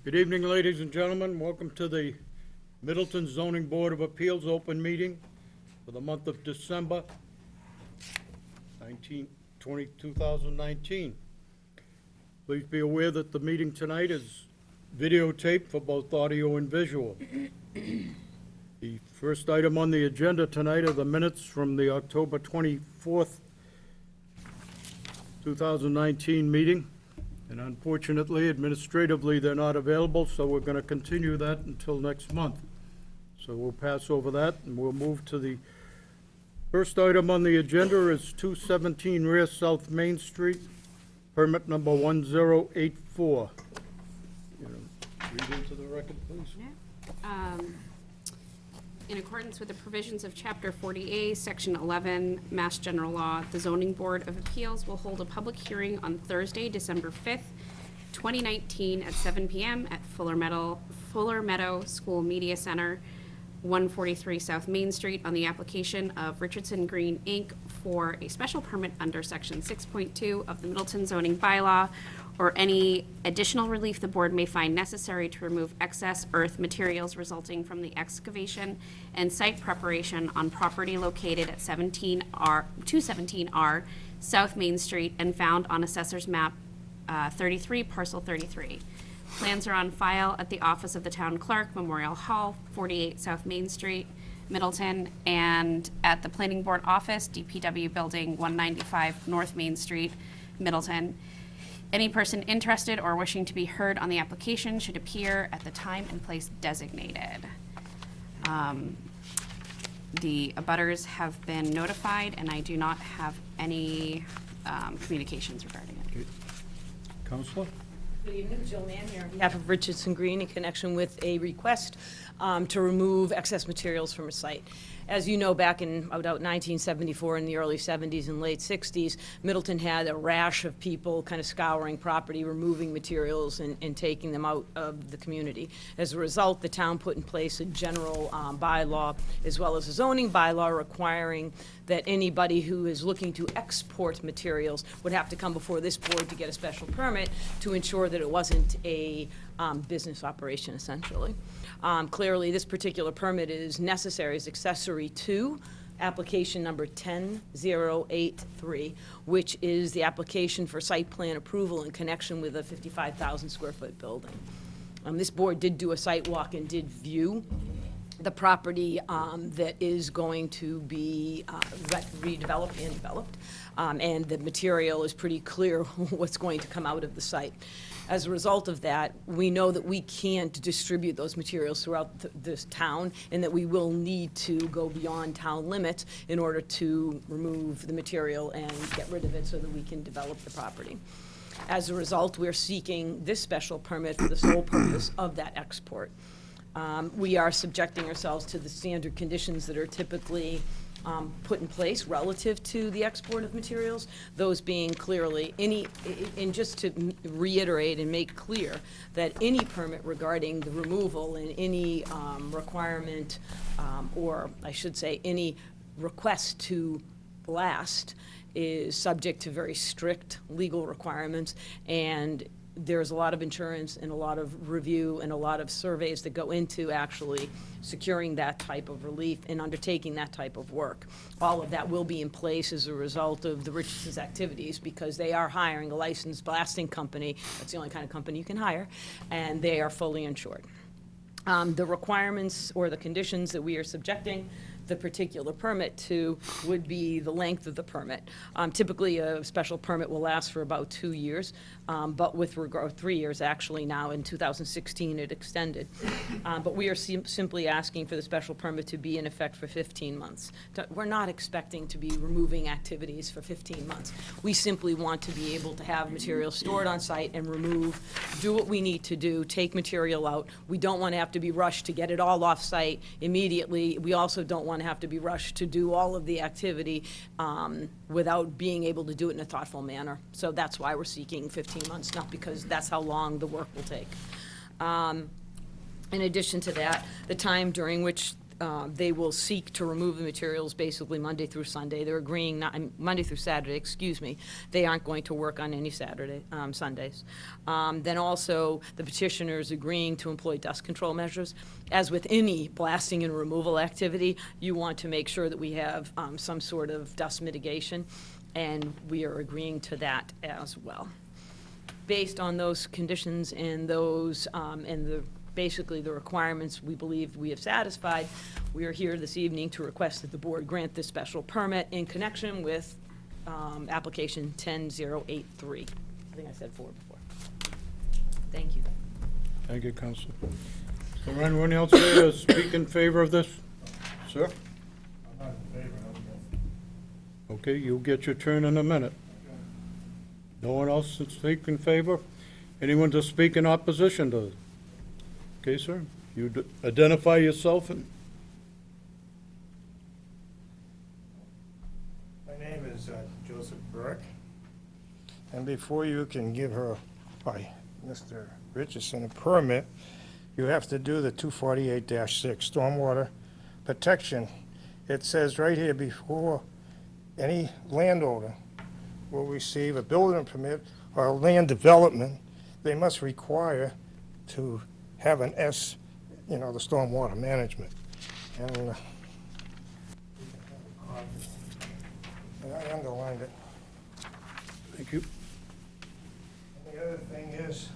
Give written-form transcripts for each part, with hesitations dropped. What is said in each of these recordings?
Good evening, ladies and gentlemen. Welcome to the Middleton Zoning Board of Appeals open meeting for the month of December 2019. Please be aware that the meeting tonight is videotaped for both audio and visual. The first item on the agenda tonight are the minutes from the October 24th, 2019 meeting. And unfortunately, administratively, they're not available, so we're going to continue that until next month. So we'll pass over that, and we'll move to the first item on the agenda is 217 Rear South Main Street, permit number 1084. Read into the record, please. Yeah. In accordance with the provisions of Chapter 40A, Section 11, Mass General Law, the Zoning Board of Appeals will hold a public hearing on Thursday, December 5th, 2019 at 7 p.m. at Fuller Meadow School Media Center, 143 South Main Street, on the application of Richardson Green, Inc. for a special permit under Section 6.2 of the Middleton zoning bylaw, or any additional relief the board may find necessary to remove excess earth materials resulting from the excavation and site preparation on property located at 217R South Main Street and found on Assessor's Map 33, Parcel 33. Plans are on file at the Office of the Town Clerk, Memorial Hall, 48 South Main Street, Middleton, and at the Planning Board Office, DPW Building, 195 North Main Street, Middleton. Any person interested or wishing to be heard on the application should appear at the time and place designated. The abutters have been notified, and I do not have any communications regarding it. Okay. Counselor? Good evening, Jill Mann here on behalf of Richardson Green in connection with a request to remove excess materials from a site. As you know, back in about 1974, in the early 70s and late 60s, Middleton had a rash of people kind of scouring property, removing materials, and taking them out of the community. As a result, the town put in place a general bylaw, as well as a zoning bylaw requiring that anybody who is looking to export materials would have to come before this board to get a special permit to ensure that it wasn't a business operation, essentially. Clearly, this particular permit is necessary as accessory to application number 10083, which is the application for site plan approval in connection with a 55,000 square foot building. This board did do a site walk and did view the property that is going to be redeveloped and developed, and the material is pretty clear what's going to come out of the site. As a result of that, we know that we can't distribute those materials throughout this town, and that we will need to go beyond town limits in order to remove the material and get rid of it so that we can develop the property. As a result, we're seeking this special permit for the sole purpose of that export. We are subjecting ourselves to the standard conditions that are typically put in place relative to the export of materials, those being clearly and just to reiterate and make clear that any permit regarding the removal and any requirement, or I should say any request to blast, is subject to very strict legal requirements, and there's a lot of insurance and a lot of review and a lot of surveys that go into actually securing that type of relief and undertaking that type of work. All of that will be in place as a result of the Richardson's activities, because they are hiring a licensed blasting company. That's the only kind of company you can hire, and they are fully insured. The requirements or the conditions that we are subjecting the particular permit to would be the length of the permit. Typically, a special permit will last for about 2 years, but with regard, 3 years actually now, in 2016 it extended. But we are simply asking for the special permit to be in effect for 15 months. We're not expecting to be removing activities for 15 months. We simply want to be able to have material stored on site and remove, do what we need to do, take material out. We don't want to have to be rushed to get it all off site immediately. We also don't want to have to be rushed to do all of the activity without being able to do it in a thoughtful manner. So that's why we're seeking 15 months, not because that's how long the work will take. In addition to that, the time during which they will seek to remove the materials basically Monday through Sunday. They're agreeing, not, Monday through Saturday, excuse me. They aren't going to work on any Sundays. Then also, the petitioner is agreeing to employ dust control measures. As with any blasting and removal activity, you want to make sure that we have some sort of dust mitigation, and we are agreeing to that as well. Based on those conditions and those, basically the requirements we believe we have satisfied, we are here this evening to request that the board grant this special permit in connection with application 10083. I think I said 4 before. Thank you. Thank you, Counselor. Is there anyone else here to speak in favor of this? Sir? I'm not in favor of it. Okay, you'll get your turn in a minute. No one else to speak in favor? Anyone to speak in opposition to it? Okay, sir. You identify yourself and... My name is Joseph Burke, and before you can give her, by Mr. Richardson, a permit, you have to do the 248-6 stormwater protection. It says right here, before any landowner will receive a building permit or a land development, they must require to have an S, the stormwater management. And I underlined it. Thank you. And the other thing is,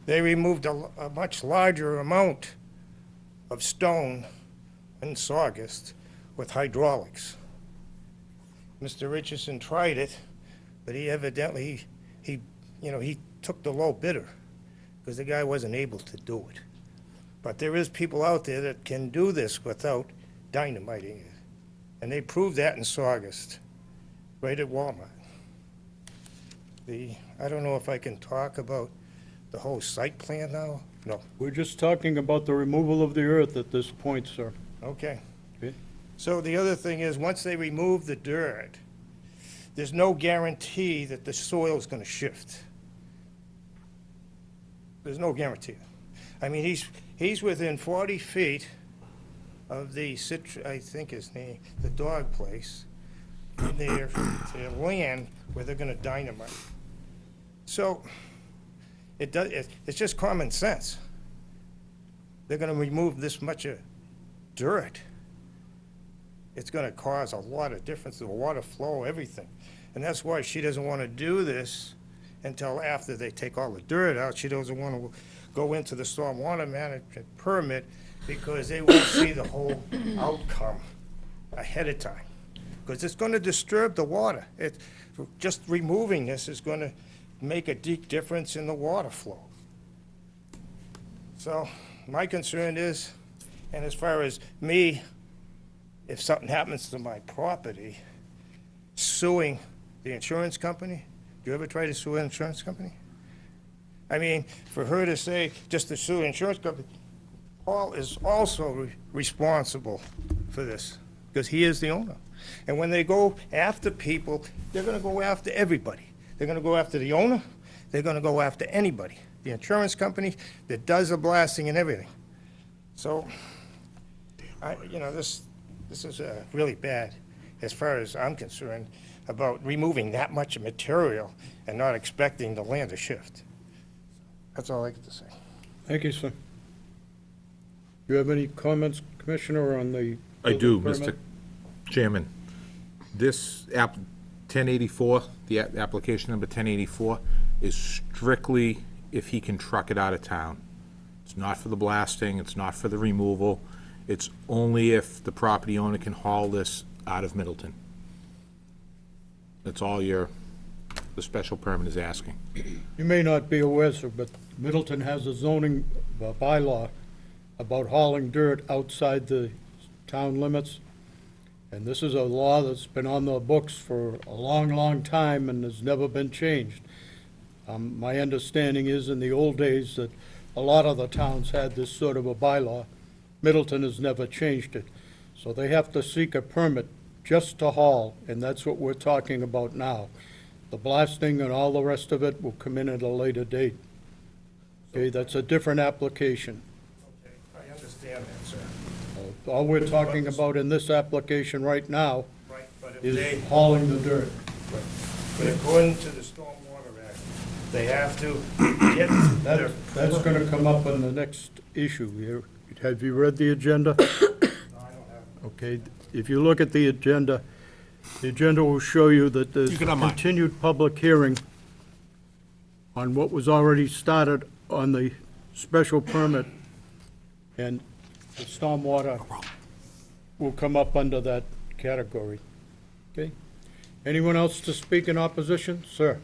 they removed a much larger amount of stone in Saugus with hydraulics. Mr. Richardson tried it, but he evidently, he took the low bidder because the guy wasn't able to do it. But there is people out there that can do this without dynamiting it. And they proved that in Saugus, right at Walmart. I don't know if I can talk about the whole site plan now? No. We're just talking about the removal of the earth at this point, sir. Okay. Okay. So the other thing is, once they remove the dirt, there's no guarantee that the soil's gonna shift. There's no guarantee. I mean, he's within 40 feet of the I think his name, the dog place, their land where they're gonna dynamite. So, it's just common sense. They're gonna remove this much of dirt. It's gonna cause a lot of difference to the water flow, everything. And that's why she doesn't wanna do this until after they take all the dirt out. She doesn't wanna go into the stormwater management permit because they won't see the whole outcome ahead of time. Because it's gonna disturb the water. Just removing this is gonna make a deep difference in the water flow. So, my concern is, and as far as me, if something happens to my property, suing the insurance company, do you ever try to sue an insurance company? I mean, for her to say, just to sue an insurance company, Paul is also responsible for this, because he is the owner. And when they go after people, they're gonna go after everybody. They're gonna go after the owner, they're gonna go after anybody, the insurance company that does the blasting and everything. So, this is really bad, as far as I'm concerned, about removing that much material and not expecting the land to shift. That's all I get to say. Thank you, sir. Do you have any comments, Commissioner, on the... I do, building Mr. permit? Chairman. This 1084, the application number 1084, is strictly if he can truck it out of town. It's not for the blasting, it's not for the removal, it's only if the property owner can haul this out of Middleton. That's all the special permit is asking. You may not be aware, sir, but Middleton has a zoning bylaw about hauling dirt outside the town limits. And this is a law that's been on the books for a long, long time and has never been changed. My understanding is in the old days that a lot of the towns had this sort of a bylaw. Middleton has never changed it. So they have to seek a permit just to haul, and that's what we're talking about now. The blasting and all the rest of it will come in at a later date. Okay, that's a different application. Okay, I understand that, sir. all we're talking about in this application right now Right, but if is they, hauling the dirt. but according to the Stormwater Act, they have to get their. That's gonna come up in the next issue here. Have you read the agenda? No, I don't have. Okay, if you look at the agenda will show you that there's You can have mine. continued public hearing on what was already started on the special permit, and the stormwater will come up under that category. Okay? Anyone else to speak in opposition? Sir?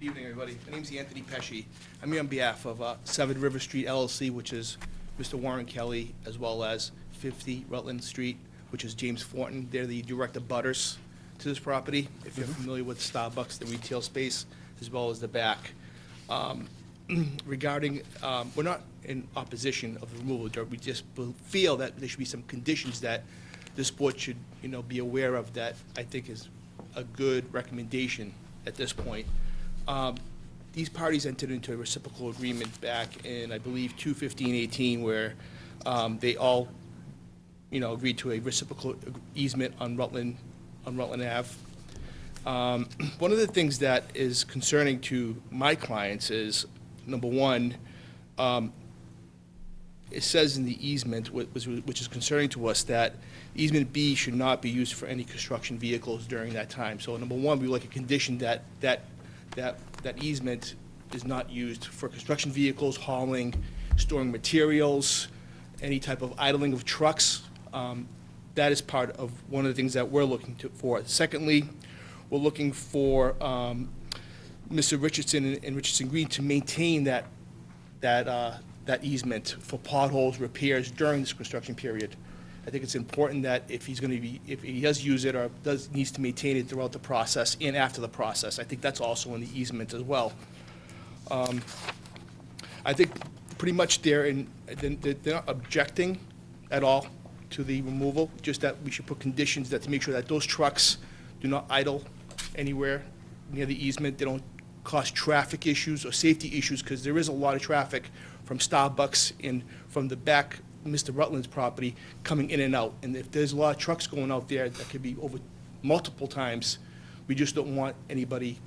Good evening, everybody. My name's Anthony Pesci. I'm here on behalf of 7 River Street LLC, which is Mr. Warren Kelly, as well as 50 Rutland Street, which is James Fortin. They're the direct abutters to this property. If you're familiar with Starbucks, the retail space, as well as the back. Regarding, we're not in opposition of the removal of dirt. We just feel that there should be some conditions that this board should, be aware of that I think is a good recommendation at this point. These parties entered into a reciprocal agreement back in, I believe, 2/15/18, where they all, agreed to a reciprocal easement on Rutland Ave. One of the things that is concerning to my clients is, number one, it says in the easement, which is concerning to us, that easement B should not be used for any construction vehicles during that time. So number one, we would like a condition that easement is not used for construction vehicles, hauling, storing materials, any type of idling of trucks. That is part of one of the things that we're looking for. Secondly, we're looking for Mr. Richardson and Richardson Green to maintain that easement for potholes, repairs during this construction period. I think it's important that if he does use it or needs to maintain it throughout the process and after the process, I think that's also in the easement as well. I think pretty much they're not objecting at all to the removal, just that we should put conditions to make sure that those trucks do not idle anywhere near the easement. They don't cause traffic issues or safety issues, because there is a lot of traffic from Starbucks and from the back Mr. Rutland's property coming in and out. And if there's a lot of trucks going out there, that could be over multiple times. We just don't want anybody,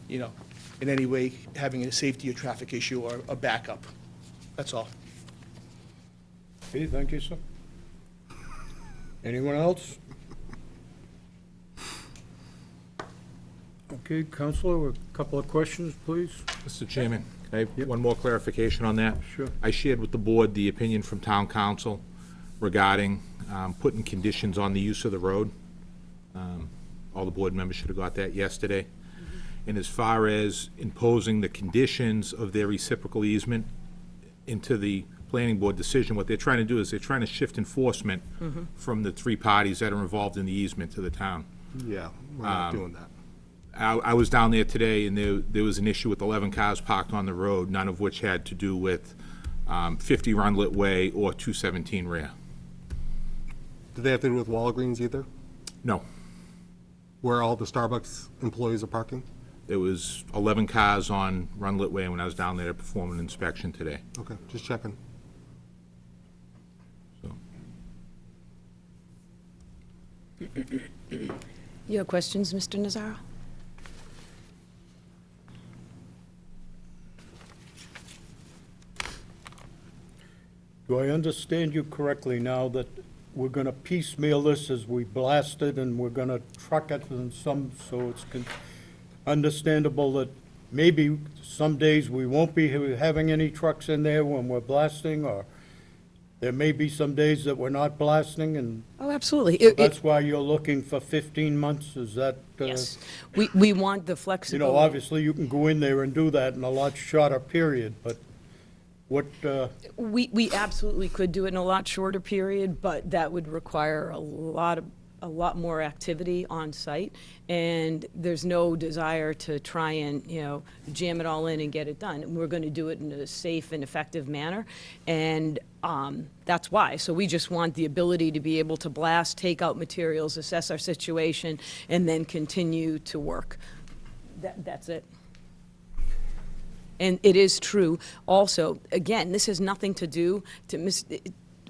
in any way having a safety or traffic issue or a backup. That's all. Okay, thank you, sir. Anyone else? Okay, Counselor, a couple of questions, please. Mr. Chairman, can I have one more clarification on that? Sure. I shared with the board the opinion from town council regarding putting conditions on the use of the road. All the board members should have got that yesterday. And as far as imposing the conditions of their reciprocal easement into the planning board decision, what they're trying to do is they're trying to shift enforcement from the three parties that are involved in the easement to the town. Yeah, we're not doing that. I was down there today, and there was an issue with 11 cars parked on the road, none of which had to do with 50 Runlet Way or 217 Rear. Do they have to do with Walgreens either? No. Where all the Starbucks employees are parking? There was 11 cars on Runlet Way when I was down there to perform an inspection today. Okay, just checking. So, You have questions, Mr. Nazaro? Do I understand you correctly now that we're gonna piecemeal this as we blast it, and we're gonna truck it in some, so it's understandable that maybe some days we won't be having any trucks in there when we're blasting, or there may be some days that we're not blasting, and Oh, absolutely. that's why you're looking for 15 months? Is that? Yes. We want the You flexibility. know, obviously, you can go in there and do that in a lot shorter period, but what, We absolutely could do it in a lot shorter period, but that would require a lot more activity on site, and there's no desire to try and, jam it all in and get it done. We're going to do it in a safe and effective manner, and that's why. So we just want the ability to be able to blast, take out materials, assess our situation, and then continue to work. That's it. And it is true, also, again, this has nothing to do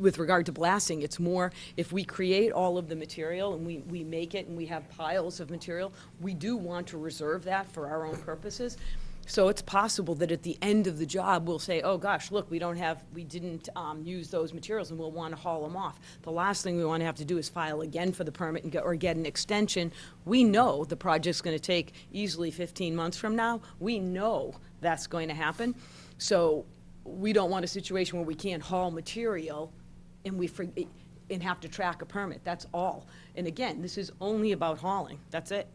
with regard to blasting, it's more, if we create all of the material and we make it and we have piles of material, we do want to reserve that for our own purposes. So it's possible that at the end of the job, we'll say, oh gosh, look, we didn't use those materials, and we'll want to haul them off. The last thing we want to have to do is file again for the permit and get an extension. We know the project's going to take easily 15 months from now. We know that's going to happen. So we don't want a situation where we can't haul material and and have to track a permit. That's all. And again, this is only about hauling. That's it.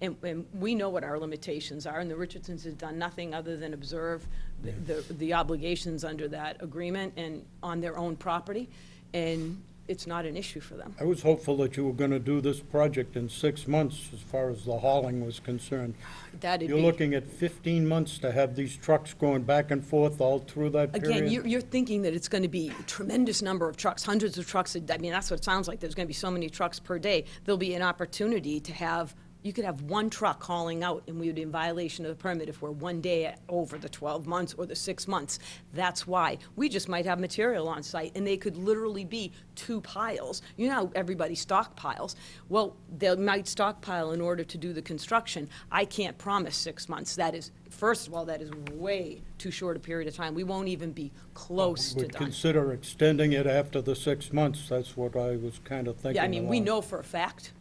And we know what our limitations are, and the Richardsons have done nothing other than observe the obligations under that agreement and on their own property, and it's not an issue for them. I was hopeful that you were gonna do this project in 6 months as far as the hauling was concerned. That'd You're be, looking at 15 months to have these trucks going back and forth all through that period? again, you're thinking that it's going to be a tremendous number of trucks, hundreds of trucks. I mean, that's what it sounds like. There's going to be so many trucks per day. There'll be an opportunity to have, you could have one truck hauling out, and we would be in violation of the permit if we're one day over the 12 months or the 6 months. That's why. We just might have material on site, and they could literally be 2 piles. You know how everybody stockpiles. Well, they might stockpile in order to do the construction. I can't promise 6 months. That is, first of all, that is way too short a period of time. We won't even be close to Would done. consider extending it after the 6 months, that's what I was kind of thinking Yeah, I mean, we along. know for a fact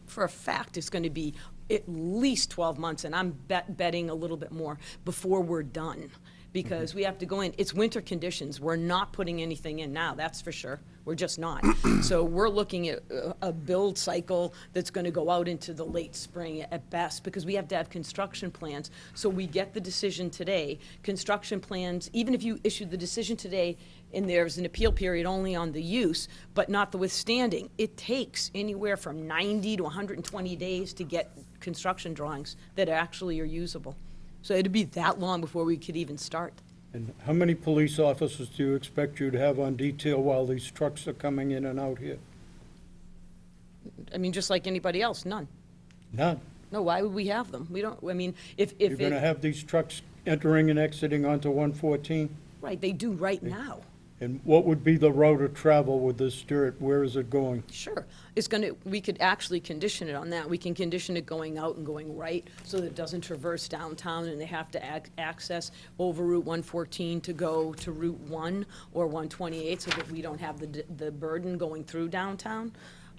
it's going to be at least 12 months, and I'm betting a little bit more before we're done, because we have to go in. It's winter conditions. We're not putting anything in now, that's for sure. We're just not. So we're looking at a build cycle that's going to go out into the late spring at best, because we have to have construction plans. So we get the decision today. Construction plans, even if you issue the decision today and there's an appeal period only on the use, but not the withstanding, it takes anywhere from 90 to 120 days to get construction drawings that actually are usable. So it'd be that long before we could even start. And how many police officers do you expect you to have on detail while these trucks are coming in and out here? I mean, just like anybody else, none. None. No, why would we have them? We don't, I mean, if You're gonna have these trucks entering and exiting onto 114? right, they do right now. And what would be the route of travel with this dirt? Where is it going? Sure. It's going to, we could actually condition it on that. We can condition it going out and going right so that it doesn't traverse downtown and they have to access over Route 114 to go to Route 1 or 128 so that we don't have the burden going through downtown.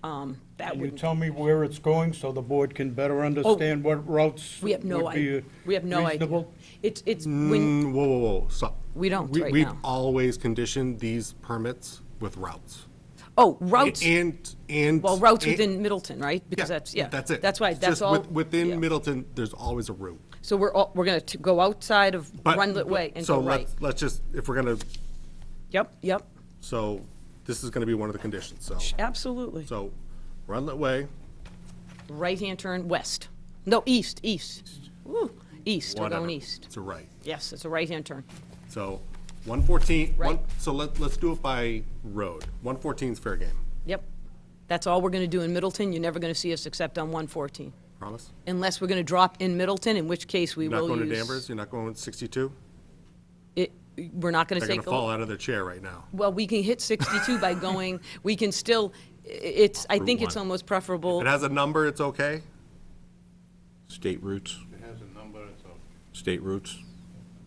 That Can you would, tell me where it's going so the board can better understand what routes we have no would be idea. We have no idea. reasonable? It's when, Whoa, whoa, whoa, stop. We don't right We've now. always conditioned these permits with routes. oh, routes, And. well, routes and- within Middleton, right? Because that's, yeah. That's it. That's right, It's that's just all. yeah. Within Middleton, there's always a route. So we're going to go outside of But- Runlet Way and so go right. let's just, if we're gonna, Yep, so this is gonna be one of the conditions, so. absolutely. So Runlet Way, Right-hand turn west. No, east. Woo, east, we're whatever. going east. It's a right. Yes, it's a right-hand turn. So 114, Right. so let's do it by road. 114 is fair game, Yep. That's all we're going to do in Middleton. You're never going to see us except on 114. promise? Unless we're going to drop in Middleton, in which case we You're not will going to use. Danvers, you're not going with 62? We're not going to They're take. gonna fall out of their chair right now. Well, we can hit 62 by going, we can still, I think Route it's 1. almost If preferable. it has a number, it's okay? State routes, It has a number, it's state routes.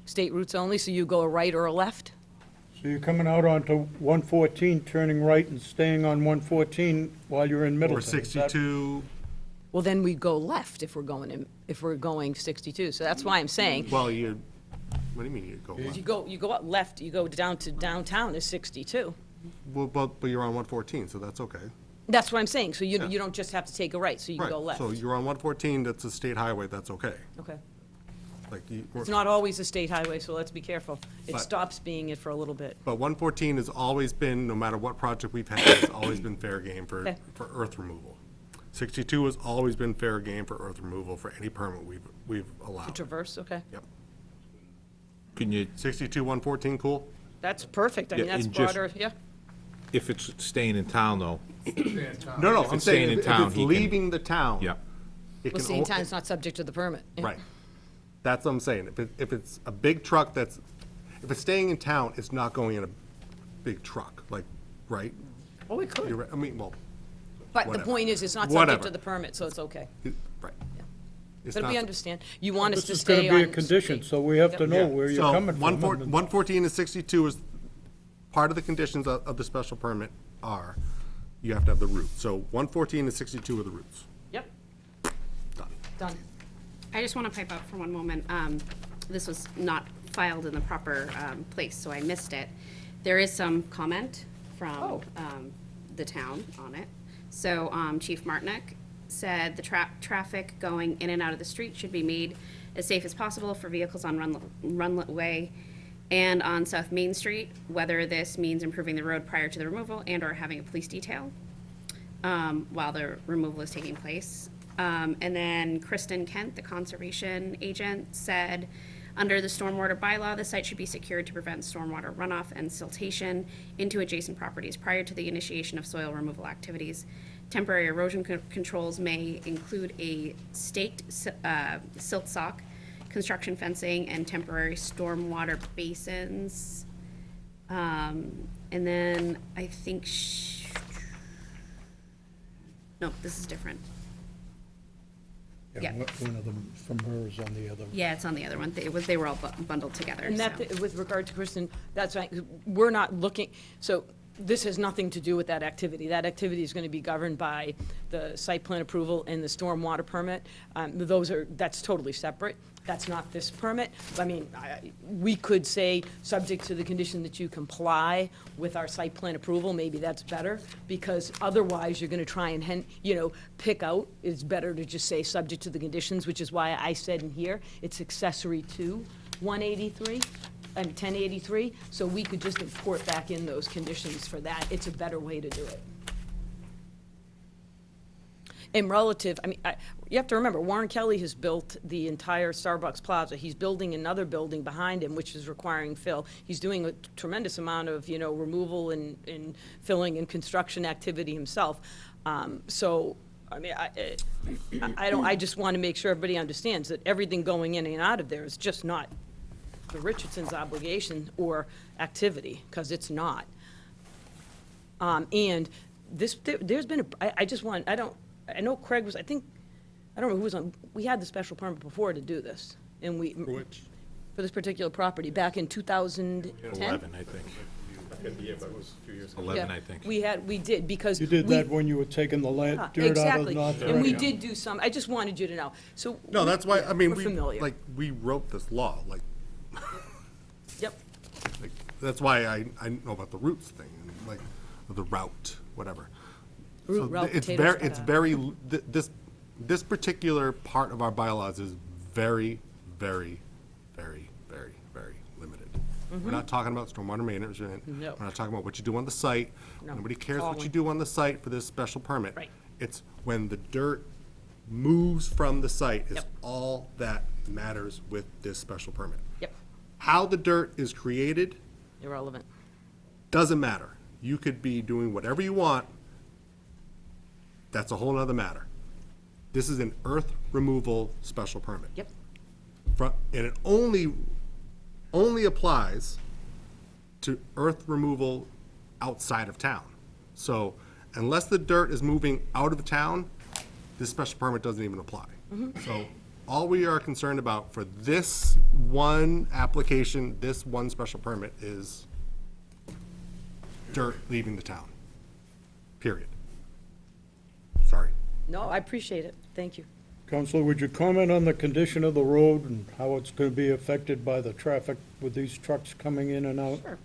State routes only, so you go a right or a left? So you're coming out onto 114, turning right and staying on 114 while you're in Middleton? Or is that- 62, Well, then we go left if we're going 62. So that's why I'm saying, well, what do you mean you go left? you go up left, you go down to downtown is 62. Well, but you're on 114, so that's okay. That's what I'm saying. So you don't just have to take a right, so you can Right, go left. so you're on 114, that's a state highway, that's okay. Okay. Like, It's not always a state highway, so let's be careful. It But- stops being it for a little bit. But 114 has always been, no matter what project we've had, it's always been fair game for Okay. earth removal. 62 has always been fair game for earth removal for any permit we've allowed. Traverse, okay. Yep. Can you, 62, 114, cool? That's perfect. I mean, Yeah, that's and just- broader, yeah. if it's staying in town though, No, If I'm it's staying saying in if town, it's he can- leaving the town. yeah. it Well, can same o- time, it's not subject to the permit. Yeah. Right. That's what I'm saying. If it's a big truck if it's staying in town, it's not going in a big truck, like, right? Oh, we could. You're right. I mean, well, But the whatever. point is, it's not subject Whatever. to the permit, so it's okay. right. It's But we not- understand. You want us This to is gonna stay be a on. condition, so we have to Yep. know Yeah. where you're So, coming from. 114 and 62 is, part of the conditions of the special permit are, you have to have the roots. So 114 and 62 are the roots. Yep, Done. done. I just want to pipe up for one moment. This was not filed in the proper place, so I missed it. There is some comment from Oh. the town on it. So Chief Martinek said the traffic going in and out of the street should be made as safe as possible for vehicles on Runlet Way and on South Main Street, whether this means improving the road prior to the removal and/or having a police detail while the removal is taking place. And then Kristen Kent, the conservation agent, said, under the stormwater bylaw, the site should be secured to prevent stormwater runoff and siltation into adjacent properties prior to the initiation of soil removal activities. Temporary erosion controls may include a staked silt sock, construction fencing, and temporary stormwater basins. And then I think, no, this is different. Yeah. One of them from her is on the other. Yeah, it's on the other one. They were all bundled together, And that, so. with regard to Kristen, that's right, we're not looking, so this has nothing to do with that activity. That activity is going to be governed by the site plan approval and the stormwater permit. That's totally separate. That's not this permit. I mean, we could say, subject to the condition that you comply with our site plan approval, maybe that's better, because otherwise you're going to try and, pick out. It's better to just say, subject to the conditions, which is why I said in here, it's accessory to 183. 1083, so we could just import back in those conditions for that. It's a better way to do it. And relative, you have to remember, Warren Kelly has built the entire Starbucks Plaza. He's building another building behind him, which is requiring fill. He's doing a tremendous amount of, removal and filling and construction activity himself. I just want to make sure everybody understands that everything going in and out of there is just not the Richardson's obligation or activity, because it's not. And there's been I know Craig was, I don't know who was on, we had the special permit before to do this, and Which? for this particular property, back in 2010? 11, I think. 11, I think. We did, because. You did we- that when you were taking the land, Ah, dirt out of exactly. North And we Reading. did do some, I just wanted you to know, so. No, that's why, We're familiar. we wrote this law, Yep, that's why I know about the roots thing, and the route, whatever. Root, So route, it's potatoes, very, it's very, this particular part of our bylaws is very, very, very, very, very limited. We're not talking about stormwater management. Mm-hmm. No. We're not talking about what you do on the site. No, Nobody cares all what you in. do on the site for this special permit. Right. It's when the dirt moves from the site is Yep. all that matters with this special permit. yep, How the dirt is created irrelevant. doesn't matter. You could be doing whatever you want. That's a whole nother matter. This is an earth removal special permit. Yep, And it only applies to earth removal outside of town. So unless the dirt is moving out of town, this special permit doesn't even apply. So all we are concerned about for this one application, this one special permit is dirt leaving the town. Period. Sorry. no, I appreciate it, thank you. Counselor, would you comment on the condition of the road and how it's going to be affected by the traffic with these trucks coming in and out? Sure.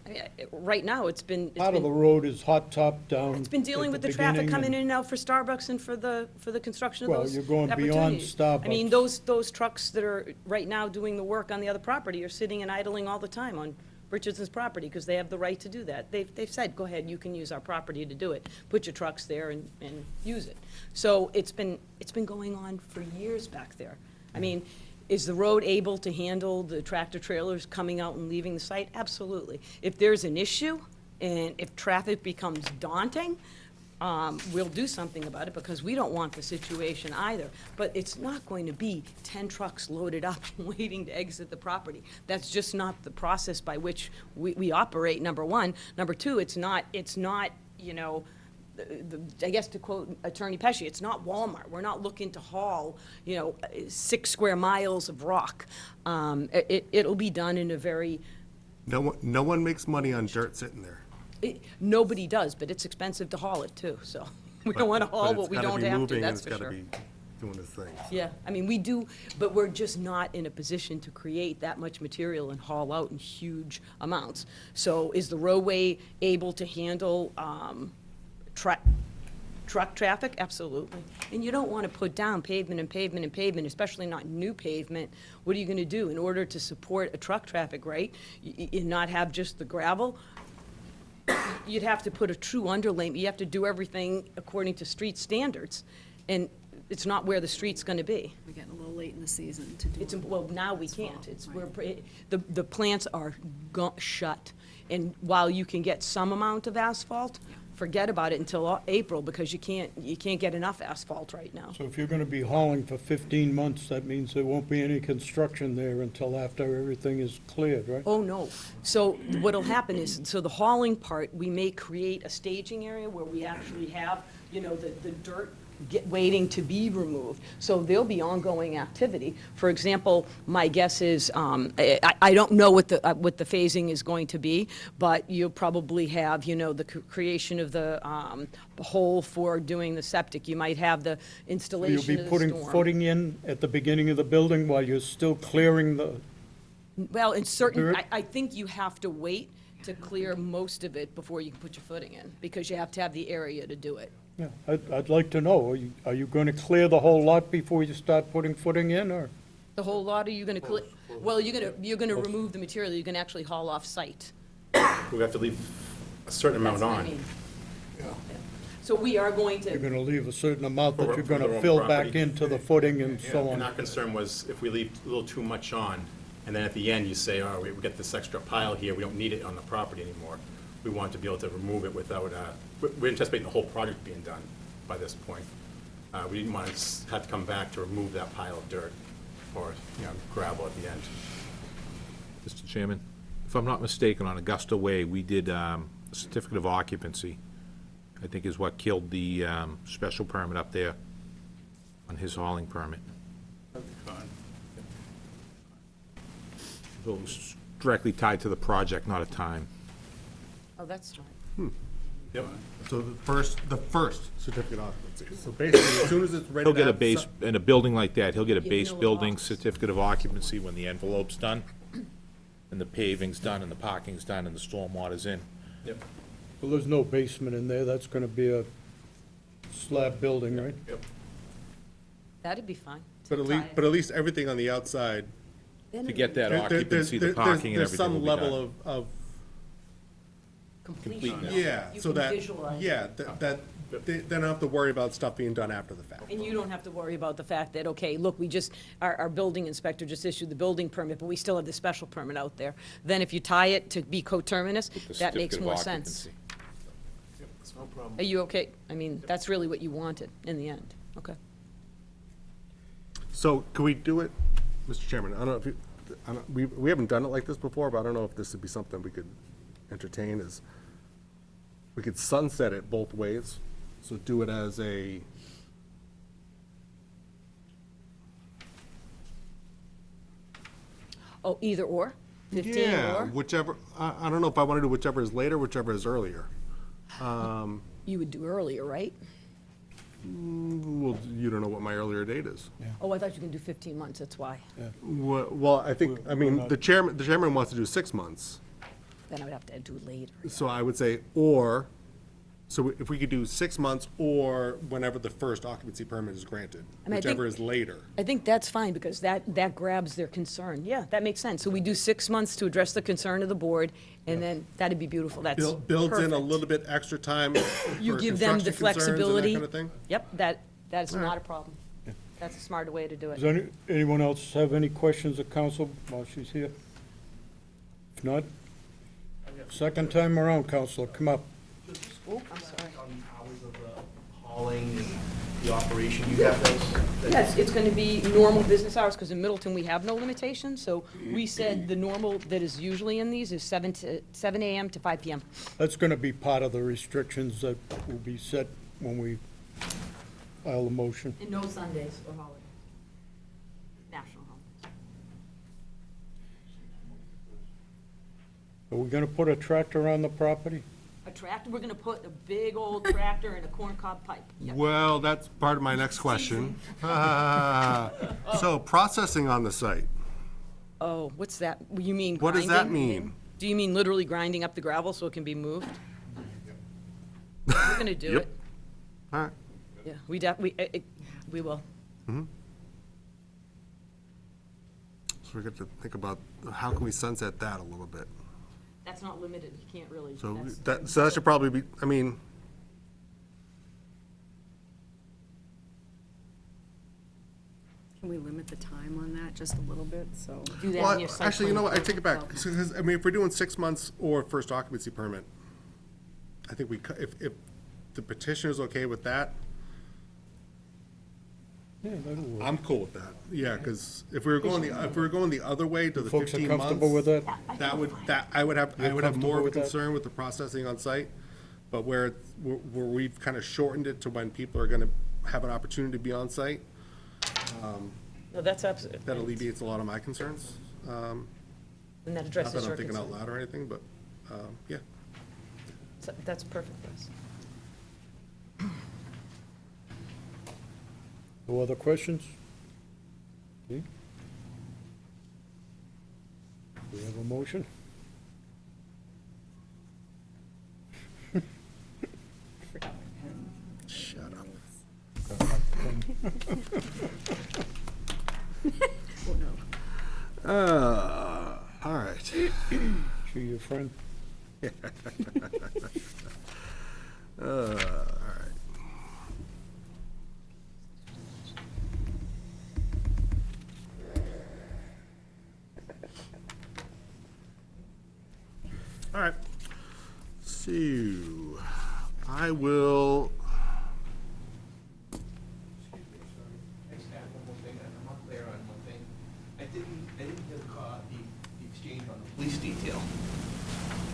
Right now, it's been. Part of the road is hot top down. It's been dealing at with the traffic beginning coming in and- and out for Starbucks and for the construction of Well, those you're going beyond opportunities. I mean, Starbucks. those trucks that are right now doing the work on the other property are sitting and idling all the time on Richardson's property, because they have the right to do that. They've said, go ahead, you can use our property to do it. Put your trucks there and use it. So it's been going on for years back there. I mean, is the road able to handle the tractor trailers coming out and leaving the site? Absolutely. If there's an issue, and if traffic becomes daunting, we'll do something about it, because we don't want the situation either. But it's not going to be 10 trucks loaded up waiting to exit the property. That's just not the process by which we operate, number one. Number two, it's not, I guess to quote Attorney Pesci, it's not Walmart. We're not looking to haul, 6 square miles of rock. It'll be done in a very, No one makes money on dirt sitting there. nobody does, but it's expensive to haul it too, so we don't want to haul what we don't have to, that's for sure. It's gotta be doing its thing. Yeah, I mean, we do, but we're just not in a position to create that much material and haul out in huge amounts. So is the roadway able to handle truck traffic? Absolutely. And you don't want to put down pavement and pavement and pavement, especially not new pavement. What are you going to do in order to support a truck traffic, right? And not have just the gravel? You'd have to put a true underlay, you have to do everything according to street standards. And it's not where the street's gonna be. We're getting a little late in the season to do. Well, now we can't. The plants are shut. And while you can get some amount of asphalt, forget about it until April, because you can't get enough asphalt right now. So if you're gonna be hauling for 15 months, that means there won't be any construction there until after everything is cleared, right? Oh, no. So what'll happen is, so the hauling part, we may create a staging area where we actually have, the dirt waiting to be removed. So there'll be ongoing activity. For example, my guess is, I don't know what the phasing is going to be, but you'll probably have, the creation of the hole for doing the septic. You might have the You'll installation be of the putting storm. footing in at the beginning of the building while you're still clearing the, Well, in certain, Dirt? I think you have to wait to clear most of it before you can put your footing in, because you have to have the area to do it. yeah, I'd like to know, are you gonna clear the whole lot before you start putting footing in, or? The whole lot, are you gonna clear? Well, you're gonna remove the material, you can actually haul off-site. We have to leave a certain amount That's what I on. mean. Yeah. So we are going You're to, gonna leave a certain amount that For- you're for their gonna own fill back property. into the footing and so And our on. concern was if we leave a little too much on, and then at the end you say, oh, we got this extra pile here, we don't need it on the property anymore. We want to be able to remove it without, we're anticipating the whole project being done by this point. We didn't want to have to come back to remove that pile of dirt or, gravel at the end. Mr. Chairman, if I'm not mistaken, on Augusta Way, we did a certificate of occupancy, I think is what killed the special permit up there on his hauling permit. So it was directly tied to the project, not a time. oh, that's fine. Yep. So the first certificate of occupancy. So basically, as soon as it's ready He'll to get a have base, in a building like that, he'll get a You base know a building box. certificate of occupancy when the envelope's done, and the paving's done, and the parking's done, and the stormwater's in. Yep. Well, there's no basement in there, that's gonna be a slab building, right? Yep. That'd be fine. But at least everything on the outside. To get that there- occupancy, the there's- parking and there's everything will some be done. level of, Completion. yeah, You so can that, visualize. yeah, that, they don't have to worry about stuff being done after the fact. And you don't have to worry about the fact that, okay, look, our building inspector just issued the building permit, but we still have the special permit out there. Then if you tie it to be coterminous, The that makes certificate of more sense. occupancy. It's no problem. Are you okay? I mean, that's really what you wanted in the end. Okay. So can we do it, Mr. Chairman, I don't know if you, we haven't done it like this before, but I don't know if this would be something we could entertain, is we could sunset it both ways, so do it as a, Oh, either or? 15 yeah, or? whichever, I don't know if I want to do whichever is later, whichever is earlier. You would do earlier, right? Well, you don't know what my earlier date is. Oh, I thought you can do 15 months, that's why. Well, I think, I mean, the chairman wants to do 6 months. Then I would have to do it later. So I would say, or, so if we could do 6 months or whenever the first occupancy permit is granted, I mean, I whichever think- is later. I think that's fine, because that grabs their concern. Yeah, that makes sense. So we do 6 months to address the concern of the board, and then that'd be beautiful. That's Builds in a perfect. little bit extra time You for give them the construction concerns and that flexibility. kind of thing. Yep, that's not a problem. That's a smarter way to do Does it. anyone else have any questions of council while she's here? If not, second time around, Counselor, come up. Oh, I'm sorry. On hours of the hauling and the operation, you have those? Yes, it's gonna be normal business hours, because in Middleton, we have no limitations, so we said the normal that is usually in these is 7 AM to 5 PM. That's gonna be part of the restrictions that will be set when we file a motion. And no Sundays or holidays. National holidays. Are we gonna put a tractor on the property? A tractor, we're gonna put a big old tractor and a corncob pipe. Yep. Well, that's part of my next question. So processing on the site, Oh, what's that? You mean what does grinding? that mean? Do you mean literally grinding up the gravel so it can be moved? We're gonna do Yep. it. All right. Yeah, we will. So we get to think about how can we sunset that a little bit. That's not limited, you can't really. So that's- that should probably be, I mean, Can we limit the time on that just a little bit, so? Do that in well, your site actually, you know plan. what, I take it back. Because, I mean, if we're doing 6 months or first occupancy permit, I think if the petitioner's okay with that, Yeah, that'll work. I'm cool with that. Yeah, because if we were going the other way to the Folks are 15 comfortable with months, that? I would have You're more comfortable of a with that? concern with the processing on site. But where we've kind of shortened it to when people are going to have an opportunity to be on site, No, that's absolutely. that alleviates a lot of my concerns. And that Not addresses that your I'm thinking out concern. loud or anything, but, yeah. So that's perfect, Russ. No other questions? Okay. We have a motion? Shut up. All right. She your friend? All right. All right. So, I will, I just add one more thing, I'm not clear on one thing. I didn't hear the exchange on the police detail.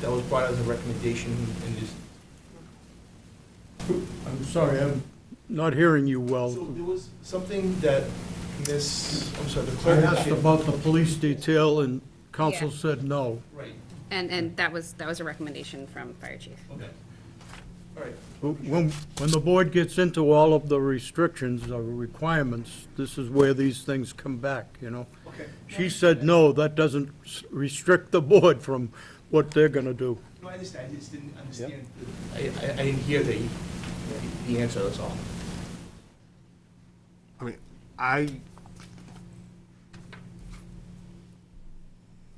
That was brought as a recommendation in this, I'm sorry, I'm not hearing you well. so there was something that I'm sorry, the I clerk. asked about the police detail, and council Yeah. said no. Right, And that was a recommendation from fire chief. okay. All right. When the board gets into all of the restrictions or requirements, this is where these things come back, you know? Okay. She said no, that doesn't restrict the board from what they're gonna do. No, I understand, I just didn't understand, I didn't hear the answer, that's all. I mean,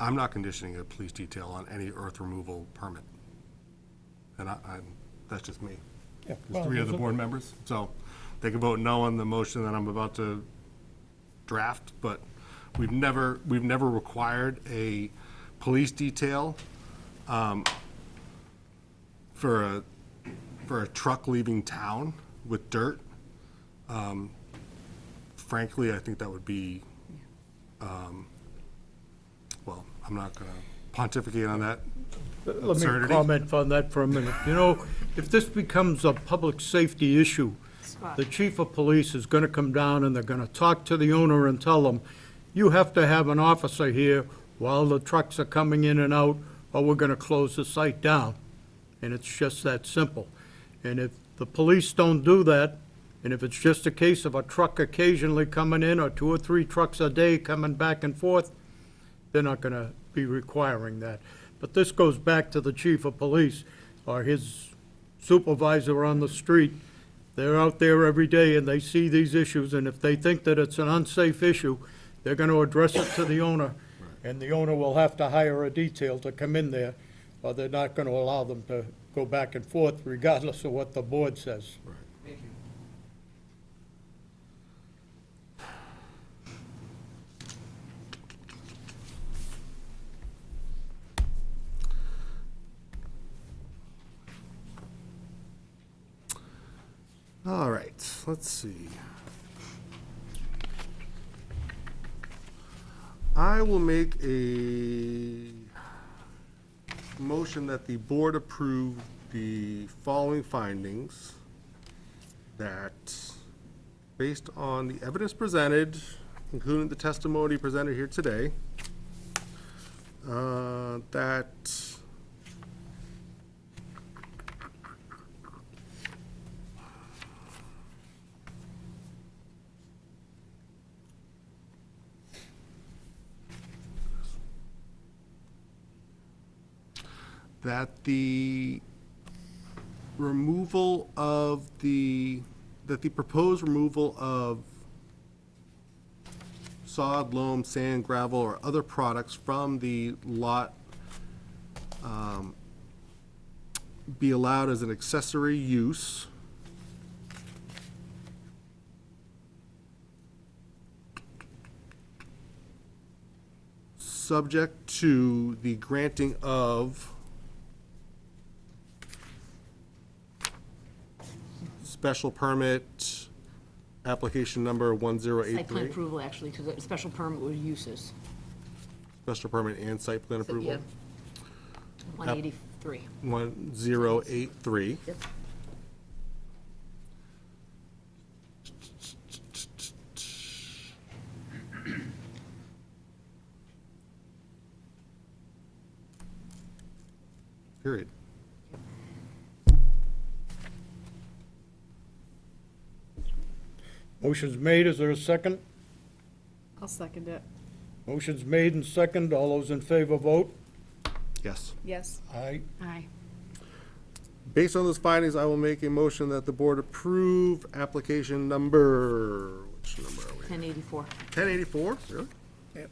I'm not conditioning a police detail on any earth removal permit. And that's just me. Yeah, There's 3 other board members, so they can vote no on the motion that I'm about to draft, but we've never required a police detail for a truck leaving town with dirt. Frankly, I think that would be, well, I'm not gonna pontificate on that. Let me Absurdity. comment on that for a minute. You know, if this becomes a public safety issue, the chief of police is gonna come down and they're gonna talk to the owner and tell them, you have to have an officer here while the trucks are coming in and out, or we're gonna close the site down. And it's just that simple. And if the police don't do that, and if it's just a case of a truck occasionally coming in, or 2 or 3 trucks a day coming back and forth, they're not gonna be requiring that. But this goes back to the chief of police or his supervisor on the street. They're out there every day and they see these issues, and if they think that it's an unsafe issue, they're gonna address it to the owner, and the owner will have to hire a detail to come in there, or they're not gonna allow them to go back and forth regardless of what the board says. Thank you. All right, let's see. I will make a motion that the board approve the following findings, that based on the evidence presented, including the testimony presented here today, that the removal of that the proposed removal of sod, loam, sand, gravel, or other products from the lot be allowed as an accessory use subject to the granting of special permit, application number Site plan 1083. approval, actually, because a special permit with uses. Special permit and site plan So, approval. yeah. 183. 1083. Yep. Period. Motion's made, is there a second? I'll second it. Motion's made and second, all those in favor vote. Yes. Yes. Aye. Aye. Based on those findings, I will make a motion that the board approve application number, which number are we? 1084. 1084, really? Yep.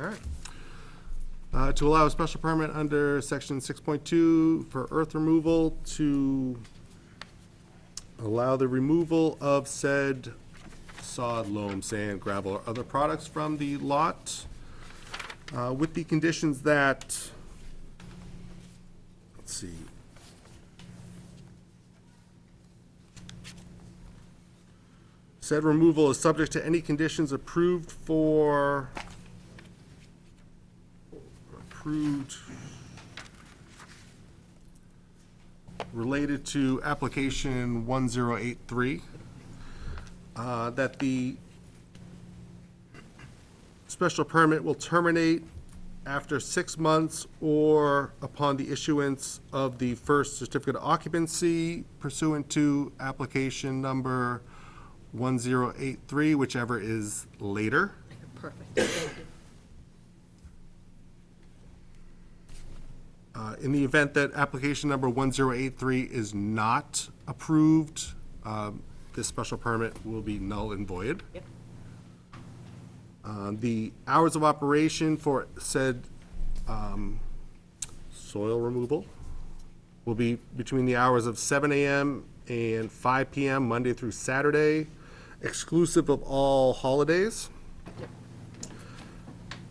All right. To allow a special permit under section 6.2 for earth removal to allow the removal of said sod, loam, sand, gravel, or other products from the lot, with the conditions that, let's see. Said removal is subject to any conditions approved related to application 1083, that the special permit will terminate after 6 months or upon the issuance of the first certificate of occupancy pursuant to application number 1083, whichever is later. Perfect. Thank you. In the event that application number 1083 is not approved, this special permit will be null and void. Yep. The hours of operation for said soil removal will be between the hours of 7 a.m. and 5 p.m. Monday through Saturday, exclusive of all holidays.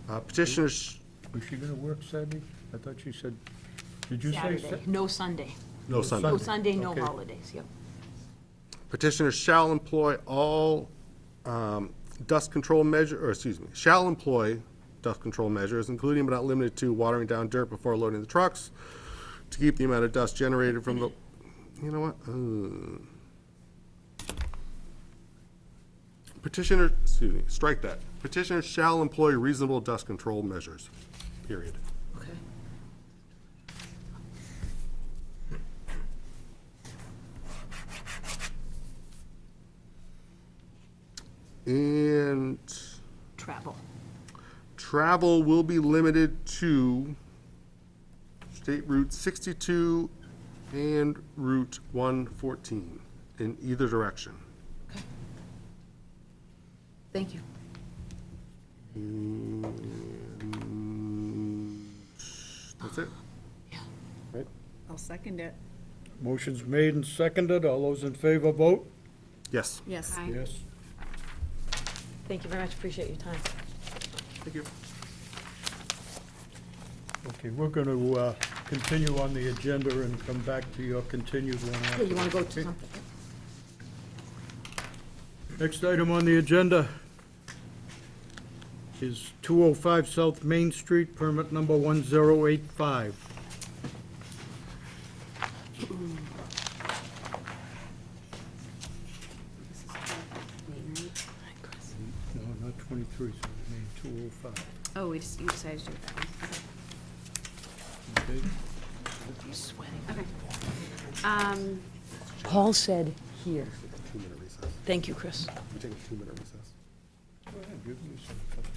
Petitioners, Was she gonna work Saturday? I thought she said, did you say? Saturday, no Sunday. no Sunday. No Sunday, no Okay. holidays, yep. Petitioners shall employ all dust control measure, or excuse me, shall employ dust control measures, including but not limited to watering down dirt before loading the trucks, to keep the amount of dust generated from the, you know what? Petitioner, excuse me, strike that. Petitioner shall employ reasonable dust control measures, period. Okay. And Travel. travel will be limited to State Route 62 and Route 114 in either direction. Okay. Thank you. And that's it. Yeah. Right? I'll second it. Motion's made and seconded, all those in favor vote. Yes. Yes. Aye. Yes. Thank you very much, appreciate your time. Thank you. Okay, we're gonna continue on the agenda and come back to your continued one Yeah, after. you want to go to Okay? something? Next item on the agenda is 205 South Main Street, permit number 1085. No, not 23, South Main, 205. Oh, you decided to do it that one. Okay. Okay. Paul said here. 2-minute recess. Thank you, Chris. We take a 2-minute recess. Go ahead, give me some thoughts.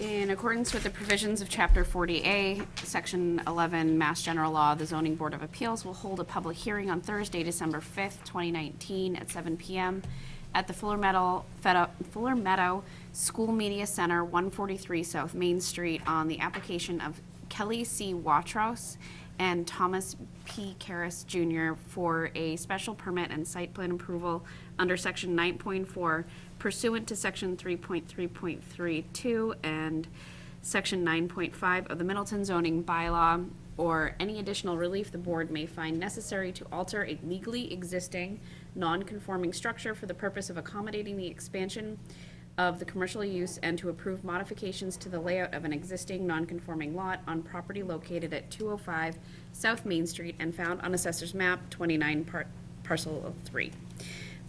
In accordance with the provisions of Chapter 40A, Section 11, Mass General Law, the Zoning Board of Appeals will hold a public hearing on Thursday, December 5th, 2019, at 7 p.m. at the Fuller Meadow School Media Center, 143 South Main Street, on the application of Kelly C. Watrous and Thomas P. Karras Jr. for a special permit and site plan approval under Section 9.4 pursuant to Section 3.3.32 and Section 9.5 of the Middleton zoning bylaw, or any additional relief the board may find necessary to alter a legally existing non-conforming structure for the purpose of accommodating the expansion of the commercial use and to approve modifications to the layout of an existing non-conforming lot on property located at 205 South Main Street and found on Assessor's Map 29 Parcel of 3.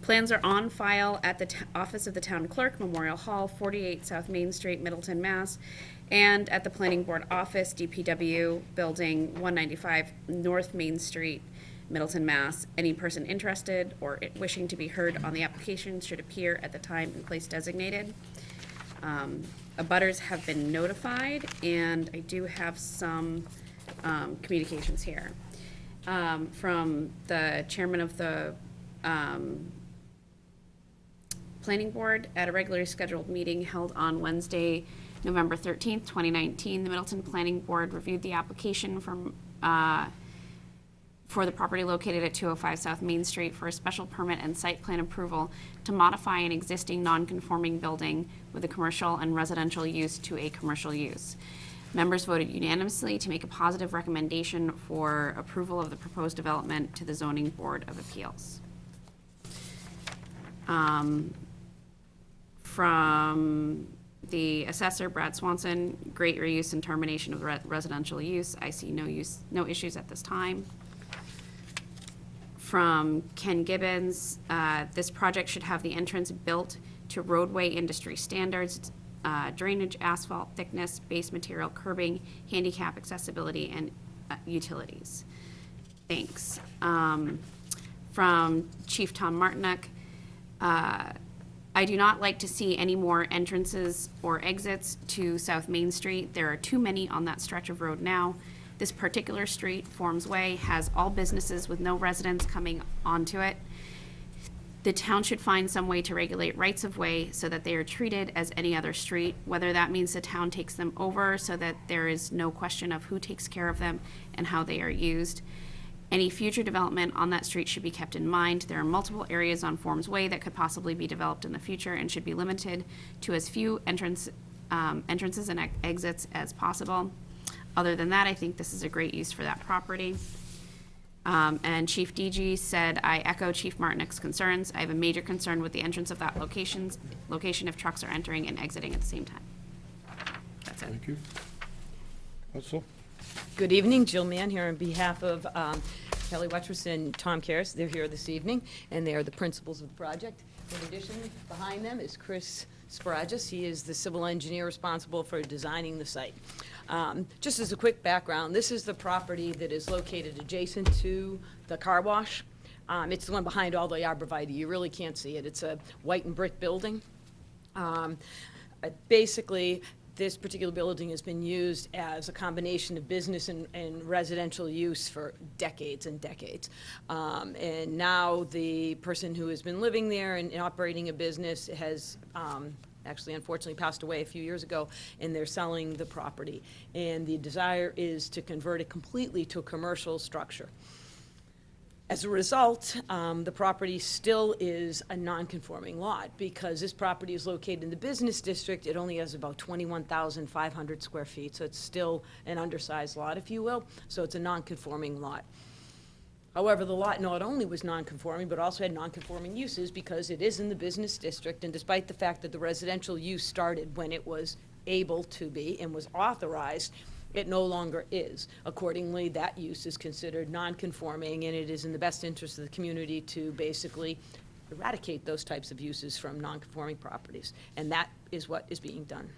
Plans are on file at the Office of the Town Clerk, Memorial Hall, 48 South Main Street, Middleton, Mass., and at the Planning Board Office, DPW, Building 195 North Main Street, Middleton, Mass. Any person interested or wishing to be heard on the application should appear at the time and place designated. Abutters have been notified, and I do have some communications here from the chairman of the Planning Board. At a regularly scheduled meeting held on Wednesday, November 13th, 2019, the Middleton Planning Board reviewed the application for the property located at 205 South Main Street for a special permit and site plan approval to modify an existing non-conforming building with a commercial and residential use to a commercial use. Members voted unanimously to make a positive recommendation for approval of the proposed development to the Zoning Board of Appeals. From the assessor, Brad Swanson, great reuse and termination of residential use. I see no issues at this time. From Ken Gibbons, this project should have the entrance built to roadway industry standards, drainage, asphalt thickness, base material, curbing, handicap accessibility, and utilities. Thanks. From Chief Tom Martinek, I do not like to see any more entrances or exits to South Main Street. There are too many on that stretch of road now. This particular street, Forms Way, has all businesses with no residents coming onto it. The town should find some way to regulate rights of way so that they are treated as any other street, whether that means the town takes them over so that there is no question of who takes care of them and how they are used. Any future development on that street should be kept in mind. There are multiple areas on Forms Way that could possibly be developed in the future and should be limited to as few entrances and exits as possible. Other than that, I think this is a great use for that property. And Chief DG said, I echo Chief Martinek's concerns. I have a major concern with the entrance of that location if trucks are entering and exiting at the same time. That's it. Thank you. Counsel? Good evening, Jill Mann here on behalf of Kelly Watrous and Tom Karras. They're here this evening, and they are the principals of the project. In addition, behind them is Chris Sparagis. He is the civil engineer responsible for designing the site. Just as a quick background, this is the property that is located adjacent to the car wash. It's the one behind all the arborvitae. You really can't see it. It's a white and brick building. Basically, this particular building has been used as a combination of business and residential use for decades and decades. And now the person who has been living there and operating a business has actually unfortunately passed away a few years ago, and they're selling the property. And the desire is to convert it completely to a commercial structure. As a result, the property still is a non-conforming lot because this property is located in the business district. It only has about 21,500 square feet, so it's still an undersized lot, if you will. So it's a non-conforming lot. However, the lot not only was non-conforming, but also had non-conforming uses because it is in the business district, and despite the fact that the residential use started when it was able to be and was authorized, it no longer is. Accordingly, that use is considered non-conforming, and it is in the best interest of the community to basically eradicate those types of uses from non-conforming properties, and that is what is being done.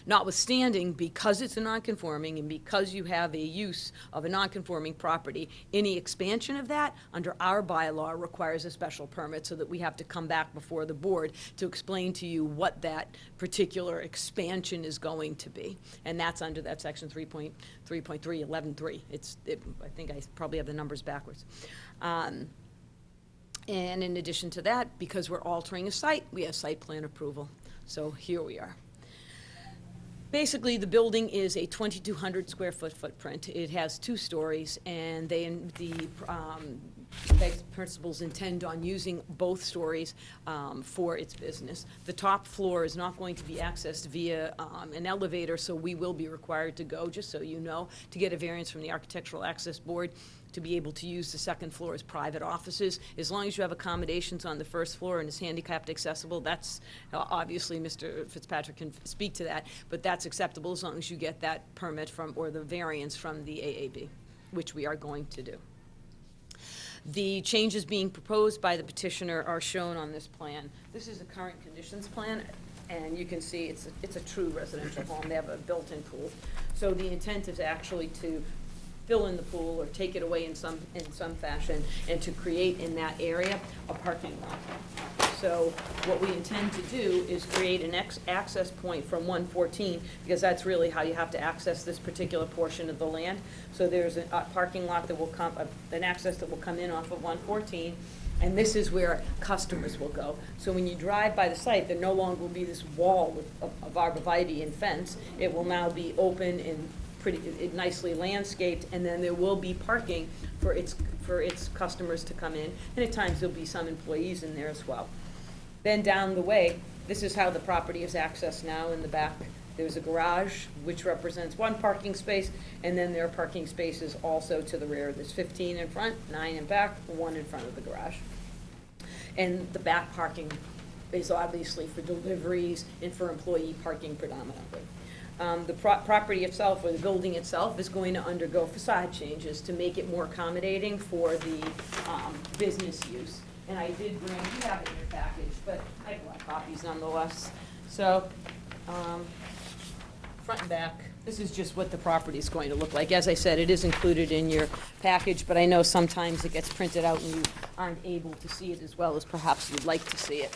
Notwithstanding, because it's a non-conforming and because you have a use of a non-conforming property, any expansion of that under our bylaw requires a special permit, so that we have to come back before the board to explain to you what that particular expansion is going to be. And that's under that section 3.3.3.11.3. I think I probably have the numbers backwards. And in addition to that, because we're altering a site, we have site plan approval. So here we are. Basically, the building is a 2,200 square foot footprint. It has 2 stories, and the principals intend on using both stories for its business. The top floor is not going to be accessed via an elevator, so we will be required to go, just so you know, to get a variance from the Architectural Access Board to be able to use the second floor as private offices. As long as you have accommodations on the first floor and is handicapped accessible, that's, obviously, Mr. Fitzpatrick can speak to that, but that's acceptable as long as you get that permit from, or the variance from the AAB, which we are going to do. The changes being proposed by the petitioner are shown on this plan. This is a current conditions plan, and you can see it's a true residential home. They have a built-in pool. So the intent is actually to fill in the pool or take it away in some fashion, and to create in that area a parking lot. So what we intend to do is create an access point from 114, because that's really how you have to access this particular portion of the land. So there's a parking lot that will come, an access that will come in off of 114, and this is where customers will go. So when you drive by the site, there no longer will be this wall of arborvitae and fence. It will now be open and nicely landscaped, and then there will be parking for its customers to come in, and at times there'll be some employees in there as well. Then down the way, this is how the property is accessed now. In the back, there's a garage, which represents 1 parking space, and then there are parking spaces also to the rear. There's 15 in front, 9 in back, 1 in front of the garage. And the back parking is obviously for deliveries and for employee parking predominantly. The property itself, or the building itself, is going to undergo facade changes to make it more accommodating for the business use. And I did bring, you have it in your package, but I brought copies nonetheless. So, front and back, this is just what the property is going to look like. As I said, it is included in your package, but I know sometimes it gets printed out and you aren't able to see it as well as perhaps you'd like to see it.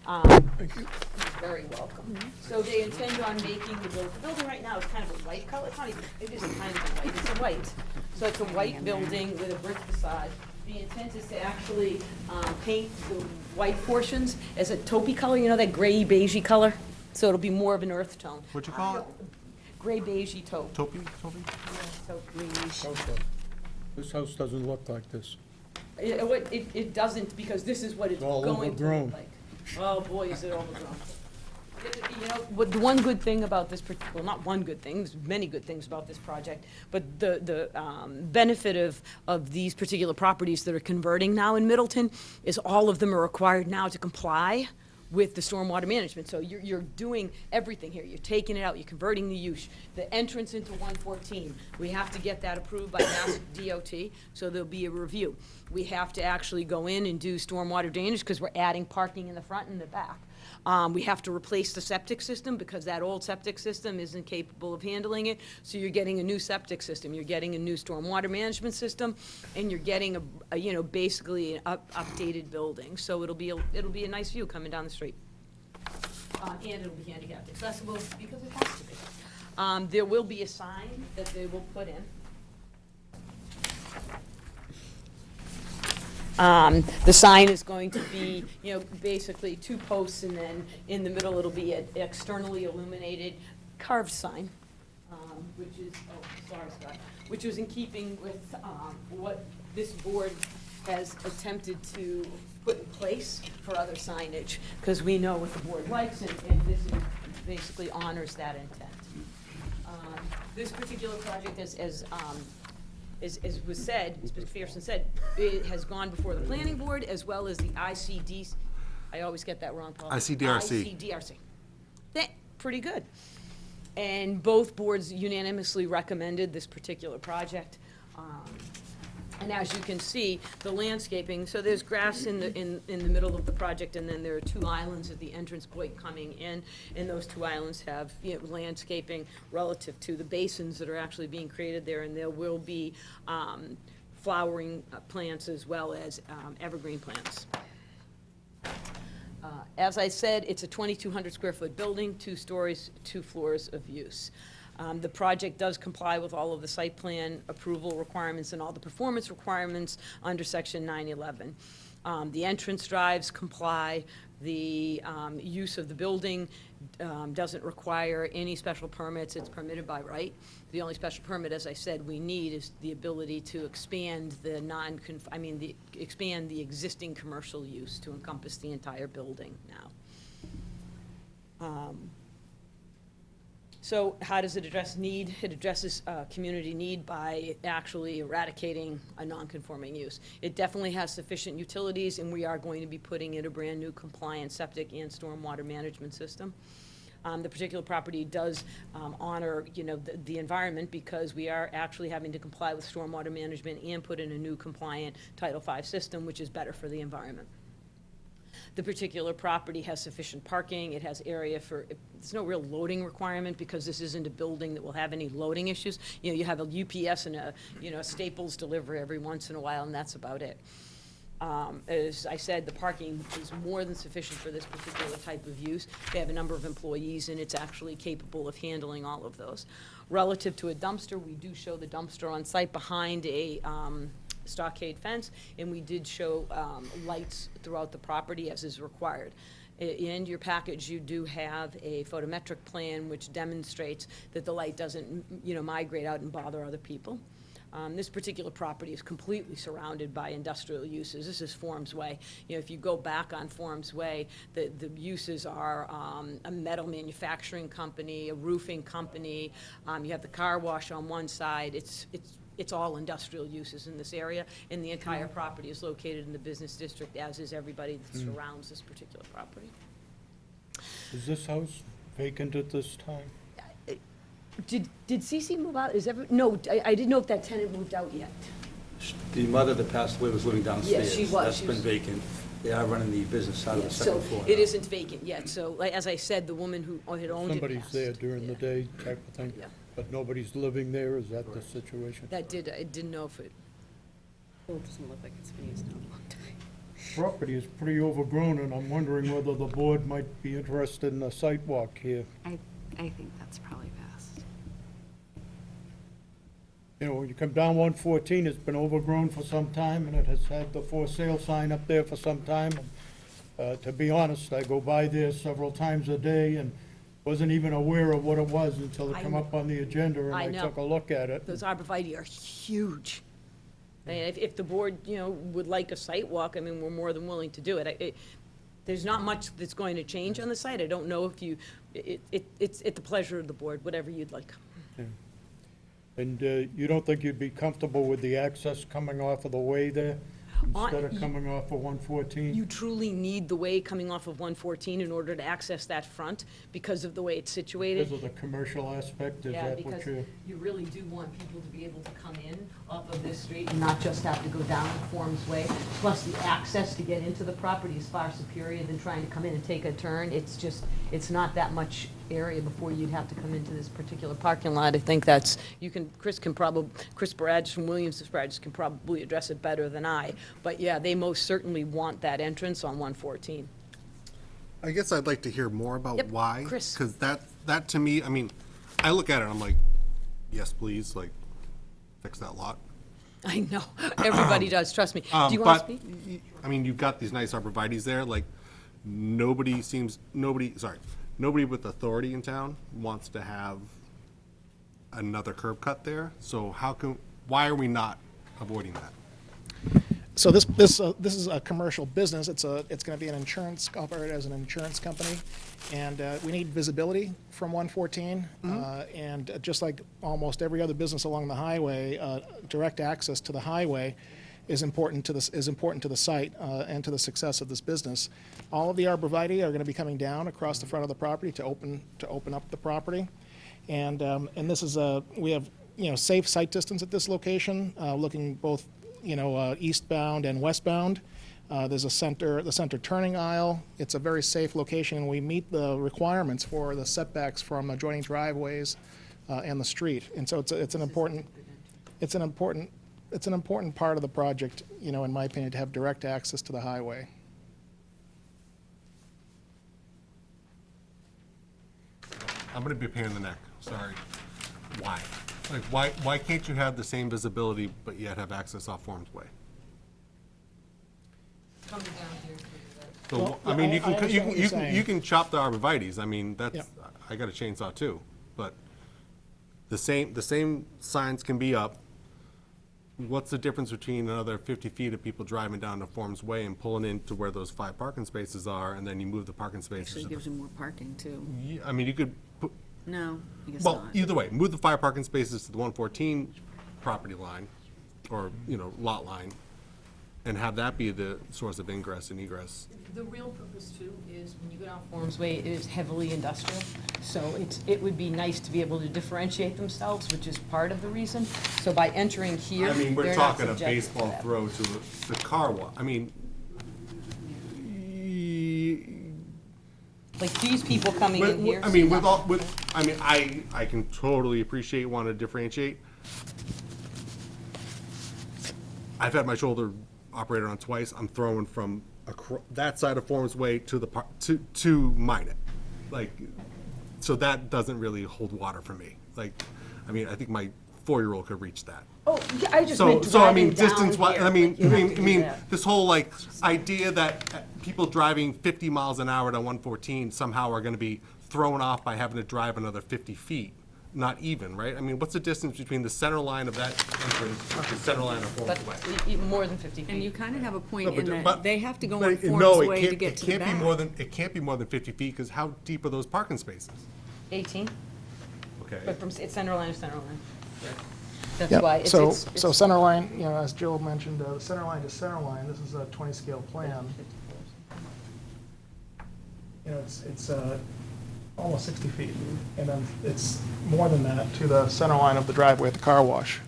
Thank you. You're very welcome. So they intend on making the building right now is kind of a white color. It's not even, it isn't kind of a white, it's a white. So it's a white building with a brick facade. The intent is to actually paint the white portions as a taupey color, you know, that gray beigey color? So it'll be more of an earth tone. What'd you call it? Gray beigey taupe. Topi? Yeah, so greenish. This house doesn't look like this. It doesn't, because this is what it's All going to overgrown. look like. Oh, boy, is it overgrown. You know, the one good thing about this, well, not one good thing, there's many good things about this project, but the benefit of these particular properties that are converting now in Middleton is all of them are required now to comply with the stormwater management. So you're doing everything here. You're taking it out, you're converting the use. The entrance into 114, we have to get that approved by Mass DOT, so there'll be a review. We have to actually go in and do stormwater drainage because we're adding parking in the front and the back. We have to replace the septic system because that old septic system isn't capable of handling it. So you're getting a new septic system, you're getting a new stormwater management system, and you're getting a basically an updated building. So it'll be a nice view coming down the street. And it'll be handicapped accessible because it has to be. There will be a sign that they will put in. The sign is going to be, basically 2 posts, and then in the middle it'll be an externally illuminated carved sign, which is, Scott, which is in keeping with what this board has attempted to put in place for other signage, because we know what the board likes, and this basically honors that intent. This particular project, as as was said, as McPherson said, it has gone before the planning board as well as the ICD, I always get that wrong, Paul. ICDRC. ICDRC. Pretty good. And both boards unanimously recommended this particular project. And as you can see, the landscaping, so there's grass in the middle of the project, and then there are two islands at the entrance point coming in, and those two islands have, landscaping relative to the basins that are actually being created there, and there will be flowering plants as well as evergreen plants. As I said, it's a 2,200 square foot building, 2 stories, 2 floors of use. The project does comply with all of the site plan approval requirements and all the performance requirements under section 911. The entrance drives comply. The use of the building doesn't require any special permits. It's permitted by right. The only special permit, as I said, we need is the ability to expand expand the existing commercial use to encompass the entire building now. So how does it address need? It addresses community need by actually eradicating a non-conforming use. It definitely has sufficient utilities, and we are going to be putting in a brand-new compliant septic and stormwater management system. The particular property does honor, the environment, because we are actually having to comply with stormwater management and put in a new compliant Title V system, which is better for the environment. The particular property has sufficient parking, it has area for, there's no real loading requirement because this isn't a building that will have any loading issues. You have a UPS and a Staples delivery every once in a while, and that's about it. As I said, the parking is more than sufficient for this particular type of use. They have a number of employees, and it's actually capable of handling all of those. Relative to a dumpster, we do show the dumpster on site behind a stockade fence, and we did show lights throughout the property as is required. In your package, you do have a photometric plan which demonstrates that the light doesn't, migrate out and bother other people. This particular property is completely surrounded by industrial uses. This is Forms Way. If you go back on Forms Way, the uses are a metal manufacturing company, a roofing company. You have the car wash on one side. It's all industrial uses in this area, and the entire property is located in the business district, as is everybody that surrounds this particular property. Is this house vacant at this time? Did Cece move out? No, I didn't know if that tenant moved out yet. The mother that passed away was living downstairs. Yes, she was. That's She been was- vacant. They are running the business out of the second floor. So it isn't vacant yet. So as I said, the woman who had owned it Somebody's passed. there during the Yeah. day type of thing? Yeah. But nobody's living there, is that the situation? I didn't know if it, Well, it doesn't look like it's been used in a long time. Property is pretty overgrown, and I'm wondering whether the board might be interested in a site walk here. I think that's probably best. When you come down 114, it's been overgrown for some time, and it has had the for sale sign up there for some time. To be honest, I go by there several times a day and wasn't even aware of what it was until it come up on the agenda, and I I know. took a look at it. those arborvitae are huge. And if the board, would like a site walk, we're more than willing to do it. There's not much that's going to change on the site. I don't know if it's at the pleasure of the board, whatever you'd like. And you don't think you'd be comfortable with the access coming off of the way there instead of coming off of 114? You truly need the way coming off of 114 in order to access that front because of the way it's situated. Because of the commercial aspect, is Yeah, that what because you're? you really do want people to be able to come in off of this street and not just have to go down Forms Way. Plus, the access to get into the property is far superior than trying to come in and take a turn. It's not that much area before you'd have to come into this particular parking lot. I think Chris Baragis from Williams Baragis can probably address it better than I. But yeah, they most certainly want that entrance on 114. I guess I'd like to hear more about Yep, why. Chris. Because that to me, I look at it, I'm like, yes, please, fix that lot. I know, everybody does, trust me. Do you want to But, speak? you've got these nice arborvitae's there, nobody with authority in town wants to have another curb cut there, so why are we not avoiding that? So this is a commercial business. It's going to be an insurance, operated as an insurance company. And we need visibility from 114. And just like almost every other business along the highway, direct access to the highway is important to the site and to the success of this business. All of the arborvitae are going to be coming down across the front of the property to open up the property. And this is we have safe sight distance at this location, looking both eastbound and westbound. There's the center turning aisle. It's a very safe location, and we meet the requirements for the setbacks from adjoining driveways and the street. And so it's an important part of the project, in my opinion, to have direct access to the highway. I'm gonna be a pain in the neck, sorry. Why? Like, why can't you have the same visibility, but yet have access off Forms Way? So, Well, I mean, I understand what you're saying. you can chop the arborvitaes, I mean, that's, Yeah. I got a chainsaw too, but the same signs can be up. What's the difference between another 50 feet of people driving down the Forms Way and pulling into where those 5 parking spaces are, and then you move the parking spaces? Actually gives you more parking, too. Yeah, I mean, you could put, No, I guess well, not. either way, move the 5 parking spaces to the 114 property line, or, lot line, and have that be the source of ingress and egress. The real purpose too is when you go down Forms Way, it is heavily industrial. So it would be nice to be able to differentiate themselves, which is part of the reason. So by entering here, I mean, we're they're not talking a subjected to baseball that. throw to the car wash, I mean, Like these people coming in here. I mean, I can totally appreciate wanting to differentiate. I've had my shoulder operated on twice. I'm throwing from that side of Forms Way to the to mine it, like, so that doesn't really hold water for me. Like, I mean, I think my 4-year-old could reach that. Oh, yeah, I just So, meant so I mean, driving down distance-wise, here. I mean, Like, you have to do that. this whole like idea that people driving 50 miles an hour to 114 somehow are gonna be thrown off by having to drive another 50 feet. Not even, right? I mean, what's the distance between the center line of that entrance and the center line of Forms But Way? more than 50 feet. And you kind of have a point No, in that but- they have to go but on it- Forms no, it Way can't- to get to the It can't be more back. than, it can't be more than 50 feet, because how deep are those parking spaces? 18, Okay. but from center line to center line. That's Yep. why it's. So it's- center line, as Joe mentioned, the center line to center line, this is a 20-scale plan. It's almost 60 feet, and then it's more than that to the center line of the driveway at the car wash.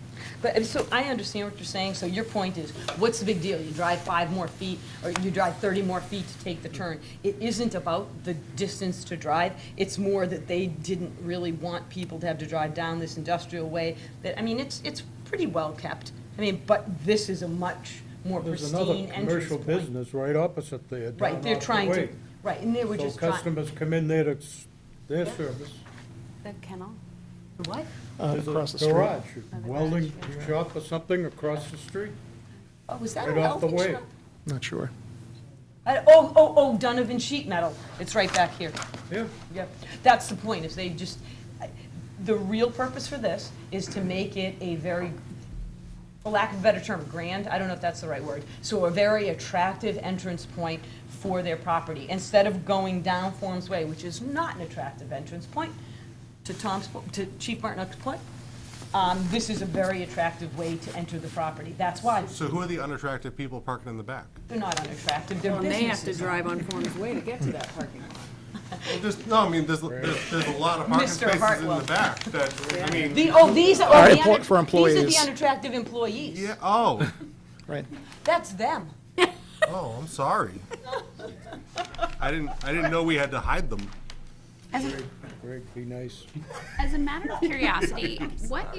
But, so I understand what you're saying, so your point is, what's the big deal? You drive 5 more feet, or you drive 30 more feet to take the turn. It isn't about the distance to drive, it's more that they didn't really want people to have to drive down this industrial way. That, I mean, it's pretty well kept. I mean, but this is a much more There's another pristine entrance commercial point. business right opposite there, Right, down they're off the trying to, way. right, and they were So just trying. customers come in there to their service. The kennel? What? There's Across the a street. garage, welding shop or something across the street, Oh, was that a right off the welding way. shop? Not sure. Donovan Sheet Metal, it's right back here. Yeah. Yep, that's the point, is they just, the real purpose for this is to make it a very, for lack of a better term, grand, I don't know if that's the right word, so a very attractive entrance point for their property. Instead of going down Forms Way, which is not an attractive entrance point, to Chief Martinuk's point, this is a very attractive way to enter the property. That's why. So who are the unattractive people parking in the back? They're not unattractive, they're Well, and they have to businesses. drive on Forms Way to get to that parking lot. No, I mean, there's a lot of parking Mr. spaces in Hartwell. the back that, I mean, These are, Right, the for these are the employees. unattractive employees. yeah, oh, Right. That's them. oh, I'm sorry. I didn't know we had to hide them. Greg, be nice. As a matter of curiosity, what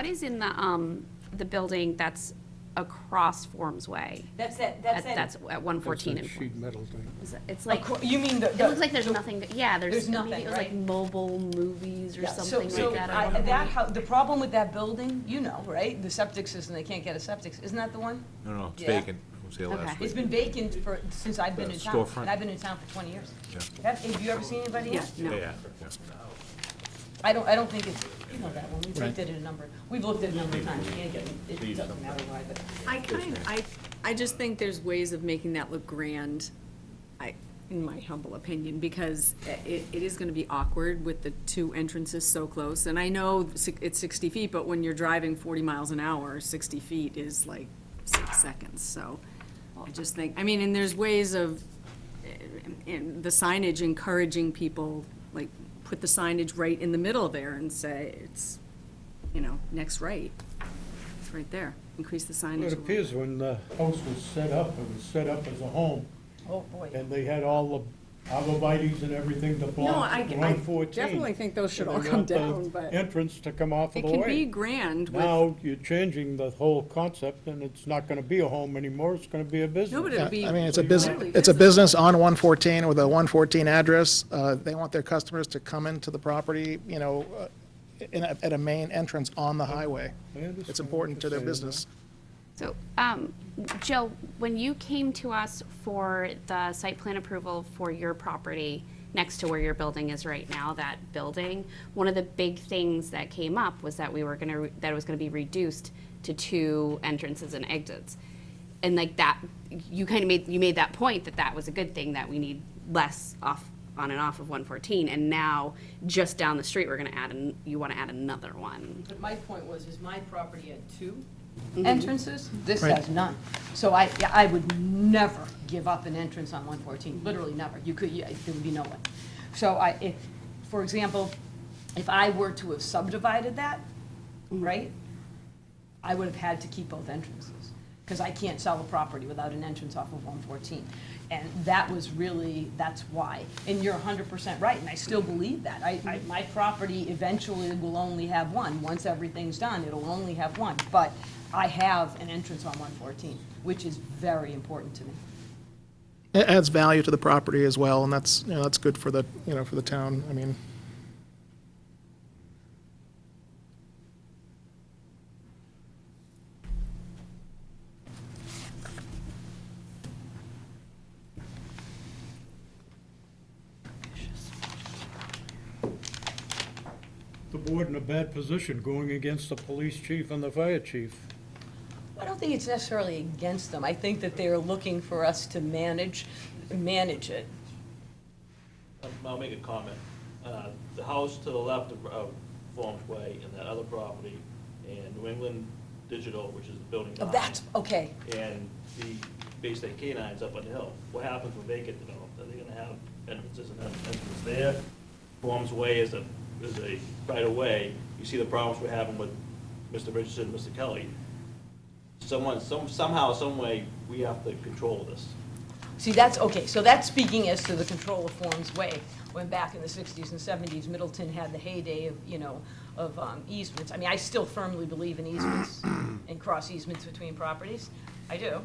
is in the building that's across Forms Way? That's That's at 114 That's and that sheet metal thing. it's like, You mean the. it looks like there's nothing, yeah, There's there's, maybe nothing, it was like right? mobile movies or Yeah, something like that. at one that, point. the problem with that building, right? The septic system, they can't get a septic, isn't that the one? No, it's Yeah. vacant. I was here last Okay. week. It's been vacant since I've been in town. Storefront. And I've been in town for 20 years. Yeah. Have you ever seen anybody Yeah, else? no. Yeah. I don't think it's, you know that one, we've looked at it a number of times, you can't get, it doesn't matter why, but. I just think there's ways of making that look grand, in my humble opinion, because it is gonna be awkward with the two entrances so close. And I know it's 60 feet, but when you're driving 40 miles an hour, 60 feet is like 6 seconds, so I just think, I mean, and there's ways of, in the signage encouraging people, like, put the signage right in the middle there and say, it's, next right. It's right there. Increase the signage. It a little. appears when the house was set up, it was set up as a home, Oh, boy. and they had all the arborvitae's and everything to No, block I 114. definitely think those should And all they come want the down, but entrance to come off of it the can be way. grand with, Now, you're changing the whole concept, and it's not gonna be a home anymore, it's gonna be a business. no, but Yeah, it'll be. I mean, it's a clearly it's a visible. business on 114 with a 114 address. They want their customers to come into the property, at a main entrance on the highway. I understand It's what important to you're their saying, business. So, Jill, when you came to us for the site plan approval for your property next to where your building is right now, that building, one of the big things that came up was that that it was gonna be reduced to 2 entrances and exits. And like that, you made that point that that was a good thing, that we need less on and off of 114, and now just down the street, you wanna add another one. But my point was, is my property had 2 entrances, this Right. has none. So I would never give up an entrance on 114, literally never. There would be no way. So for example, if I were to have subdivided that, right, I would have had to keep both entrances, because I can't sell a property without an entrance off of 114. And that's why. And you're 100% right, and I still believe that. My property eventually will only have one. Once everything's done, it'll only have one. But I have an entrance on 114, which is very important to me. It adds value to the property as well, and that's good for the, for the town. I mean, The board in a bad position, going against the police chief and the fire chief. I don't think it's necessarily against them. I think that they're looking for us to manage it. I'll make a comment. The house to the left of Forms Way and that other property, and New England Digital, which is the building Oh, behind. that's, okay. And the Bay State Canines up on the hill. What happens when they get developed? Are they gonna have entrances and entrances there? Forms Way is a right of way. You see the problems we're having with Mr. Richardson and Mr. Kelly. Somehow, some way, we have to control this. See, that's, okay, so that's speaking as to the control of Forms Way. When back in the 60s and 70s, Middleton had the heyday of easements. I mean, I still firmly believe in easements and cross easements between properties. I do.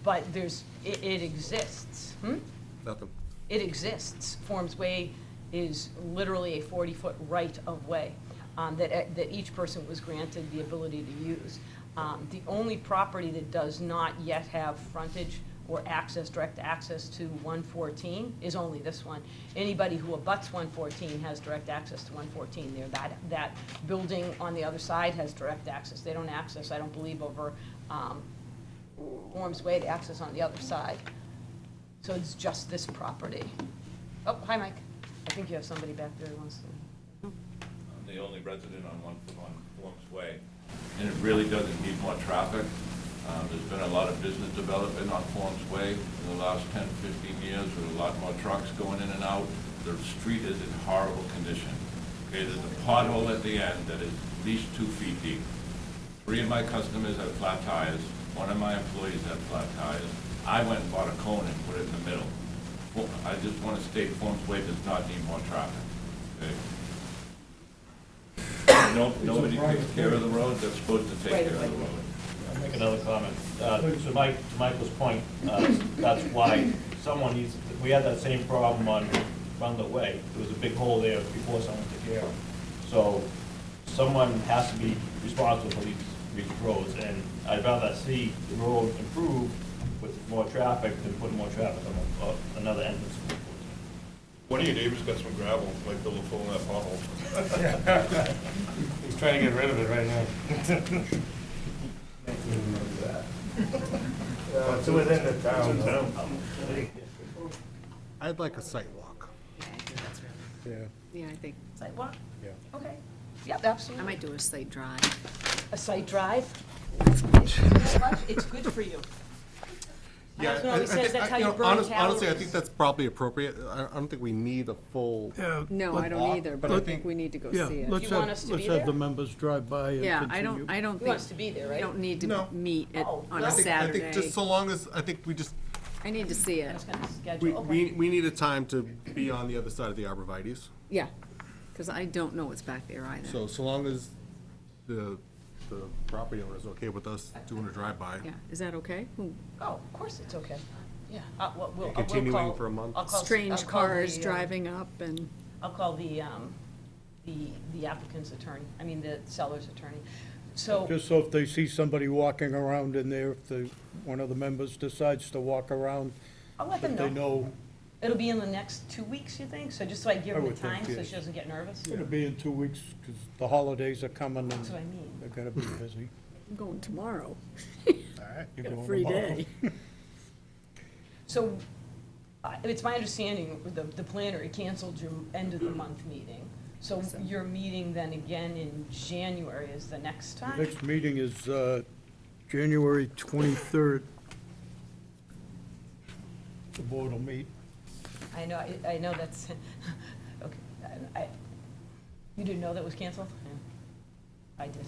But it exists. Nothing. It exists. Forms Way is literally a 40-foot right-of-way that each person was granted the ability to use. The only property that does not yet have frontage or direct access to 114 is only this one. Anybody who abuts 114 has direct access to 114 there. That building on the other side has direct access. They don't access, I don't believe, over Forms Way, they access on the other side. So it's just this property. Oh, hi, Mike. I think you have somebody back there who wants to. I'm the only resident on Forms Way, and it really doesn't need more traffic. There's been a lot of business development on Forms Way in the last 10, 15 years, with a lot more trucks going in and out. The street is in horrible condition. Okay, there's a pothole at the end that is at least 2 feet deep. 3 of my customers have flat tires. 1 of my employees have flat tires. I went and bought a cone and put it in the middle. I just want to state Forms Way does not need more traffic. Okay? Nobody takes care of the road, they're supposed to take care of the road. I'll make another comment. To Michael's point, that's why someone needs, we had that same problem on Rundle Way. There was a big hole there before someone took care of it. So someone has to be responsible for these roads, and I'd rather see the road improve with more traffic than put more traffic on another entrance. One of your neighbors got some gravel, like build a hole in that pothole. He's trying to get rid of it right now. It's within the town. I'd like a site walk. Yeah. Yeah, I think, Sidewalk? Yeah. Okay. Yep, I absolutely. might do a site drive. A site drive? It's good for you. My husband always says that's how you burn Honestly, I calories. think that's probably appropriate. I don't think we need a full. No, I don't either, but I think we need to go Yeah, see it. let's You want have, us to let's be have the there? members drive by and Yeah, continue. I don't He think, wants to be there, we right? don't need No. to meet it Oh, on no. a I think Saturday. just so long as, I think we just, I need to see it. That's kind of we, schedule, okay. we need a time to be on the other side of the arborvitae's. Yeah, because I don't know what's back there either. So long as the property owner is okay with us doing a drive-by. Yeah, is that okay? Oh, of course it's okay. Yeah. We'll Continuing call- for a month? I'll call- I'll Strange call cars the, driving up and, I'll call the applicant's attorney, I mean, the seller's attorney. So, Just so if they see somebody walking around in there, if one of the members decides to walk around, I'll let them that they know. know It'll be in the next 2 weeks, you think? So just so I give I her the would think, time, so yes. she doesn't get nervous? it'll be in 2 weeks, because the holidays are coming and That's what I mean. they're gonna be busy. I'm going tomorrow. You're Got a going free tomorrow. day. So, it's my understanding, the planner had canceled your end of the month meeting. So your meeting then again in January is the next The time? next meeting is January 23rd. The board will meet. I know that's, okay, you didn't know that was canceled? Yeah. I did.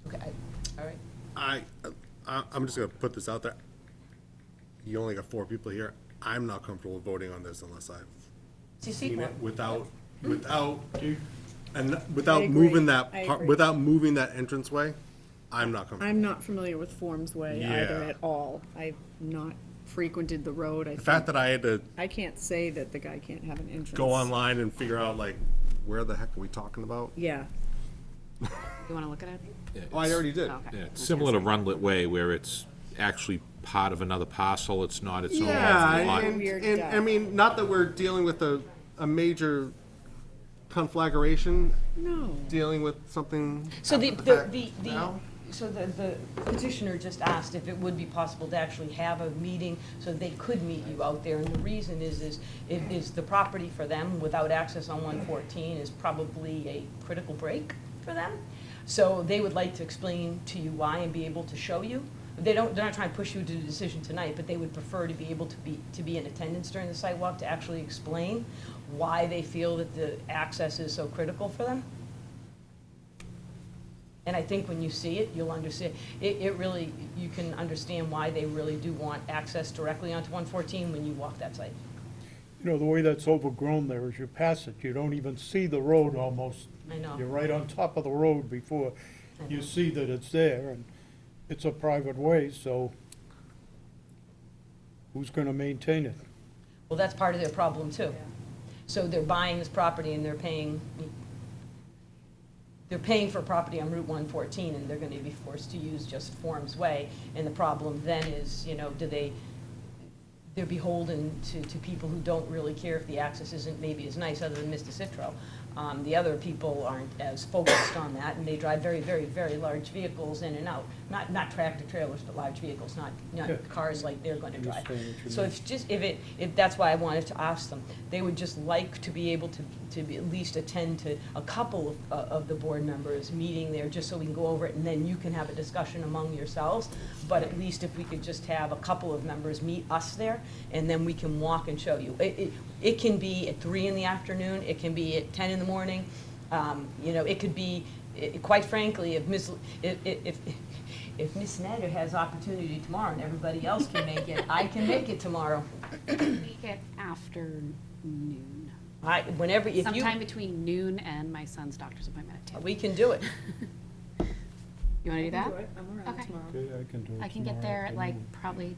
Okay, all right. I'm just gonna put this out there. You only got 4 people here. I'm not comfortable voting on this unless I've See, seen it without, I without agree. moving that, I part- agree. without moving that entranceway, I'm not comfortable. I'm not familiar with Forms Way either Yeah. at all. I've not frequented the road. The fact that I had to I can't say that the guy can't have an entrance. go online and figure out like, where the heck are we talking about? Yeah, You want to look at it? Oh, I already did. Okay. Yeah, it's similar to Runlet Way, where it's actually part of another parcel, it's not its own Yeah, lot. Weird and, stuff. I mean, not that we're dealing with a major conflagration, no. dealing with something. So the, after the, fact the, now. so the petitioner just asked if it would be possible to actually have a meeting so they could meet you out there. And the reason is the property for them without access on 114 is probably a critical break for them. So they would like to explain to you why and be able to show you. They're not trying to push you to a decision tonight, but they would prefer to be able to be in attendance during the site walk to actually explain why they feel that the access is so critical for them. And I think when you see it, you'll understand, it really, you can understand why they really do want access directly onto 114 when you walk that site. You know, the way that's overgrown there is you pass it, you don't even see the road almost. I know. You're right on top of the road before I you know. see that it's there, and it's a private way, so who's gonna maintain it? Well, that's part of their problem too. So they're buying this property and they're paying for property on Route 114 and they're gonna be forced to use just Forms Way. And the problem then is, they're beholden to people who don't really care if the access isn't maybe as nice, other than Mr. Citro. The other people aren't as focused on that, and they drive very, very, very large vehicles in and out. Not tractor trailers, but large vehicles, not Yeah. cars like they're gonna drive. Understand what you So mean. if that's why I wanted to ask them, they would just like to be able to at least attend to a couple of the board members meeting there, just so we can go over it, and then you can have a discussion among yourselves. But at least if we could just have a couple of members meet us there, and then we can walk and show you. It can be at 3 in the afternoon, it can be at 10 in the morning, it could be, quite frankly, if Miss Snyder has opportunity tomorrow and everybody else can make it, I can make it tomorrow. Make it afternoon. Whenever, if you, Sometime between noon and my son's doctor's appointment at 2. we can do it. You want to do that? I'm around Okay. tomorrow. Okay, I can do it I can get tomorrow there at like afternoon. probably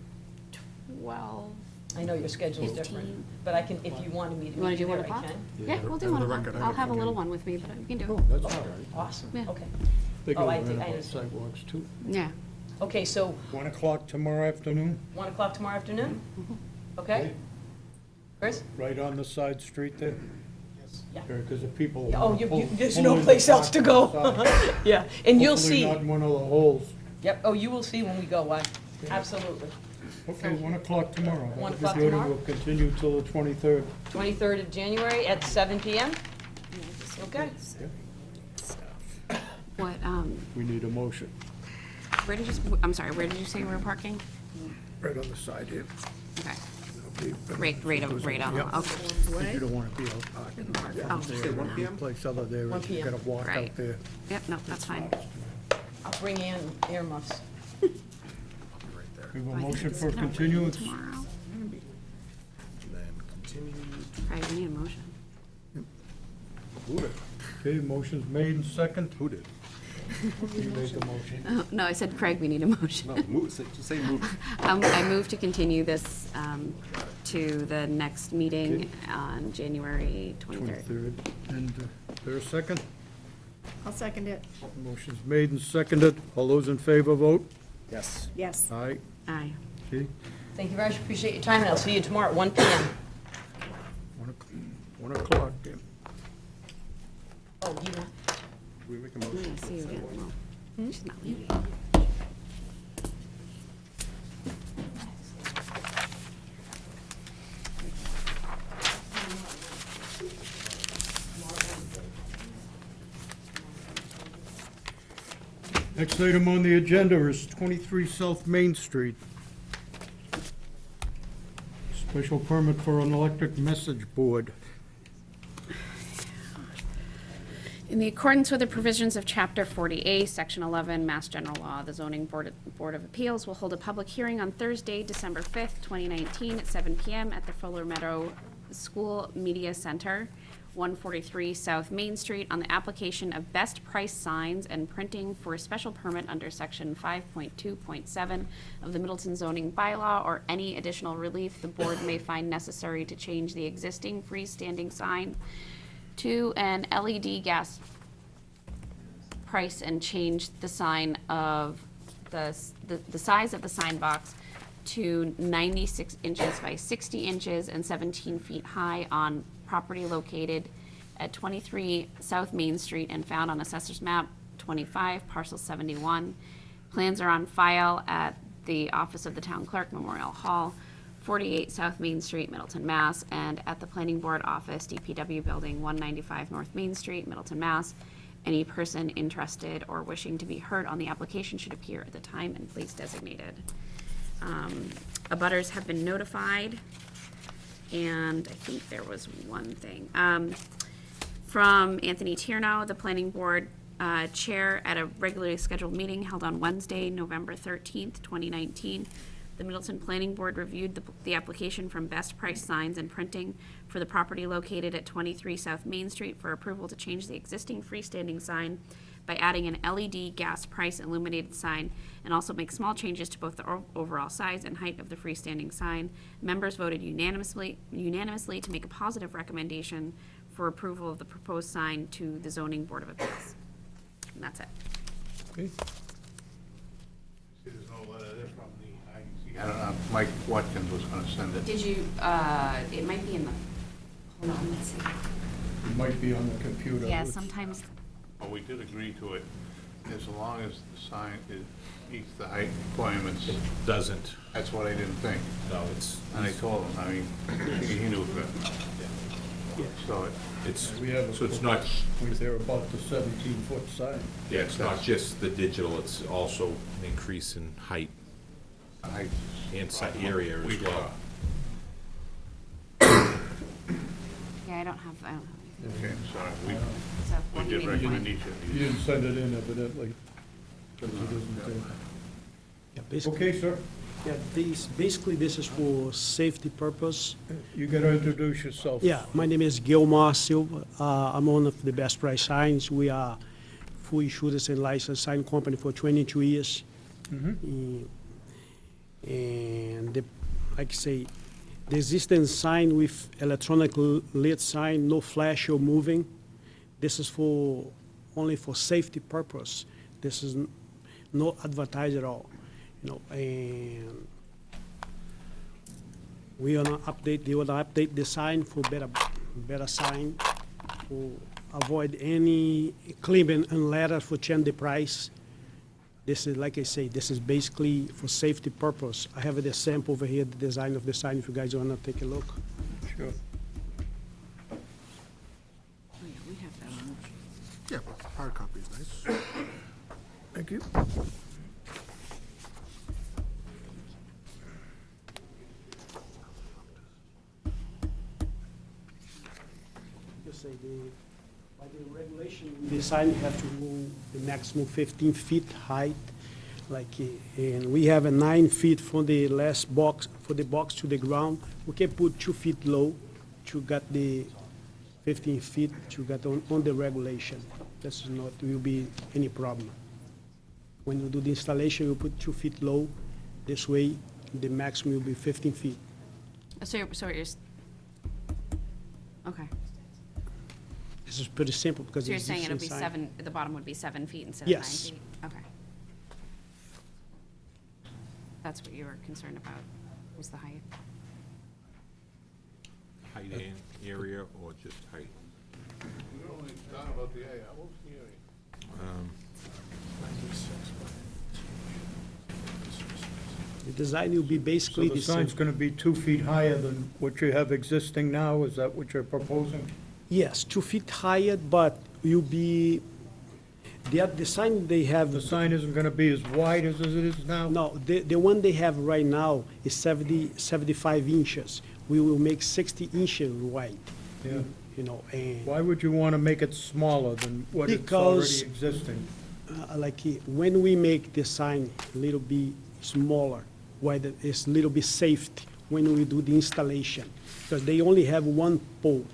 12. I know your schedule's different, 15. but I can, if you wanted me to You want meet to you do 1 there, I o'clock? can. Yeah, we'll do For 1 the o'clock. record, I I'll don't have a think little I- one with me, but we can do Oh, it. that's all right. Awesome, Yeah. okay. They Oh, I can think learn I about understand. sidewalks too. Yeah. Okay, so 1 o'clock tomorrow afternoon, 1 o'clock tomorrow afternoon? Okay? Chris? right on the side street there? Yeah. Because the people. Oh, pull- there's pull no in the place else to parking go. outside. Yeah, and you'll Hopefully see. not in one of the holes. Yep, oh, you will see when we go, why, absolutely. Okay, 1 o'clock tomorrow. 1 That'll be o'clock good, and tomorrow? we'll continue till the 23rd. 23rd of January at 7 PM? Okay. What, We need a motion. where did you, I'm sorry, where did you say we were parking? Right on the side here. Okay, Right right on, Yep. okay. You don't want to be out parking. Oh. There, place other there, 1 you p.m. gotta walk Right. out there. Yep, no, that's fine. I'll bring in earmuffs. We have a motion for continuance. Tomorrow. Right, we need a motion. Okay, motion's made and second. Who did? You made the motion. Oh, no, I said, Craig, we need a motion. No, move, just say move. I move to continue this to the next meeting on January 23rd. 23rd. And there a second? I'll second it. Motion's made and seconded. All those in favor vote? Yes. Yes. Aye. Aye. Okay, Thank you very much, appreciate your time, and I'll see you tomorrow at 1 PM. 1 o'clock then. Oh, you want? We make a I'm motion. gonna see you again. Well, she's not leaving. Next item on the agenda is 23 South Main Street. Special permit for an electric message board. In accordance with the provisions of Chapter 40A, Section 11, Mass General Law, the Zoning Board of Appeals will hold a public hearing on Thursday, December 5th, 2019, at 7 PM at the Fuller Meadow School Media Center, 143 South Main Street, on the application of best price signs and printing for a special permit under Section 5.2.7 of the Middleton zoning bylaw, or any additional relief the board may find necessary to change the existing freestanding sign to an LED gas price and change the sign of the size of the sign box to 96 inches by 60 inches and 17 feet high on property located at 23 South Main Street and found on Assessor's Map 25, Parcel 71. Plans are on file at the Office of the Town Clerk, Memorial Hall, 48 South Main Street, Middleton, Mass., and at the Planning Board Office, DPW Building, 195 North Main Street, Middleton, Mass. Any person interested or wishing to be heard on the application should appear at the time and place designated. Abutters have been notified, and I think there was one thing. From Anthony Tierno, the Planning Board Chair, at a regularly scheduled meeting held on Wednesday, November 13th, 2019. The Middleton Planning Board reviewed the application from Best Price Signs and Printing for the property located at 23 South Main Street for approval to change the existing freestanding sign by adding an LED gas price illuminated sign, and also make small changes to both the overall size and height of the freestanding sign. Members voted unanimously to make a positive recommendation for approval of the proposed sign to the Zoning Board of Appeals. And that's it. Okay. There's no letter there from the, I don't know, Mike Watkins was gonna send it. Did you, it might be in the, hold on, let's see. It might be on the computer. Yeah, Let's- sometimes, Well, we did agree to it, as long as the sign meets the height requirements. Doesn't. That's what I didn't think. No, it's, And I told him, I mean, he knew that. So it's, We have a- so it's not, They're about the 17-foot sign. yeah, it's not just the digital, it's also an increase in height I. and site area we as well. yeah, I don't have anything. Okay, sorry, So, what we do you did need? recommend each You of these. didn't send it in evidently. Because it isn't there. Yeah, basically, Okay, sir, yeah, basically this is for safety purpose. you gotta introduce yourself. Yeah, my name is Gilmar Silva. I'm owner of the Best Price Signs. We are full insurance and licensed sign company for 22 years. And like I say, the existing sign with electronic lit sign, no flash or moving. This is only for safety purpose. This is no advertise at all, and they wanna update the sign for better sign, for avoid any claim and letter for change the price. This is, like I say, this is basically for safety purpose. I have the sample over here, the design of the sign, if you guys wanna take a look. Sure. Oh, yeah, we have that one. Yeah, but hard copy is nice. Thank you. Just say by the regulation, the sign have to go the maximum 15 feet height, like, and we have a 9 feet from the last box, for the box to the ground. We can put 2 feet low to get the 15 feet to get on the regulation. That's not, will be any problem. When you do the installation, you put 2 feet low, this way, the maximum will be 15 feet. So you're, okay. This is pretty simple because So you're it's saying it'll be sign. 7, the bottom would be 7 feet instead of 9 Yes. feet? Okay. That's what you were concerned about, was the height? Height and area, or just height? We don't only talk about the area, what's the area? The design will be So basically the the same. sign's gonna be 2 feet higher than what you have existing now? Is that what you're proposing? Yes, 2 feet higher, but will be, the sign they have. The sign isn't gonna be as wide as it is now? No, the one they have right now is 75 inches. We will make 60 inches wide, Yeah. you know, and Why would you wanna make it smaller than what it's already Because- existing? when we make the sign a little bit smaller, wider, it's a little bit safety when we do the installation, because they only have one pole.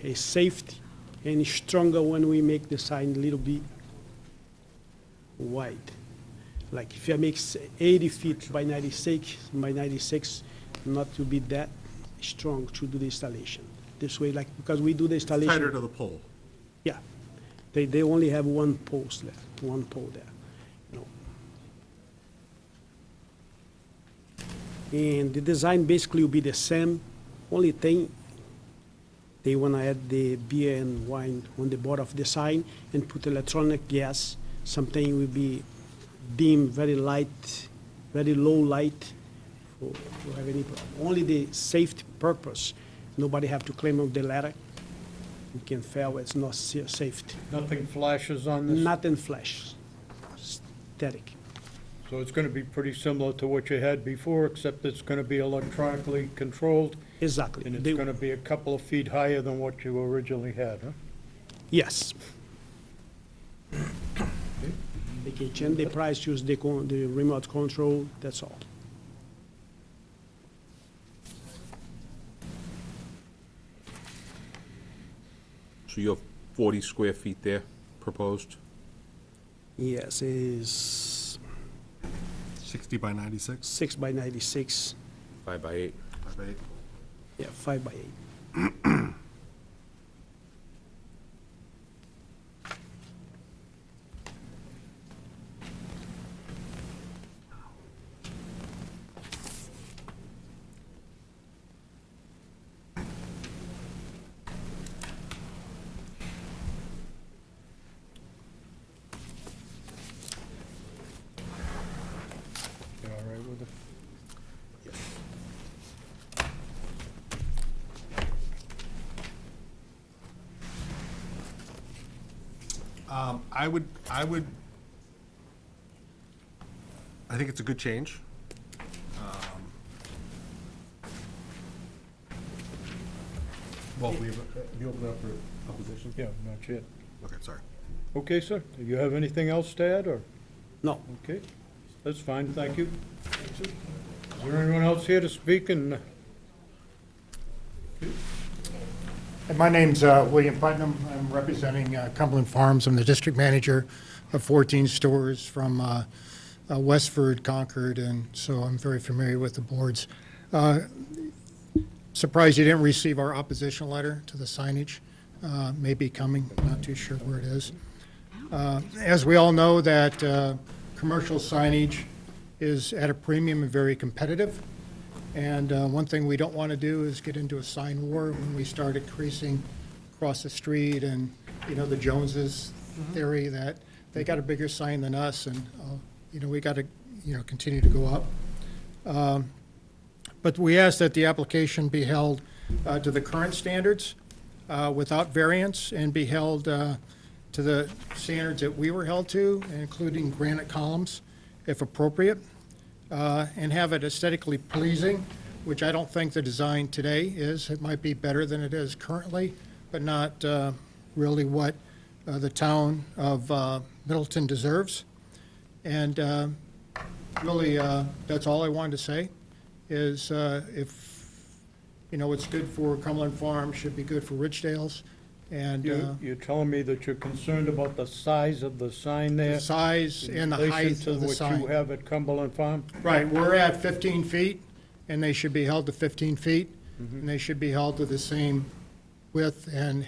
It's safety and stronger when we make the sign a little bit wide. Like if I make 80 feet by 96, not to be that strong to do the installation. This way, like, because we do the installation. Tighter to the pole. Yeah, they only have one post there, one pole there, you know. And the design basically will be the same, only thing, they wanna add the beer and wine on the bottom of the sign and put electronic gas, something will be dim, very light, very low light, for have any problem. Only the safety purpose, nobody have to claim on the ladder. You can fail, it's not safety. Nothing flashes on this? Nothing flash, static. So it's gonna be pretty similar to what you had before, except it's gonna be electronically controlled, Exactly. and They- it's gonna be a couple of feet higher than what you originally had, huh? Yes. They can change the price, use the remote control, that's all. So you have 40 square feet there proposed? Yes, is 60 by 96? 6 by 96, 5 by 8? 5 by 8. yeah, 5 by 8. You all right with it? I think it's a good change. Well, we have, you open up for opposition? Yeah, not yet. Okay, sorry. Okay, sir, do you have anything else to add, or? No, Okay, that's fine, thank you. Is there anyone else here to speak? And My name's William Putnam. I'm representing Cumberland Farms. I'm the district manager of 14 stores from Westford, Concord, and so I'm very familiar with the boards. Surprised you didn't receive our opposition letter to the signage. Maybe coming, not too sure where it is. As we all know, that commercial signage is at a premium and very competitive. And one thing we don't want to do is get into a sign war when we start increasing across the street and, the Joneses theory that they got a bigger sign than us and, we got to, continue to go up. But we ask that the application be held to the current standards without variance and be held to the standards that we were held to, including granite columns, if appropriate, and have it aesthetically pleasing, which I don't think the design today is. It might be better than it is currently, but not really what the town of Middleton deserves. And really, that's all I wanted to say, is if, it's good for Cumberland Farms, should be good for Ridgedale's. And You're telling me that you're concerned about the size of the sign there? the size and the in relation height of the to what you sign. have at Cumberland Farm? Right, we're at 15 feet, and they should be held to 15 feet, and they should be held to the same width and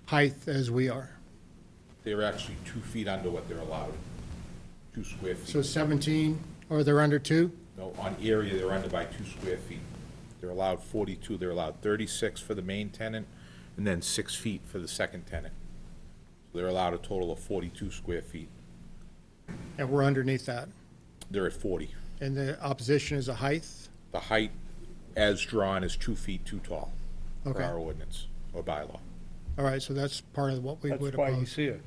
height as we are. They're actually 2 feet under what they're allowed, 2 square So feet. 17, or they're under 2? No, on area, they're under by 2 square feet. They're allowed 42, they're allowed 36 for the main tenant, and then 6 feet for the second tenant. So they're allowed a total of 42 square feet. And we're underneath that. They're at 40. And the opposition is a height? The height, as drawn, is 2 feet too tall for Okay. our ordinance or bylaw. All right, so that's part of what we That's would why oppose. he's here.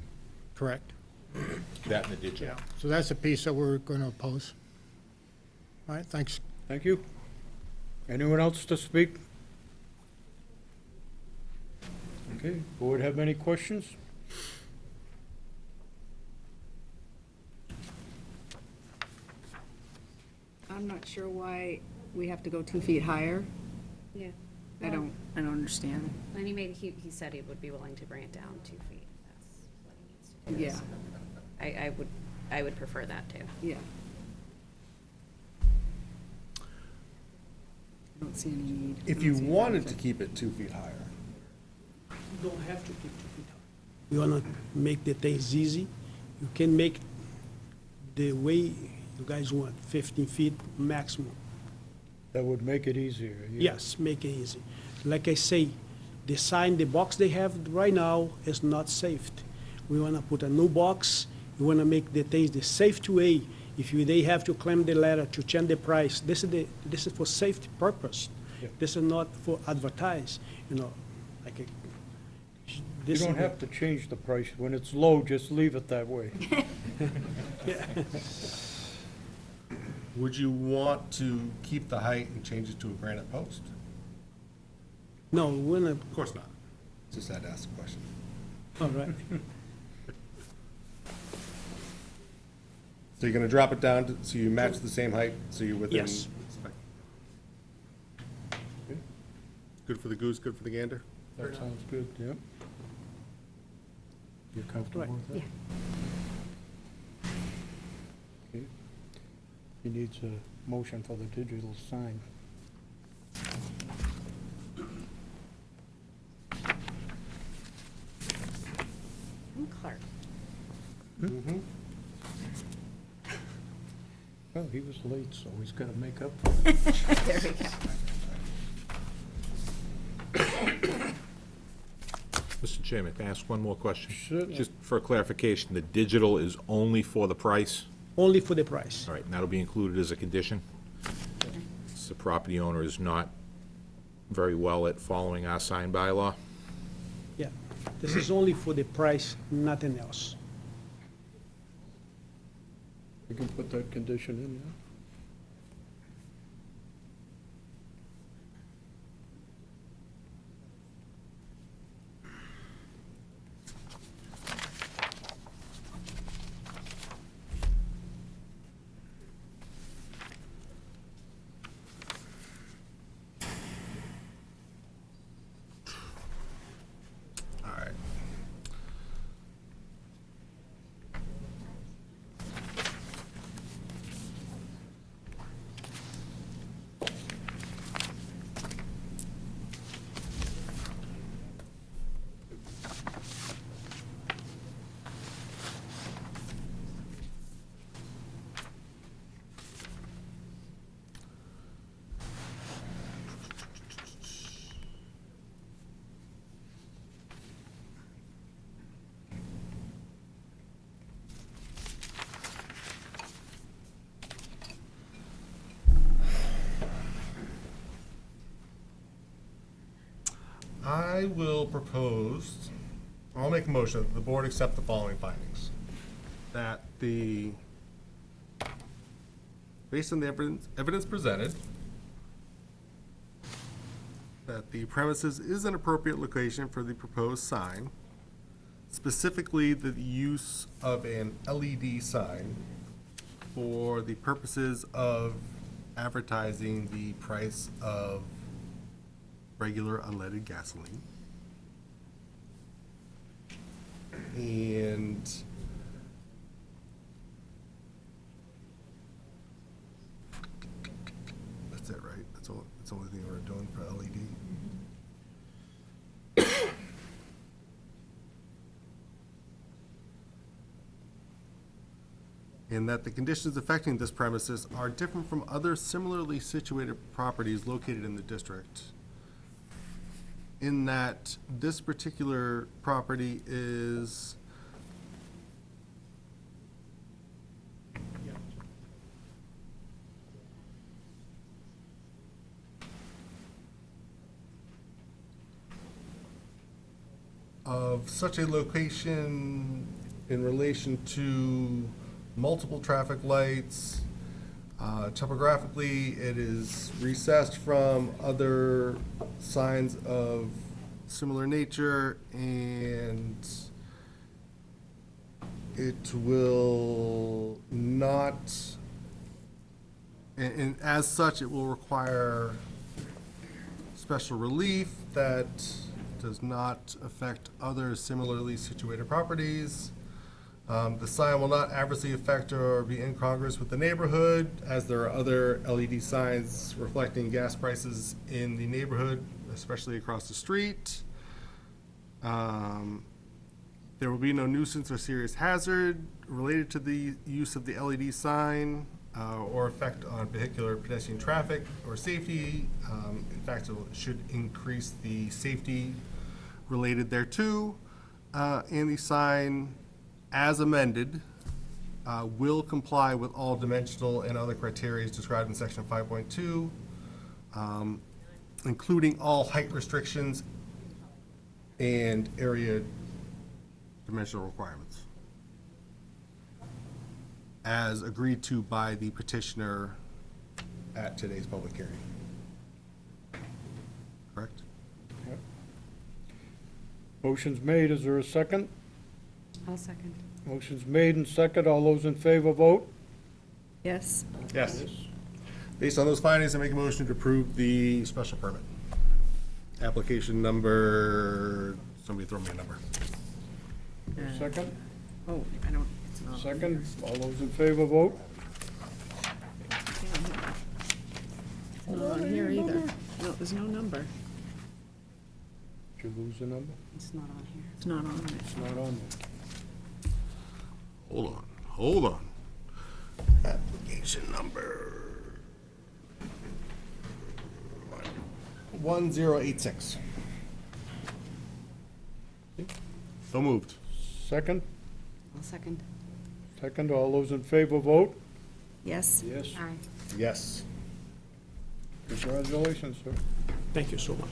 Correct. That and the digital. Yeah, so that's the piece that we're going to oppose. All right, thanks. Thank you. Anyone else to speak? Okay, board have any questions? I'm not sure why we have to go 2 feet higher. Yeah. I don't understand. And he said he would be willing to bring it down 2 feet. That's what he needs to do. Yeah. So I would prefer that too. Yeah. I don't see any need. If you wanted to keep it 2 feet higher, You don't have to keep 2 feet high. We want to make the things easy. You can make the way you guys want, 15 feet maximum. That would make it easier. Yes, make it easy. Like I say, the sign, the box they have right now is not safe. We want to put a new box. We want to make the things the safety way. If they have to claim the letter to change the price, this is for safety purpose. Yeah. This is not for advertise, like a. You don't have to change the price. When it's low, just leave it that way. would you want to keep the height and change it to a granite post? No, we're not, Of course not. Just had to ask the question. all right. So you're gonna drop it down so you match the same height, so you're within? Yes. Okay. Good for the goose, good for the gander? That sounds good, yep. You're comfortable Right. with that? Yeah. Okay. He needs a motion for the digital sign. I'm Clark. Mm-hmm. Well, he was late, so he's got to make up for it. There we go. Mr. Chairman, can I ask one more question? Certainly. Just for clarification, the digital is only for the price? Only for the price. All right, and that'll be included as a condition? The property owner is not very well at following our sign bylaw? Yeah, this is only for the price, nothing else. We can put that condition in, yeah? All right. I will propose, I'll make a motion that the board accept the following findings. That based on the evidence presented, that the premises is an appropriate location for the proposed sign, specifically the use of an LED sign for the purposes of advertising the price of regular unleaded gasoline. And that's it, right? That's the only thing we're doing for LED. And that the conditions affecting this premises are different from other similarly situated properties located in the district, in that this particular property is of such a location in relation to multiple traffic lights. Topographically, it is recessed from other signs of similar nature, and it will not, and as such, it will require special relief that does not affect other similarly situated properties. The sign will not adversely affect or be incongruous with the neighborhood, as there are other LED signs reflecting gas prices in the neighborhood, especially across the street. There will be no nuisance or serious hazard related to the use of the LED sign or effect on vehicular pedestrian traffic or safety. In fact, it should increase the safety related thereto. And the sign, as amended, will comply with all dimensional and other criteria described in section 5.2, including all height restrictions and area dimensional requirements, as agreed to by the petitioner at today's public hearing. Correct? Yep. Motion's made, is there a second? I'll second. Motion's made and second, all those in favor vote? Yes. Yes. Based on those findings, I make a motion to approve the special permit. Application number, somebody throw me a number. Second? Oh, I don't, it's not. Second, all those in favor vote? It's not on here either. No, there's no number. Did you lose the number? It's not on here. It's not on it. It's not on there. Hold on. Application number 1086. So moved. Second? I'll second. Second, all those in favor vote? Yes. Yes. Aye. Yes. Congratulations, sir. Thank you so much.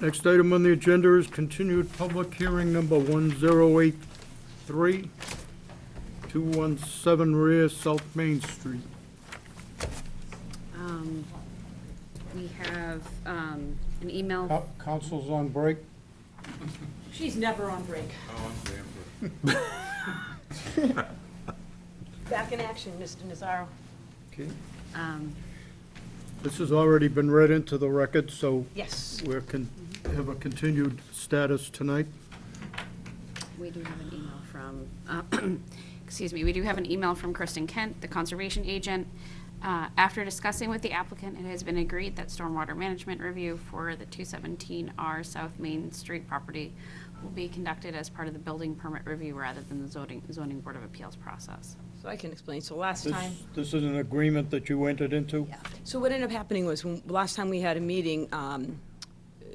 Next item on the agenda is continued public hearing number 1083, 217 Rear South Main Street. We have an email. Council's on break. She's never on break. Back in action, Mr. Nazaro. Okay. um, This has already been read into the record, so Yes. we have a continued status tonight. We do have an email from, excuse me, we do have an email from Kristen Kent, the conservation agent. After discussing with the applicant, it has been agreed that stormwater management review for the 217R South Main Street property will be conducted as part of the building permit review rather than the zoning board of appeals process. So I can explain. So last This time. this is an agreement that you entered into? So what ended up happening was, last time we had a meeting,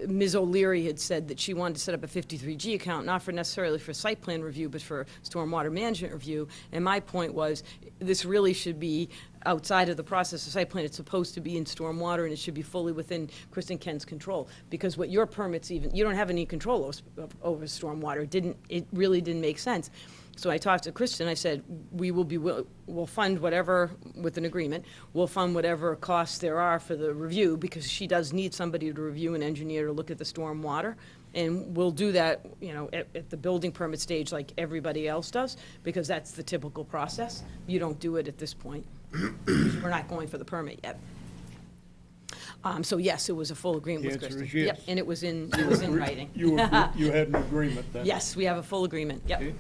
Ms. O'Leary had said that she wanted to set up a 53G account, not for necessarily for site plan review, but for stormwater management review. And my point was, this really should be outside of the process of site plan. It's supposed to be in stormwater, and it should be fully within Chris and Ken's control. Because what your permits even, you don't have any control over stormwater. It really didn't make sense. So I talked to Kristen, I said, we'll fund whatever, with an agreement, we'll fund whatever costs there are for the review, because she does need somebody to review and engineer to look at the storm water. And we'll do that, you know, at the building permit stage like everybody else does, because that's the typical process. You don't do it at this point. We're not going for the permit yet. So yes, it was a full agreement with The answer Kristen. is Yep, yes. and it was in writing. You had an agreement then? Yes, we have a full agreement, yep. Okay.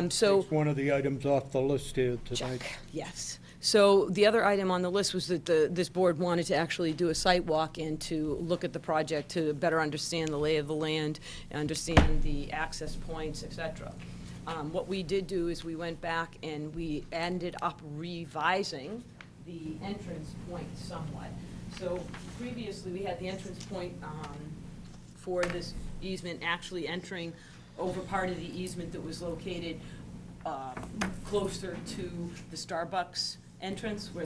So. It's one of the items off the list here tonight. Check, yes. So the other item on the list was that this board wanted to actually do a site walk and to look at the project to better understand the lay of the land, understand the access points, et cetera. What we did do is we went back and we ended up revising the entrance point somewhat. So previously, we had the entrance point for this easement actually entering over part of the easement that was located closer to the Starbucks entrance, where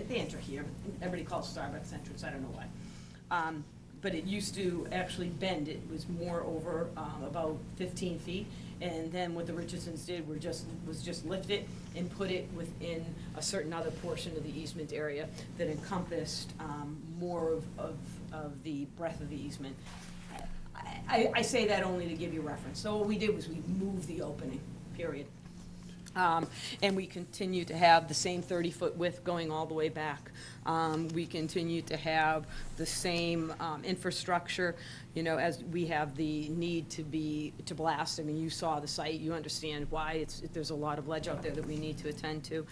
they enter here. Everybody calls Starbucks entrance, I don't know why. But it used to actually bend. It was more over about 15 feet. And then what the Richardsons did was just lift it and put it within a certain other portion of the easement area that encompassed more of the breadth of the easement. I say that only to give you reference. So what we did was we moved the opening, period. And we continue to have the same 30-foot width going all the way back. We continue to have the same infrastructure, you know, as we have the need to blast. I mean, you saw the site, you understand why there's a lot of ledge out there that we need to attend to.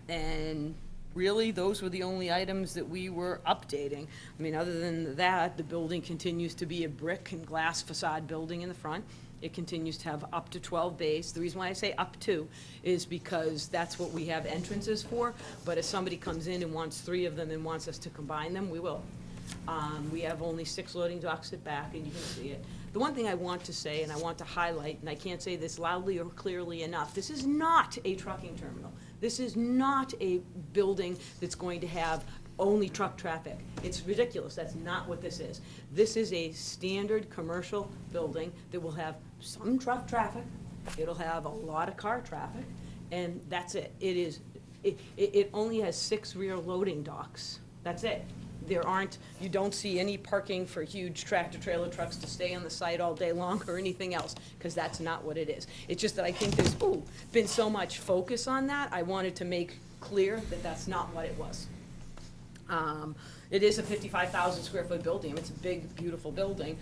And really, those were the only items that we were updating. I mean, other than that, the building continues to be a brick and glass facade building in the front. It continues to have up to 12 bays. The reason why I say up to is because that's what we have entrances for, but if somebody comes in and wants 3 of them and wants us to combine them, we will. We have only 6 loading docks at back, and you can see it. The one thing I want to say, and I want to highlight, and I can't say this loudly or clearly enough, this is not a trucking terminal. This is not a building that's going to have only truck traffic. It's ridiculous. That's not what this is. This is a standard commercial building that will have some truck traffic. It'll have a lot of car traffic, and that's it. It only has 6 rear loading docks. That's it. You don't see any parking for huge tractor-trailer trucks to stay on the site all day long or anything else, because that's not what it is. It's just that I think there's been so much focus on that, I wanted to make clear that that's not what it was. It is a 55,000 square foot building. It's a big, beautiful building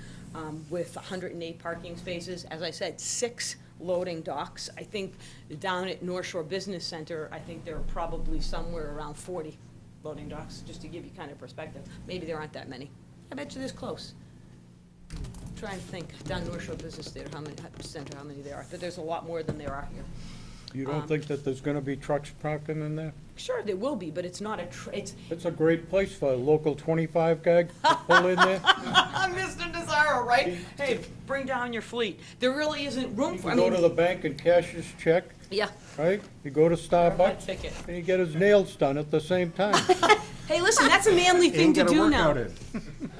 with 108 parking spaces. As I said, 6 loading docks. I think down at North Shore Business Center, I think there are probably somewhere around 40 loading docks, just to give you kind of perspective. Maybe there aren't that many. I bet you this close. I'm trying to think, down North Shore Business Center, how many there are. But there's a lot more than there are here. You don't think that there's gonna be trucks parking in there? Sure, there will be, but it's not It's a great place for a local 25 guy to pull in there. Mr. Nazaro, right? Hey, bring down your fleet. There really isn't room for, You go to the bank and cash his check, yeah. right? You go to Starbucks, Ticket. and you get his nails done at the same time. Hey, listen, that's a manly thing Ain't to got a do now. workout in.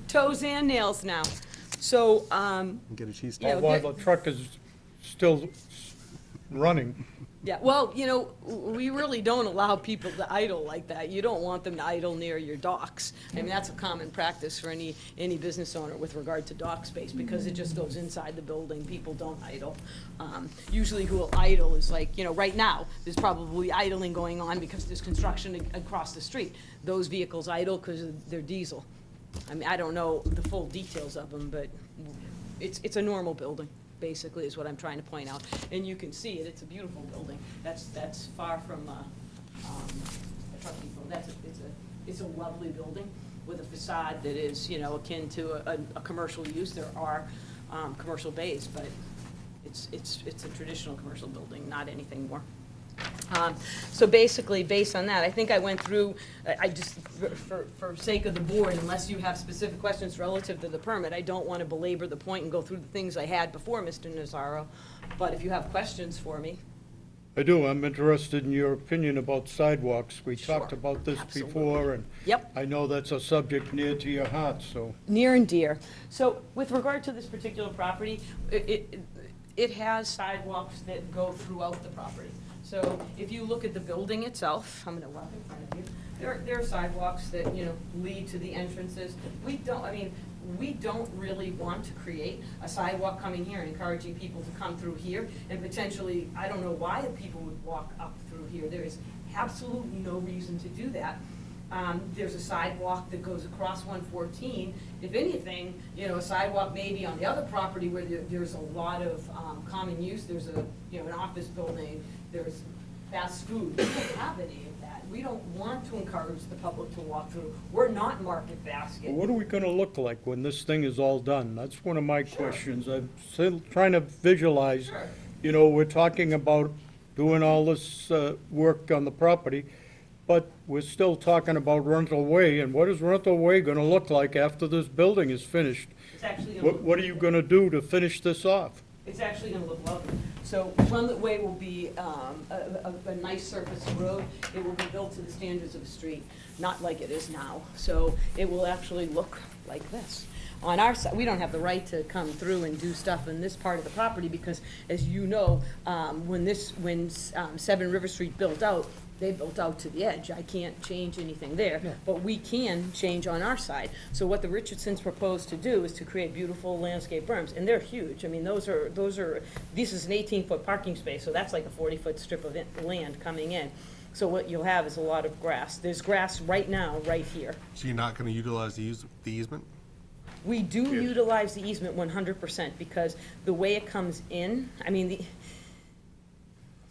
Toes and nails now. So, Get a cheese Yeah, While there- the truck is still running. yeah, well, you know, we really don't allow people to idle like that. You don't want them to idle near your docks. I mean, that's a common practice for any business owner with regard to dock space, because it just goes inside the building. People don't idle. Usually who will idle is like, you know, right now, there's probably idling going on because there's construction across the street. Those vehicles idle because they're diesel. I mean, I don't know the full details of them, but it's a normal building, basically, is what I'm trying to point out. And you can see it, it's a beautiful building. That's far from a truck depot. It's a lovely building with a facade that is, you know, akin to a commercial use. There are commercial bays, but it's a traditional commercial building, not anything more. So basically, based on that, I think I went through, I just, for sake of the board, unless you have specific questions relative to the permit, I don't want to belabor the point and go through the things I had before, Mr. Nazaro. But if you have questions for me. I do. I'm interested in your opinion about sidewalks. We talked Sure, about this absolutely. before, and Yep. I know that's a subject near to your heart, so. Near and dear. So with regard to this particular property, it has sidewalks that go throughout the property. So if you look at the building itself, I'm gonna walk in front of you, there are sidewalks that, you know, lead to the entrances. We don't really want to create a sidewalk coming here and encouraging people to come through here, and potentially, I don't know why people would walk up through here. There is absolutely no reason to do that. There's a sidewalk that goes across 114. If anything, you know, a sidewalk maybe on the other property where there's a lot of common use. There's an office building, there's fast food. We don't have any of that. We don't want to encourage the public to walk through. We're not Market Basket. What are we gonna look like when this thing is all done? That's one of my questions. I'm still trying to visualize, Sure. you know, we're talking about doing all this work on the property, but we're still talking about Rental Way, and what is Rental Way gonna look like after this building is finished? It's actually gonna What are you gonna do to finish this off? It's actually gonna look lovely. So Runlet Way will be a nice surface road. It will be built to the standards of a street, not like it is now. So it will actually look like this. On our side, we don't have the right to come through and do stuff in this part of the property because, as you know, when 7 River Street built out, they built out to the edge. I can't change anything there, but we can change on our side. So what the Richardsons propose to do is to create beautiful landscape berms, and they're huge. I mean, this is an 18-foot parking space, so that's like a 40-foot strip of land coming in. So what you'll have is a lot of grass. There's grass right now, right here. So you're not going to utilize the easement? We do utilize the easement 100% because the way it comes in, I mean,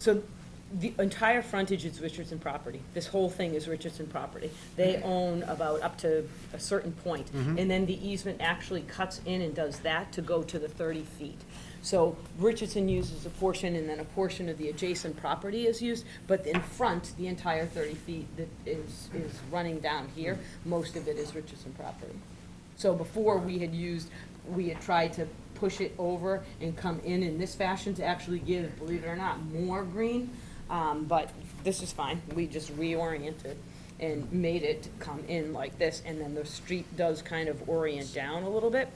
the entire frontage is Richardson property. This whole thing is Richardson property. They own about up to a certain point. And then the easement actually cuts in and does that to go to the 30 feet. So Richardson uses a portion and then a portion of the adjacent property is used, but in front, the entire 30 feet that is running down here, most of it is Richardson property. So before we had tried to push it over and come in this fashion to actually give, believe it or not, more green. But this is fine. We just reoriented and made it come in like this, and then the street does kind of orient down a little bit.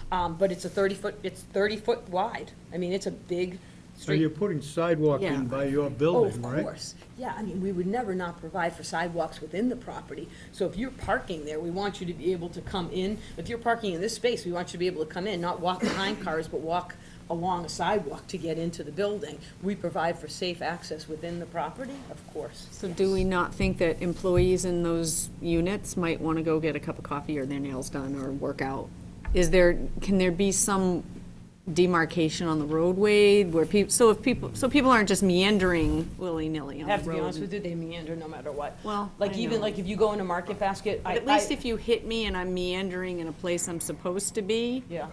But it's 30 foot wide. I mean, it's a big So street. you're putting sidewalk Yeah. in by your Oh, building, of right? course. Yeah, I mean, we would never not provide for sidewalks within the property. So if you're parking there, we want you to be able to come in. If you're parking in this space, we want you to be able to come in, not walk behind cars, but walk along a sidewalk to get into the building. We provide for safe access within the property, of course. So do we not think that employees in those units might want to go get a cup of coffee or their nails done or work out? Can there be some demarcation on the roadway where people aren't just meandering willy-nilly on I have the to be road? honest with you, they meander no matter what. Well, Like I even, know. like if you go into Market Basket, But at least if you hit me and I'm meandering in a place I'm supposed to be, Yeah.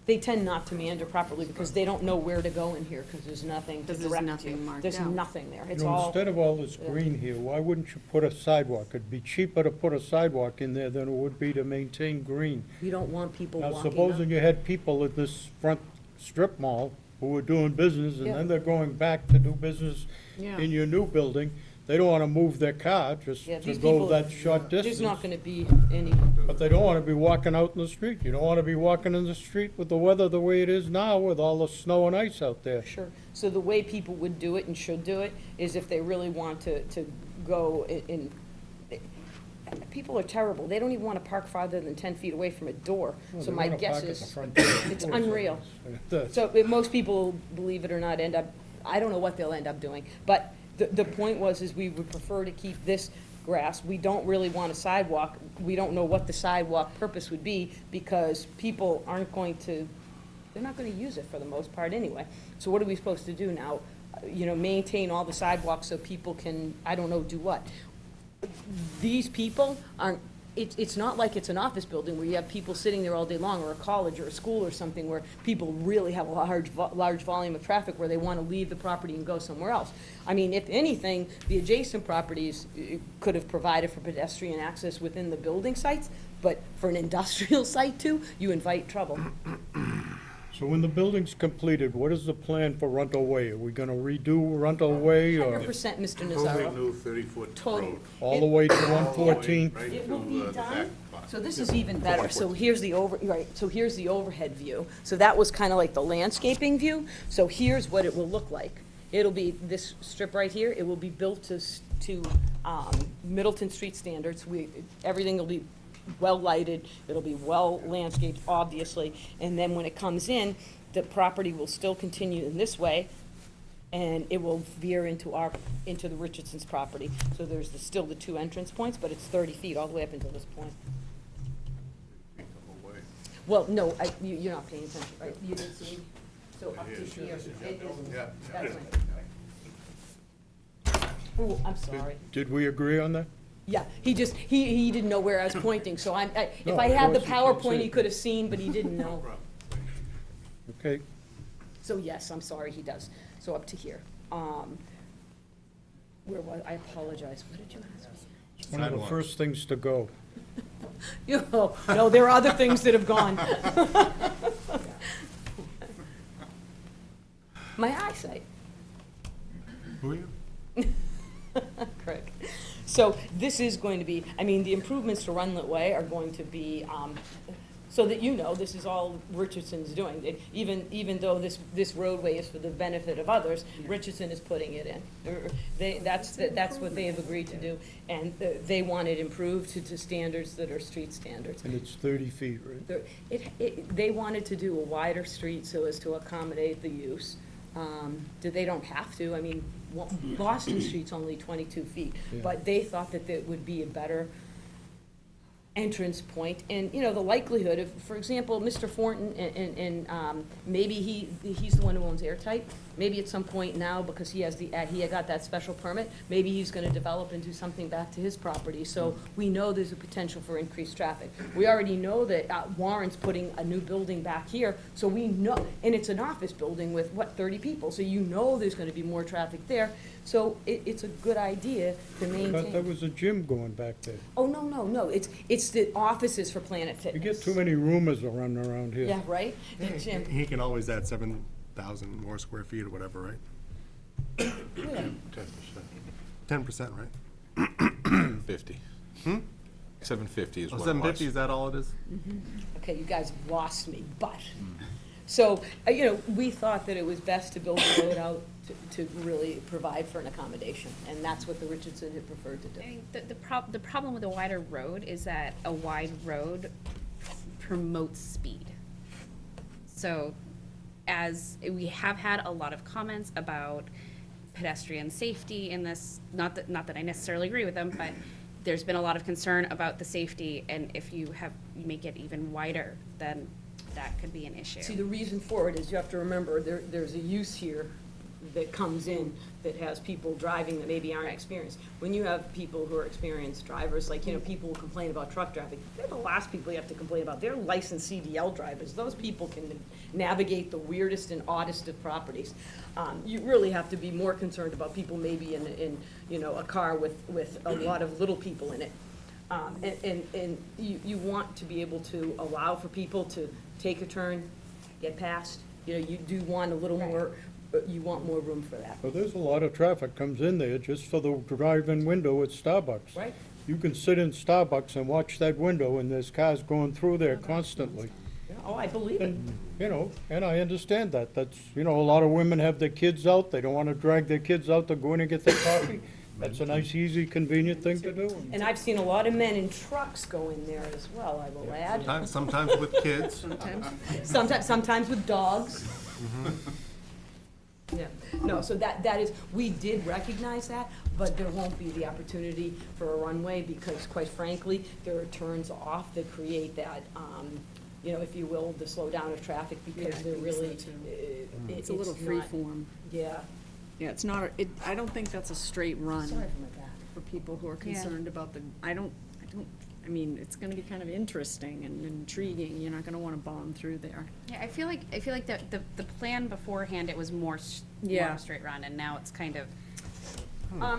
They tend not to meander properly because they don't know where to go in here because there's nothing to Because there's direct nothing you. marked There's out. nothing there. You It's know, all, instead of all this green here, why wouldn't you put a sidewalk? It'd be cheaper to put a sidewalk in there than it would be to maintain green. we don't want people Now, walking up. supposing you had people at this front strip mall who were doing business, and Yeah. then they're going back to do business Yeah. in your new building, they don't wanna move their car just Yeah, to these go people- that short There's distance. not gonna be any, But they don't wanna be walking out in the street. You don't wanna be walking in the street with the weather the way it is now with all the snow and ice out there. sure. So the way people would do it and should do it is if they really want to go in, people are terrible. They don't even wanna park farther than 10 feet away from a door. Well, So they my wanna guess park at is, the front door. it's unreal. So most people, believe it or not, end up, I don't know what they'll end up doing. But the point was, is we would prefer to keep this grass. We don't really want a sidewalk. We don't know what the sidewalk purpose would be because people aren't going to, they're not gonna use it for the most part anyway. So what are we supposed to do now? You know, maintain all the sidewalks so people can, I don't know, do what? These people aren't it's not like it's an office building where you have people sitting there all day long, or a college or a school or something where people really have a large volume of traffic where they want to leave the property and go somewhere else. I mean, if anything, the adjacent properties could have provided for pedestrian access within the building sites, but for an industrial site too, you invite trouble. So when the building's completed, what is the plan for Rundle Way? Are we gonna redo Rundle Way, or 100%, Mr. Totally Nazaro. new 30-foot Total. road. all the way to 114? Right It will to, be the back done, lot. so this is even better, so here's the so here's the overhead view. So that was kind of like the landscaping view, so here's what it will look like. It'll be this strip right here, it will be built to Middleton Street standards. Everything will be well lighted, it'll be well landscaped, obviously, and then when it comes in, the property will still continue in this way, and it will veer into the Richardson's property. So there's still the two entrance points, but it's 30 feet all the way up until this point. The whole way. Well, no, you're not paying attention, right? You didn't see, so up to here, it isn't, Yeah. that's right. Oh, I'm sorry. Did we agree on that? Yeah, he didn't know where I was pointing, so if No, I of had the course you can't PowerPoint, see. he could have seen, but he didn't know. Okay, So yes, I'm sorry, he does. So up to here. Where was, I apologize, what did you ask me? it's one of the first things to go. No, there are other things that have gone. My eyesight. Who are you? Correct. So this is going to be, I mean, the improvements to Runlet Way are going to be, so that you know, this is all Richardson's doing. Even though this roadway is for the benefit of others, Richardson is putting it in. That's what they have agreed to do, and they want it improved to standards that are street standards. And it's 30 feet, right? They wanted to do a wider street so as to accommodate the use. They don't have to, I mean, Boston Street's only 22 feet, Yeah. but they thought that that would be a better entrance point, and, you know, the likelihood of, for example, Mr. Thornton, and maybe he's the one who owns Airtight, maybe at some point now, because he had got that special permit, maybe he's gonna develop and do something back to his property, so we know there's a potential for increased traffic. We already know that Warren's putting a new building back here, so we know, and it's an office building with, 30 people, so you know there's gonna be more traffic there, so it's a good idea to I maintain. thought there was a gym going back there. Oh, no, it's the offices for Planet You Fitness. get too many rumors running around here. Yeah, right? Jim, He can always add 7,000 more square feet or whatever, right? yeah. 10%, right? 50. 750 is Oh, what it 750, was. is that all it is? Okay, you guys have lost me, but, so, we thought that it was best to build the road out to really provide for an accommodation, and that's what the Richardson had preferred to do. I think the problem with a wider road is that a wide road promotes speed. So, as we have had a lot of comments about pedestrian safety in this, not that I necessarily agree with them, but there's been a lot of concern about the safety, and if you make it even wider, then that could be an issue. See, the reason for it is you have to remember, there's a use here that comes in that has people driving that maybe aren't experienced. When you have people who are experienced drivers, like, people who complain about truck traffic, they're the last people you have to complain about. They're licensed CDL drivers. Those people can navigate the weirdest and oddest of properties. You really have to be more concerned about people maybe in a car with a lot of little people in it. And you want to be able to allow for people to take a turn, get past. You do want a little more, you want more room for that. Well, there's a lot of traffic comes in there just for the drive-in window at Starbucks. Right. You can sit in Starbucks and watch that window, and there's cars going through there constantly. Oh, I believe it. And I understand that. That's, a lot of women have their kids out. They don't want to drag their kids out to go in and get their coffee. That's a nice, easy, convenient thing to do. And I've seen a lot of men in trucks go in there as well, I will add. Sometimes with kids. Sometimes with dogs. Yeah, no, so that is, we did recognize that, but there won't be the opportunity for a runway because quite frankly, there are turns off that create that, if you will, the slowdown of traffic because they're really. It's a little free form. Yeah. Yeah, it's not, I don't think that's a straight run Sorry for my back. for people who are concerned about I don't I mean, it's gonna be kind of interesting and intriguing. You're not gonna wanna bomb through there. Yeah, I feel like the plan beforehand, it was more more Yeah. of a straight run, and now it's kind of,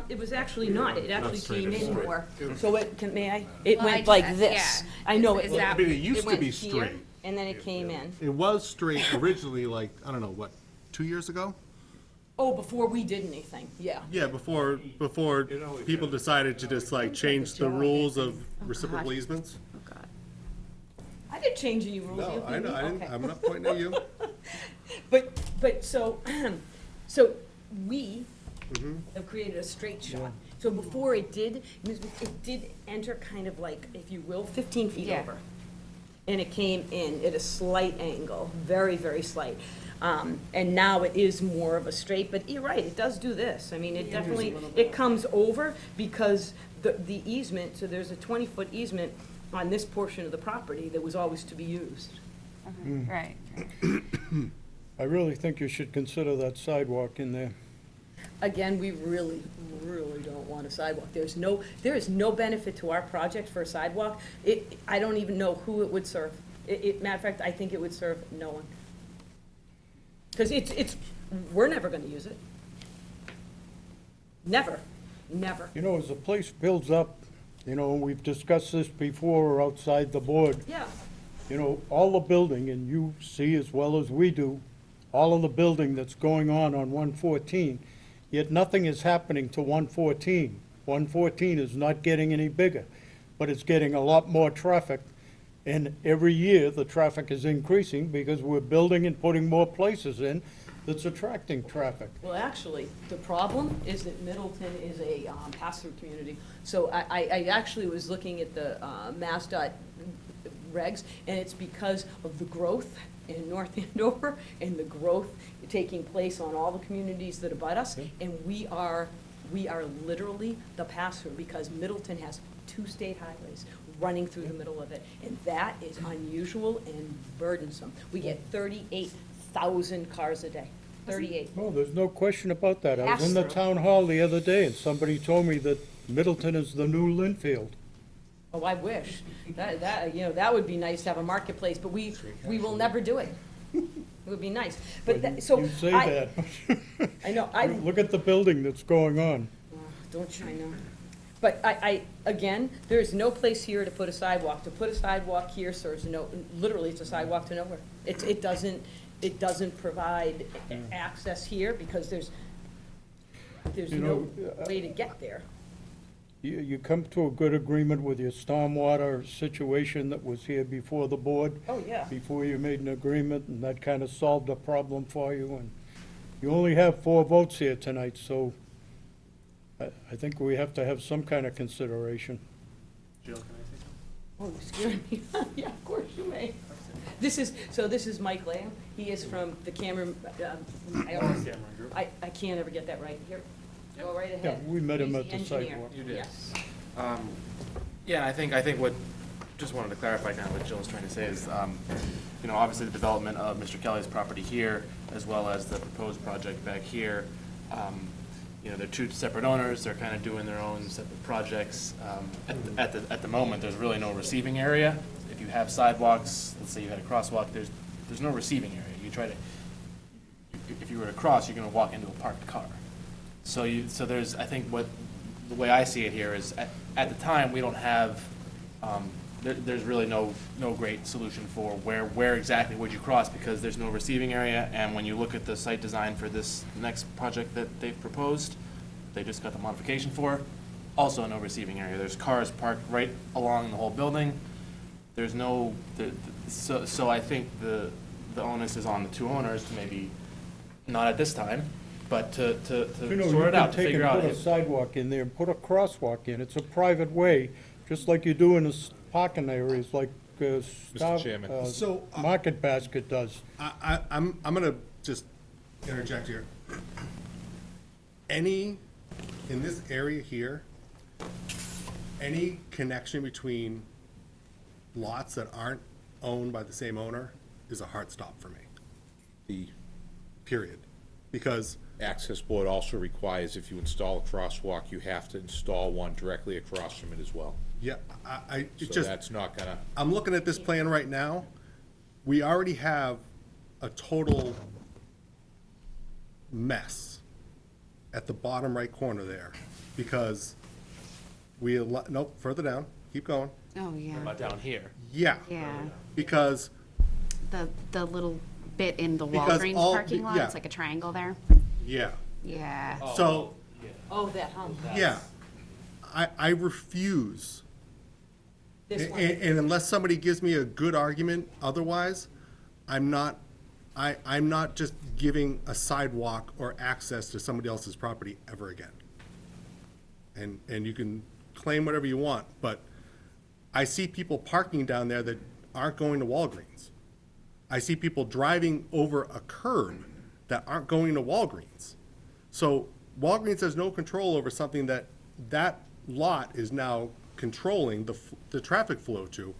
It was actually not, it actually straight, came it's in straight. more. So may I? It Well, I went just- like yeah. this. I know Is it. that- I mean, it used to went be here, straight. And then it came in. It was straight originally, like, I don't know, what, 2 years ago? Oh, before we did anything, yeah. Yeah, before people decided to just like change the rules of reciprocal easements. Oh, God. I didn't change any rules. No, you I know, I didn't, okay. I'm not pointing at you. But so, so we Mm-hmm. have created a straight shot. So before it did enter kind of like, if you will, 15 feet Yeah. over. And it came in at a slight angle, very, very slight. And now it is more of a straight, but you're right, it does do this. I mean, it definitely, it comes over because the easement, so there's a 20-foot easement on this portion of the property that was always to be used. right. I really think you should consider that sidewalk in there. Again, we really, really don't want a sidewalk. There is no benefit to our project for a sidewalk. I don't even know who it would serve. Matter of fact, I think it would serve no one. Because we're never gonna use it. Never, never. You know, as the place builds up, you know, we've discussed this before or outside the board, Yeah, you know, all the building, and you see as well as we do, all of the building that's going on 114, yet nothing is happening to 114. 114 is not getting any bigger, but it's getting a lot more traffic. And every year, the traffic is increasing because we're building and putting more places in that's attracting traffic. well, actually, the problem is that Middleton is a pass-through community. So I actually was looking at the MassDOT regs, and it's because of the growth in North Andover and the growth taking place on all the communities that abut us. And we are literally the pass-through because Middleton has 2 state highways running through the middle of it. And that is unusual and burdensome. We get 38,000 cars a day, 38. No, there's no question about that. I was in the Pass-through. town hall the other day, and somebody told me that Middleton is the new Linfield. Oh, I wish. That would be nice to have a marketplace, but we will never do it. It would be nice. But, so. You say I- that. I know, Look at the building that's going on. Don't you know? But again, there's no place here to put a sidewalk. To put a sidewalk here serves literally, it's a sidewalk to nowhere. It doesn't provide access here because there's You no know, way to get there. You come to a good agreement with your stormwater situation that was here before the board? Oh, yeah. Before you made an agreement, and that kind of solved a problem for you, and you only have 4 votes here tonight, so I think we have to have some kind of consideration. Jill, can I say something? Oh, excuse me. Yeah, of course you may. This is Mike Lamb. He is from the Cameron, I can't ever get that right. Here, go right ahead. Yeah, we met him He's at the engineer. sidewalk. You did. Yes. Yeah, I think what, just wanted to clarify now what Jill was trying to say is, obviously the development of Mr. Kelly's property here, as well as the proposed project back here, they're 2 separate owners, they're kind of doing their own separate projects. At the moment, there's really no receiving area. If you have sidewalks, let's say you had a crosswalk, there's no receiving area. If you were to cross, you're gonna walk into a parked car. So there's, I think the way I see it here is, at the time, we don't have, there's really no great solution for where exactly would you cross, because there's no receiving area, and when you look at the site design for this next project that they've proposed, they just got the modification for, also no receiving area. There's cars parked right along the whole building. There's no, so I think the onus is on the 2 owners to maybe, not at this time, but to You know, sort you it out, can to take figure and out. put a sidewalk in there, and put a crosswalk in. It's a private way, just like you do in the parking areas like Chairman. Market Basket does. I'm gonna just interject here. In this area here, any connection between lots that aren't owned by the same owner is a hard stop for me. Period. Because access board also requires if you install a crosswalk, you have to install one directly across from it as well. Yeah, it's So just, that's not gonna, I'm looking at this plan right now. We already have a total mess at the bottom right corner there, because nope, further down, keep going. Oh, yeah. About down here. Yeah. Yeah. Because, The little bit in the Because Walgreens all- parking lot, yeah. it's like a triangle there. yeah, Yeah. so, Oh, that hump. yeah, I refuse. This one. And unless somebody gives me a good argument otherwise, I'm not just giving a sidewalk or access to somebody else's property ever again. And you can claim whatever you want, but I see people parking down there that aren't going to Walgreens. I see people driving over a curb that aren't going to Walgreens. So Walgreens has no control over something that lot is now controlling the traffic flow to.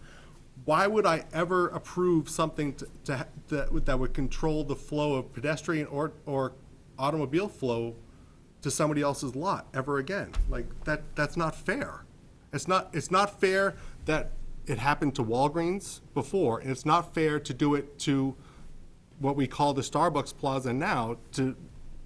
Why would I ever approve something that would control the flow of pedestrian or automobile flow to somebody else's lot ever again? Like, that's not fair. It's not fair that it happened to Walgreens before, and it's not fair to do it to what we call the Starbucks Plaza now, to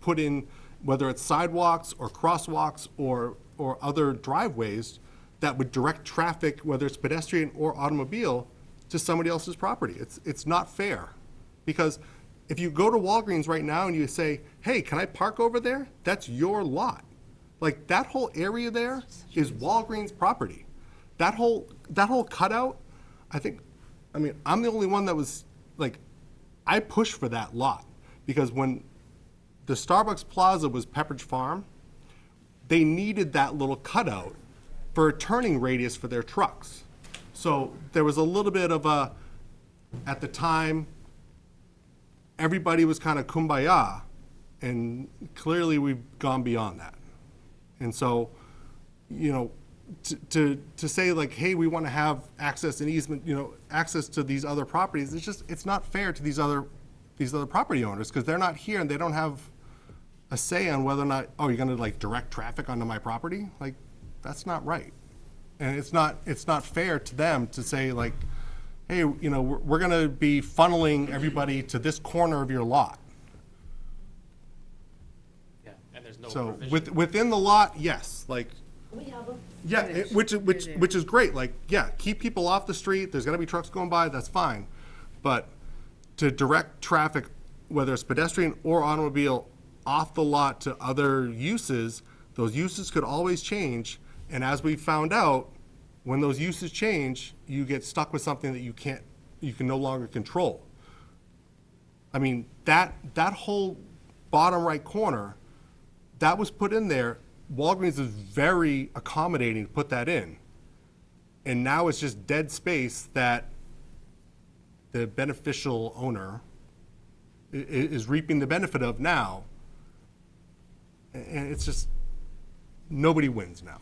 put in, whether it's sidewalks or crosswalks or other driveways that would direct traffic, whether it's pedestrian or automobile, to somebody else's property. It's not fair. Because if you go to Walgreens right now and you say, hey, can I park over there? That's your lot. Like, that whole area there is Walgreens property. That whole cutout, I'm the only one that was, like, I pushed for that lot. Because when the Starbucks Plaza was Pepperidge Farm, they needed that little cutout for a turning radius for their trucks. So there was a little bit of at the time, everybody was kind of kumbaya, and clearly we've gone beyond that. And so, to say like, hey, we want to have access and easement, access to these other properties, it's not fair to these other property owners, because they're not here and they don't have a say on whether or not, oh, you're gonna like direct traffic onto my property? Like, that's not right. And it's not fair to them to say like, hey, we're gonna be funneling everybody to this corner of your lot. Yeah, and there's no So provision. within the lot, yes, like, We have them. yeah, which is great. Like, yeah, keep people off the street. There's gonna be trucks going by. That's fine, but to direct traffic, whether it's pedestrian or automobile, off the lot to other uses, those uses could always change. And as we found out, when those uses change, you get stuck with something that you can no longer control. I mean, that whole bottom right corner, that was put in there. Walgreens is very accommodating to put that in. And now it's just dead space that the beneficial owner is reaping the benefit of now. And it's just, nobody wins now.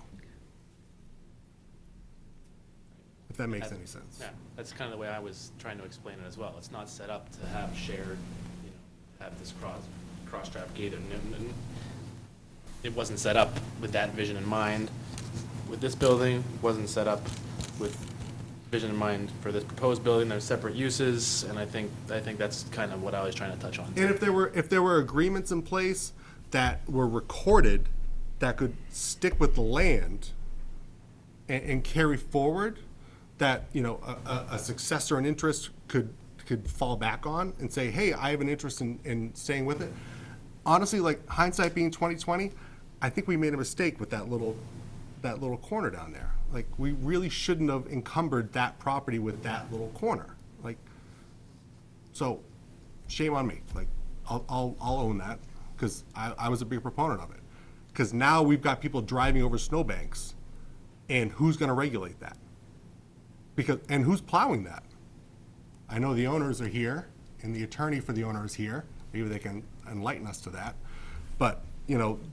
If that makes any sense. Yeah, that's kind of the way I was trying to explain it as well. It's not set up to have shared, have this cross-trap gate, and it wasn't set up with that vision in mind. With this building, wasn't set up with vision in mind for this proposed building. There's separate uses, and I think that's kind of what I was trying to touch on. And if there were agreements in place that were recorded that could stick with the land and carry forward, that, a successor and interest could fall back on and say, hey, I have an interest in staying with it. Honestly, like, hindsight being 20/20, I think we made a mistake with that little corner down there. Like, we really shouldn't have encumbered that property with that little corner. Like, so, shame on me. Like, I'll own that, because I was a big proponent of it. Because now we've got people driving over snowbanks, and who's gonna regulate that? And who's plowing that? I know the owners are here, and the attorney for the owner is here. Maybe they can enlighten us to that. But,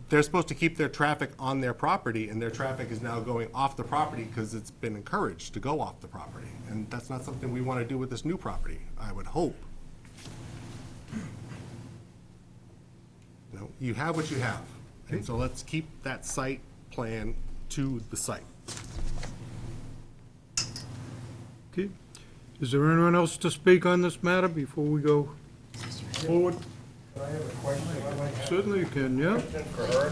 they're supposed to keep their traffic on their property, and their traffic is now going off the property because it's been encouraged to go off the property. And that's not something we want to do with this new property, I would hope. know, you have what you have. And so let's keep that site plan to the site. Okay. Is there anyone else to speak on this matter before we go forward? I have a question. I'd like to have Certainly you can, yeah. a question for her.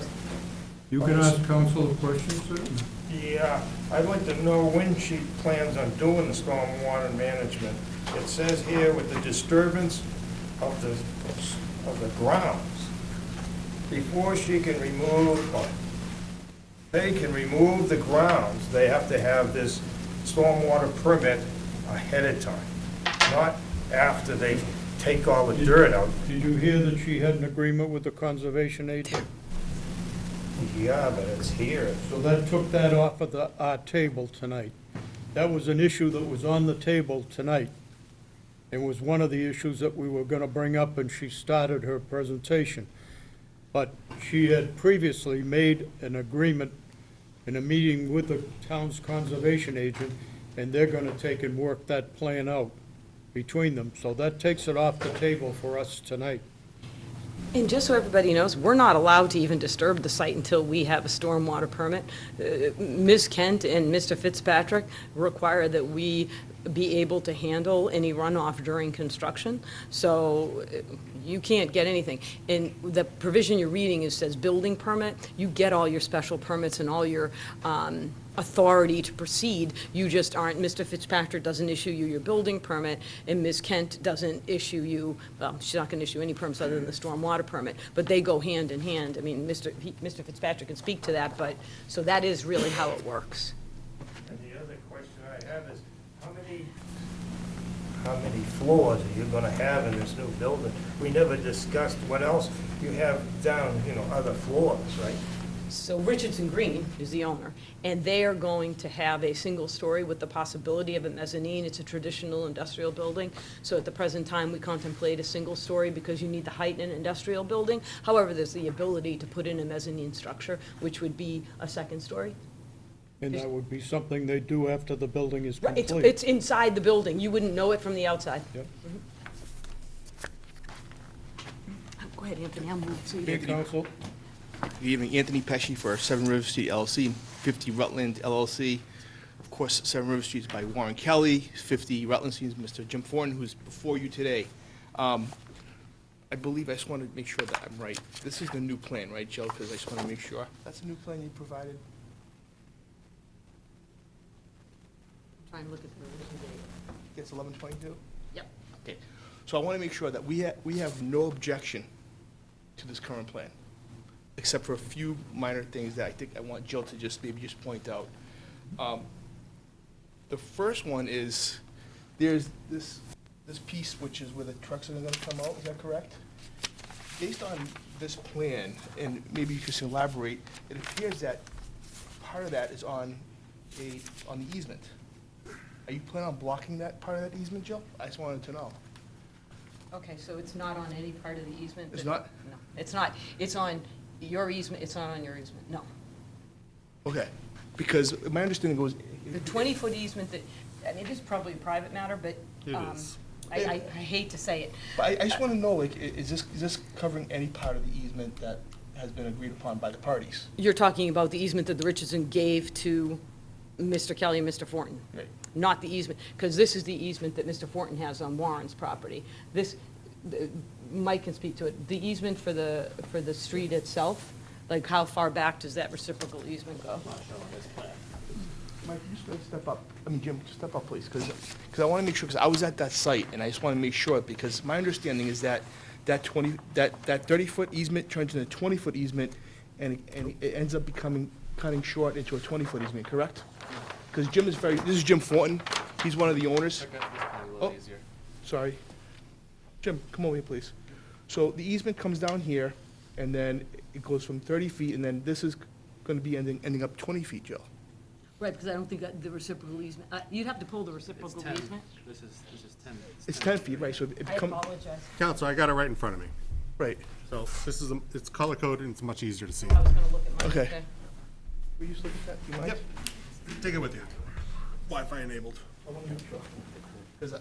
You can ask council a question, certainly. Yeah, I'd like to know when she plans on doing the stormwater management. It says here with the disturbance of the grounds, before she can remove, or they can remove the grounds, they have to have this stormwater permit ahead of time, not after they take all the dirt out. Did you hear that she had an agreement with the conservation agent? Yeah, but it's here. So that took that off of our table tonight. That was an issue that was on the table tonight. It was one of the issues that we were gonna bring up, and she started her presentation. But she had previously made an agreement in a meeting with the town's conservation agent, and they're gonna take and work that plan out between them. So that takes it off the table for us tonight. And just so everybody knows, we're not allowed to even disturb the site until we have a stormwater permit. Ms. Kent and Mr. Fitzpatrick require that we be able to handle any runoff during construction, so you can't get anything. And the provision you're reading is says building permit, you get all your special permits and all your authority to proceed, you just aren't, Mr. Fitzpatrick doesn't issue you your building permit, and Ms. Kent doesn't issue you, well, she's not gonna issue any permits other than the stormwater permit, but they go hand in hand. I mean, Mr. Fitzpatrick can speak to that, but, so that is really how it works. And the other question I have is, how many floors are you gonna have in this new building? We never discussed what else you have down, other floors, right? So Richardson Green is the owner, and they are going to have a single story with the possibility of a mezzanine. It's a traditional industrial building, so at the present time, we contemplate a single story because you need the height in an industrial building. However, there's the ability to put in a mezzanine structure, which would be a second story. And that would be something they do after the building is Right, complete. it's inside the building. You wouldn't know it from the outside. Yep. Go ahead, Anthony, I'll move so you Okay, council? Good evening, Anthony Pesci for 7 River Street LLC, 50 Rutland LLC. Of course, 7 River Street is by Warren Kelly, 50 Rutland Street is Mr. Jim Thornton, who's before you today. I believe, I just want to make sure that I'm right. This is the new plan, right, Jill? Because I just want to make sure. That's the new plan you provided? Trying to look at the revision date. It's 11/22? Yep. Okay, so I want to make sure that we have no objection to this current plan, except for a few minor things that I think I want Jill to maybe just point out. The first one is, there's this piece which is where the trucks are gonna come out, is that correct? Based on this plan, and maybe you could elaborate, it appears that part of that is on the easement. Are you planning on blocking that part of that easement, Jill? I just wanted to know. Okay, so it's not on any part of the easement? It's not? No, it's not. It's on your easement, it's not on your easement, no. Okay, because my understanding goes, The 20-foot easement that, and it is probably a private matter, but It is. I hate to say it. but I just want to know, like, is this covering any part of the easement that has been agreed upon by the parties? You're talking about the easement that the Richardson gave to Mr. Kelly and Mr. Fortin? Right. Not the easement, because this is the easement that Mr. Fortin has on Warren's property. Mike can speak to it. The easement for the street itself, like how far back does that reciprocal easement go? Mike, can you step up? I mean, Jim, just step up, please, because I want to make sure, because I was at that site, and I just want to make sure, because my understanding is that 30-foot easement turns into a 20-foot easement, and it ends up cutting short into a 20-foot easement, correct? Because this is Jim Fortin, he's one of the owners. Okay, this is probably a little easier. Sorry. Jim, come over here, please. So the easement comes down here, and then it goes from 30 feet, and then this is going to be ending up 20 feet, Jill. Right, because I don't think that the reciprocal easement, you'd have to pull the reciprocal It's 10. easement. This is 10. It's 10 feet, right, so it I becomes, apologize. Council, I got it right in front of me. right. So this is, it's color coded and it's much easier to see. I was gonna look at mine. Okay. Will you just look at that, do you mind? Yep. Take it with you. Wi-Fi enabled. I want to make sure, because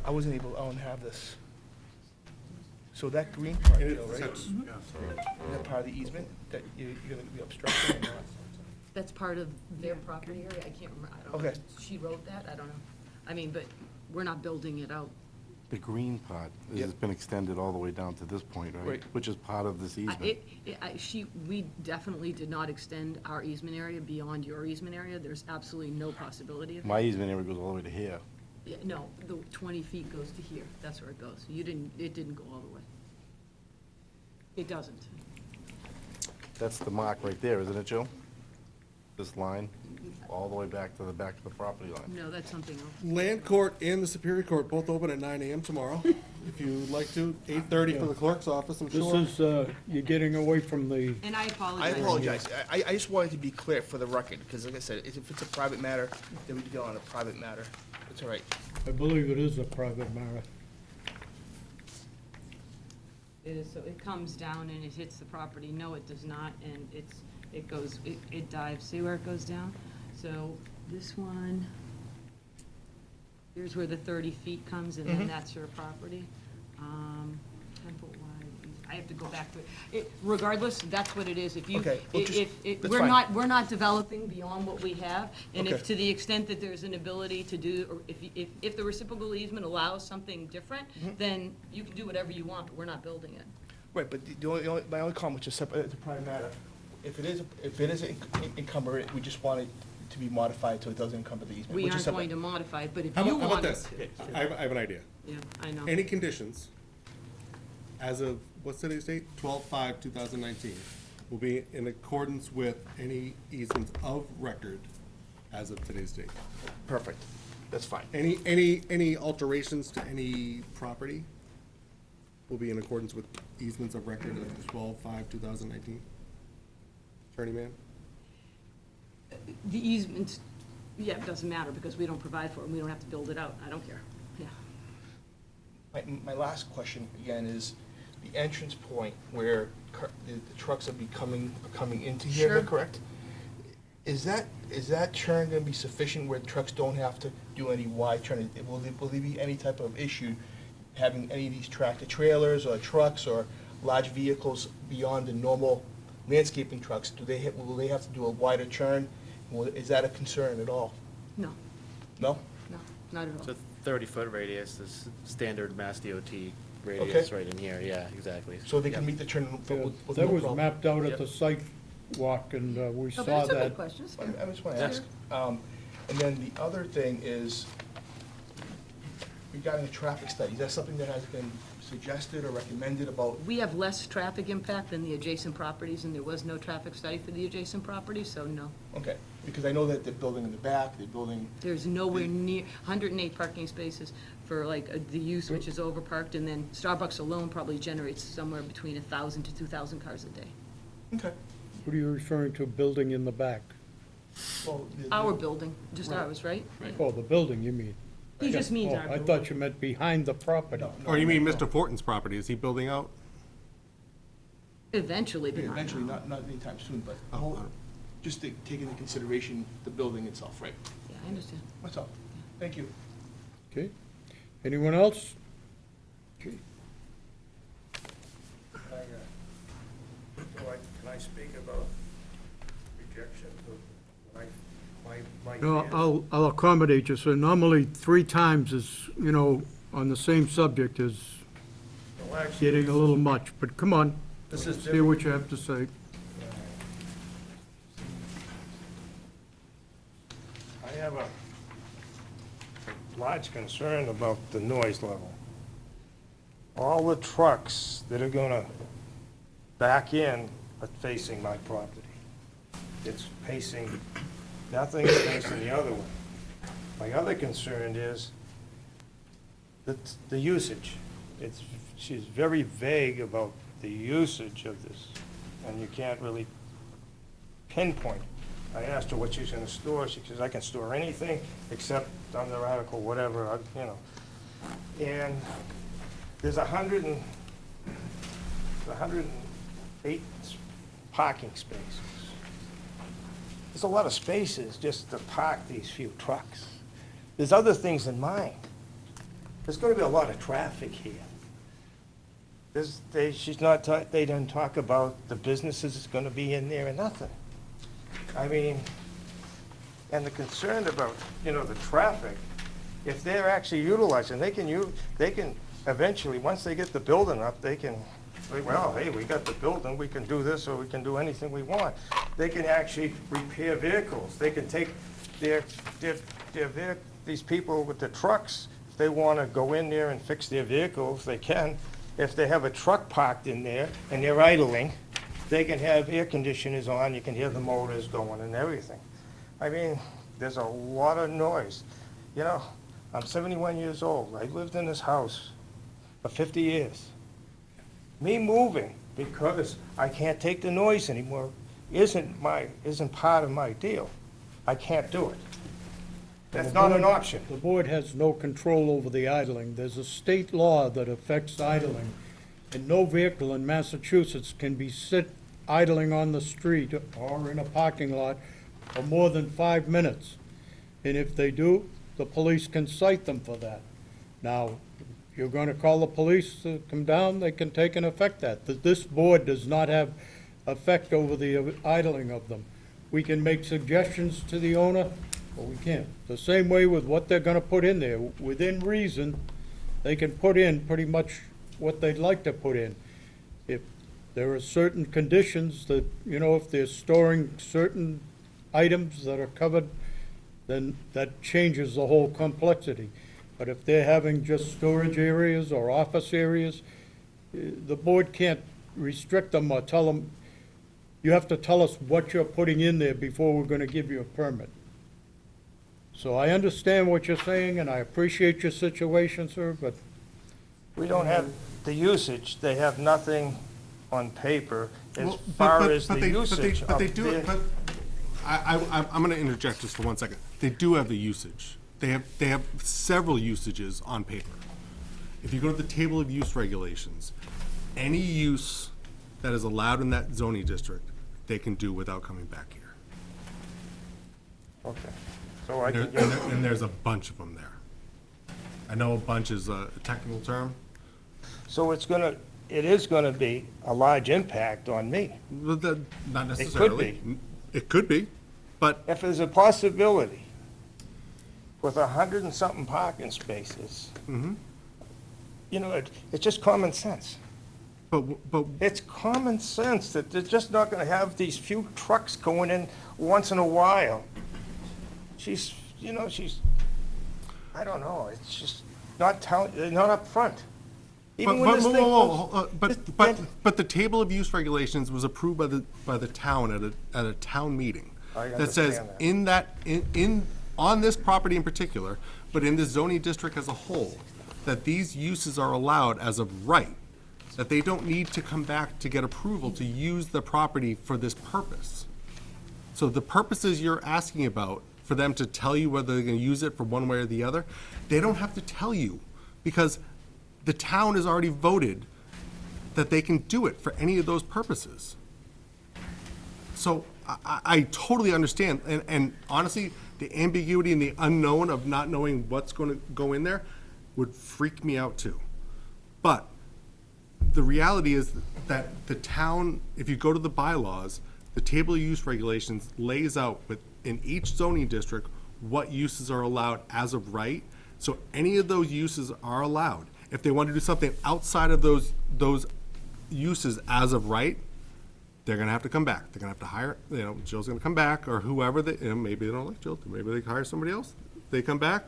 I wasn't able, I don't have this. So that green part, And Joe, right? it's- Is that part of the easement that you're gonna be obstructing or not? That's part of their property area, I can't remember, I don't know. Okay. She wrote that, I don't know. I mean, but we're not building it out. The green part has Yep. been extended all the way down to this point, right? Right. Which is part of this easement. We definitely did not extend our easement area beyond your easement area. There's absolutely no possibility of that. My easement area goes all the way to here. Yeah, no, the 20 feet goes to here. That's where it goes. It didn't go all the way. It doesn't. That's the mark right there, isn't it, Joe? This line, all the way back to the property line. No, that's something else. Land Court and the Superior Court both open at 9 AM tomorrow. If you'd like to, 8:30 for the clerk's office, I'm This sure. is, you're getting away from the, And I I apologize. apologize. I just wanted to be clear for the record, because like I said, if it's a private matter, then we go on a private matter. It's all right. I believe it is a private matter. It is, so it comes down and it hits the property. No, it does not, and it dives. See where it goes down? So this one, here's where the 30 feet comes, and then that's your property. 10-foot wide. I have to go back to it. Regardless, that's what it is. If you, Okay, well, just- that's we're fine. we're not developing beyond what we have. And if, Okay. to the extent that there's an ability to do, or if the reciprocal easement allows something different, then you can do whatever you want, but we're not building it. Right, but my only comment was just separate, it's a private matter. If it is encumbered, we just want it to be modified so it doesn't encumber the easement. We which is aren't separate. going to modify it, but if How you about want this? to. I have an idea. Yeah, I know. Any conditions, as of, what's today's date? 12/5/2019, will be in accordance with any easements of record as of today's date. Perfect, that's fine. Any alterations to any property will be in accordance with easements of record of 12/5/2019? Attorney man? The easements, yeah, it doesn't matter because we don't provide for it and we don't have to build it out. I don't care. Yeah. My last question, again, is the entrance point where the trucks will be coming into here, Sure. correct? Is that turn gonna be sufficient where trucks don't have to do any wide turn? Will there be any type of issue having any of these tractor trailers or trucks or large vehicles beyond the normal landscaping trucks? Will they have to do a wider turn? Is that a concern at all? No, No? no, not at all. So 30-foot radius is standard Mass DOT Okay. radius right in here, yeah, exactly. So they can Yep. meet the turn with no that was problem? mapped out at Yep. the site walk, and we Oh, saw but it's a good that. question. It's fair. I just want to ask. And then the other thing is regarding the traffic study, is that something that has been suggested or recommended about? We have less traffic impact than the adjacent properties, and there was no traffic study for the adjacent properties, so no. Okay, because I know that they're building in the back, they're building, There's nowhere near, 108 parking spaces for like the use, which is overparked, and then Starbucks alone probably generates somewhere between 1,000 to 2,000 cars a day. okay. What are you referring to, building in the back? Well, Our building, just ours, right? Oh, the building, you mean? He just means Oh, our I building. thought you meant behind the property. Or you mean Mr. Fortin's property, is he building out? Eventually, but Yeah, not eventually, now. not anytime soon, but just to take into consideration the building itself, right? Yeah, I understand. That's all. Thank you. Okay. Anyone else? Okay. Can I speak about rejection of my No, I'll accommodate you. So normally 3 times is, on the same subject is getting a little much, but come on. This is See what you have to say. I have a large concern about the noise level. All the trucks that are gonna back in are facing my property. It's facing, nothing's facing the other one. My other concern is the usage. She's very vague about the usage of this, and you can't really pinpoint. I asked her what she's gonna store, she says, I can store anything except under article, whatever, And there's 108 parking spaces. There's a lot of spaces just to park these few trucks. There's other things in mind. There's gonna be a lot of traffic here. They didn't talk about the businesses that's gonna be in there or nothing. I mean, and the concern about, the traffic, if they're actually utilizing, they can eventually, once they get the building up, they can, say, well, hey, we got the building, we can do this, or we can do anything we want. They can actually repair vehicles. They can take these people with the trucks, if they wanna go in there and fix their vehicles, they can. If they have a truck parked in there and they're idling, they can have air conditioners on, you can hear the motors going and everything. I mean, there's a lot of noise. I'm 71 years old. I lived in this house for 50 years. Me moving because I can't take the noise anymore isn't part of my deal. I can't do it. That's not an option. The board has no control over the idling. There's a state law that affects idling, and no vehicle in Massachusetts can be idling on the street or in a parking lot for more than 5 minutes. And if they do, the police can cite them for that. Now, if you're gonna call the police to come down, they can take and effect that. This board does not have effect over the idling of them. We can make suggestions to the owner, but we can't. The same way with what they're gonna put in there. Within reason, they can put in pretty much what they'd like to put in. If there are certain conditions that, if they're storing certain items that are covered, then that changes the whole complexity. But if they're having just storage areas or office areas, the board can't restrict them or tell them, you have to tell us what you're putting in there before we're gonna give you a permit. So I understand what you're saying, and I appreciate your situation, sir, but We don't have the usage. They have nothing on paper as Well, far as but the they- usage But they of do their- it, but I'm gonna interject just for 1 second. They do have the usage. They have several usages on paper. If you go to the table of use regulations, any use that is allowed in that zoning district, they can do without coming back here. Okay. So I And can and there's a bunch of them there. I know a bunch is a technical term. So it is gonna be a large impact on me. But not It necessarily. could be. It could be, but If there's a possibility with 100 and something parking spaces, it's just common sense. but It's common sense that they're just not gonna have these few trucks going in once in a while. She's, I don't know, it's just not they're not upfront. Even when this thing goes- But the table of use regulations was approved by the town at a town meeting. I That says understand on this property in particular, but in the zoning district as a whole, that these uses are allowed as of right, that they don't need to come back to get approval to use the property for this purpose. So the purposes you're asking about, for them to tell you whether they're gonna use it for one way or the other, they don't have to tell you, because the town has already voted that they can do it for any of those purposes. So I totally understand, and honestly, the ambiguity and the unknown of not knowing what's gonna go in there would freak me out too. But the reality is that the town, if you go to the bylaws, the table of use regulations lays out in each zoning district what uses are allowed as of right. So any of those uses are allowed. If they want to do something outside of those uses as of right, they're gonna have to come back. They're gonna have to hire, Jill's gonna come back, or whoever maybe they don't like Jill, maybe they hire somebody else. They come back,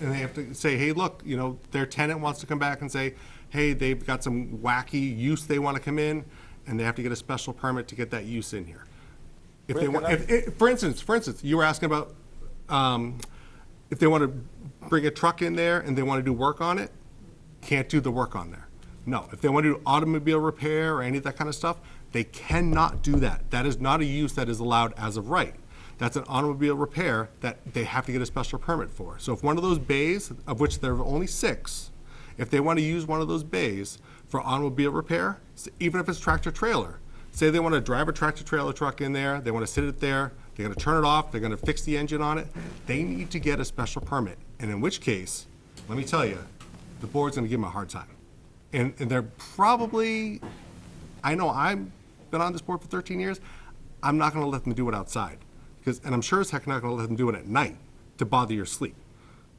and they have to say, hey, look, their tenant wants to come back and say, hey, they've got some wacky use they wanna come in, and they have to get a special permit to get that use in here. If they want, for instance, you were asking about, if they wanna bring a truck in there and they wanna do work on it, can't do the work on there. No, if they want to do automobile repair or any of that kind of stuff, they cannot do that. That is not a use that is allowed as of right. That's an automobile repair that they have to get a special permit for. So if one of those bays, of which there are only 6, if they want to use one of those bays for automobile repair, even if it's tractor trailer, say they want to drive a tractor trailer truck in there, they want to sit it there, they're going to turn it off, they're going to fix the engine on it, they need to get a special permit. And in which case, let me tell you, the board's going to give them a hard time. And they're probably, I know I've been on this board for 13 years, I'm not gonna let them do it outside. Because, and I'm sure as heck not gonna let them do it at night to bother your sleep,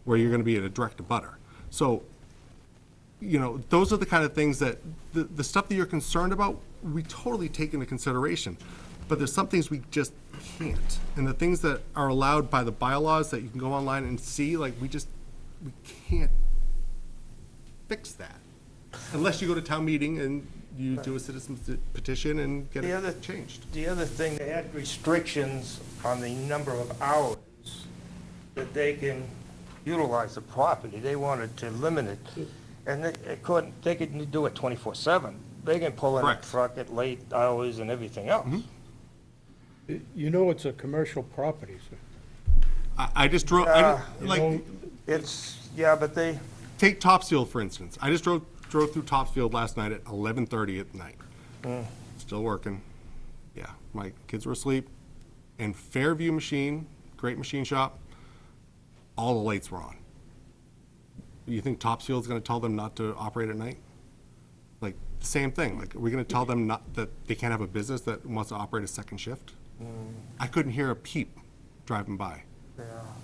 where you're gonna be at a direct abutter. So, you know, those are the kind of things that, the stuff that you're concerned about, we totally take into consideration. But there's some things we just can't. And the things that are allowed by the bylaws that you can go online and see, like, we can't fix that. Unless you go to town meeting and you do a citizen's petition and get it changed. The other thing, they had restrictions on the number of hours that they can utilize the property. They wanted to limit it. And they could do it 24/7. They can pull in a Correct. truck at late hours and everything else. You know it's a commercial property, so. I just drove, like, But they, take Topsfield, for instance. I just drove through Topsfield last night at 11:30 at night. Still working. Yeah, my kids were asleep. And Fairview Machine, great machine shop, all the lights were on. You think Topsfield's gonna tell them not to operate at night? Like, same thing. Like, are we gonna tell them not, that they can't have a business that wants to operate a second shift? I couldn't hear a peep driving by. Yeah.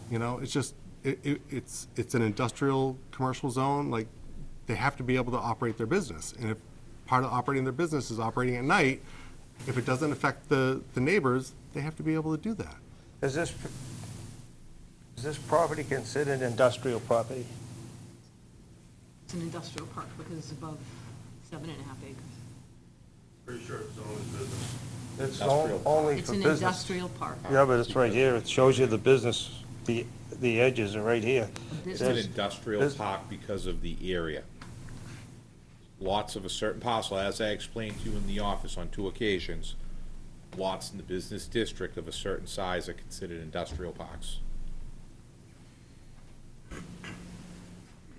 You know, it's just, it's an industrial, commercial zone, like, they have to be able to operate their business. And if part of operating their business is operating at night, if it doesn't affect the neighbors, they have to be able to do that. Is this property considered industrial property? It's an industrial park because it's above 7.5 acres. Pretty sure it's owned business. It's Industrial only It's for an business. industrial park. Yeah, but it's right here. It shows you the business, the edges are right here. It's an industrial park because of the area. Lots of a certain parcel, as I explained to you in the office on 2 occasions, lots in the business district of a certain size are considered industrial parks.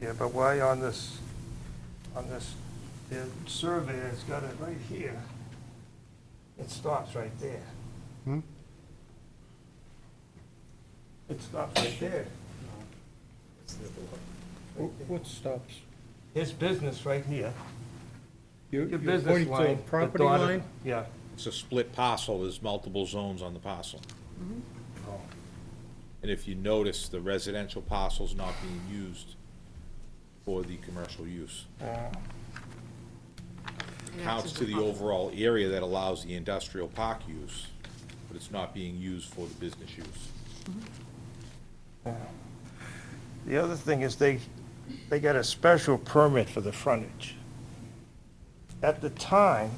Yeah, but why on this, the survey, it's got it right here. It stops right there. It stops right there. What stops? His business right here. You're Your business pointing to a line, the property dotted- line? Yeah. It's a split parcel, there's multiple zones on the parcel. And if you notice, the residential parcel's not being used for the commercial use. Counts to the overall area that allows the industrial park use, but it's not being used for the business use. The other thing is they got a special permit for the frontage. At the time,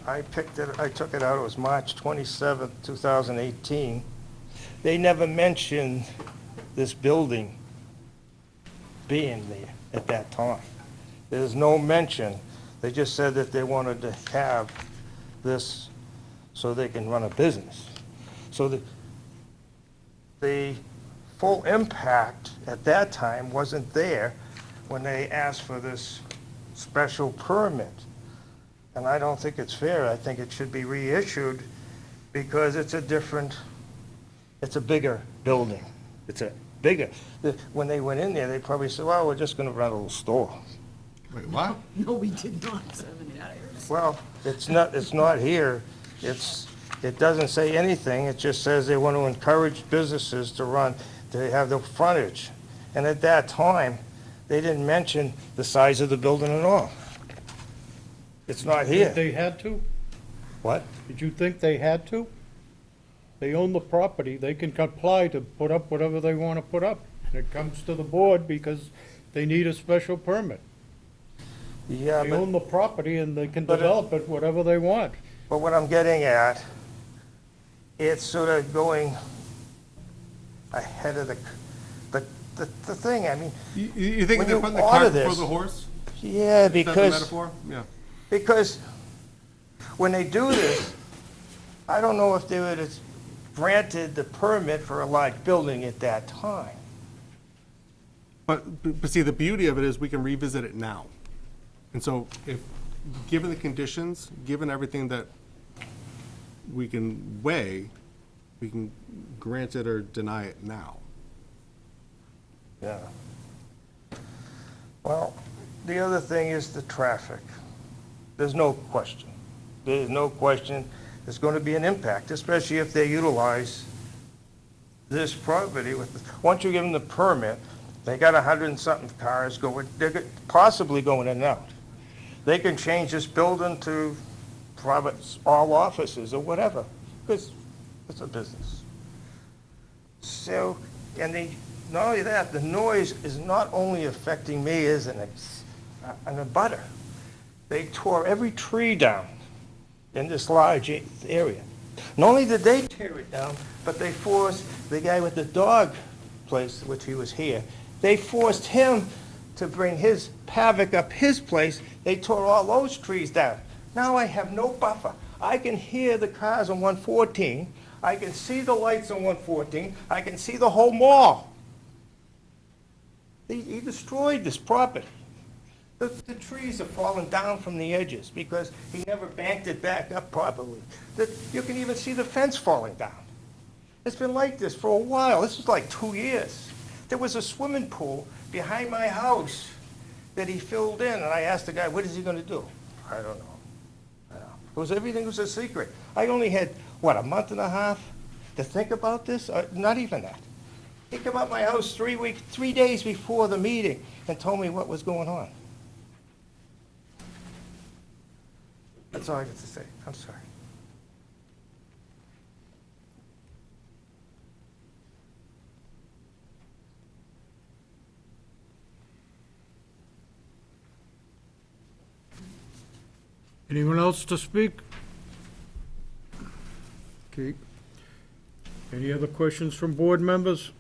I took it out, it was March 27th, 2018. They never mentioned this building being there at that time. There's no mention. They just said that they wanted to have this so they can run a business. So the full impact at that time wasn't there when they asked for this special permit. And I don't think it's fair. I think it should be reissued because it's a bigger building. It's a bigger, when they went in there, they probably said, well, we're just gonna run a little store. Wait, what? No, we did not. Well, it's not here. It doesn't say anything. It just says they want to encourage businesses to have the frontage. And at that time, they didn't mention the size of the building at all. It's not here. They had to? What? Did you think they had to? They own the property, they can comply to put up whatever they want to put up. And it comes to the board because they need a special permit. Yeah, They but, own the property and they can But it- develop it whatever they want. but what I'm getting at, it's sort of going ahead of the thing. I mean, You think When they're you putting the order cart this- before the horse? yeah, Is that the because. metaphor? Yeah. Because when they do this, I don't know if they would have granted the permit for a large building at that time. But see, the beauty of it is we can revisit it now. And so if, given the conditions, given everything that we can weigh, we can grant it or deny it now. Yeah. Well, the other thing is the traffic. There's no question. There's no question there's going to be an impact, especially if they utilize this property with, once you give them the permit, they got 100 and something cars going, they're possibly going in and out. They can change this building to private, all offices or whatever, because it's a business. So, and not only that, the noise is not only affecting me as an abutter. They tore every tree down in this large area. Not only did they tear it down, but they forced the guy with the dog place, which he was here, they forced him to bring his havoc up his place. They tore all those trees down. Now I have no buffer. I can hear the cars on 114. I can see the lights on 114. I can see the whole mall. He destroyed this property. The trees are falling down from the edges because he never banked it back up properly. You can even see the fence falling down. It's been like this for a while. This is like 2 years. There was a swimming pool behind my house that he filled in, and I asked the guy, what is he going to do? I don't know. Everything was a secret. I only had, what, a month and a half to think about this? Not even that. He came up my house 3 days before the meeting and told me what was going on. That's all I got to say. I'm sorry. Anyone else to speak? Okay. Any other questions from board members?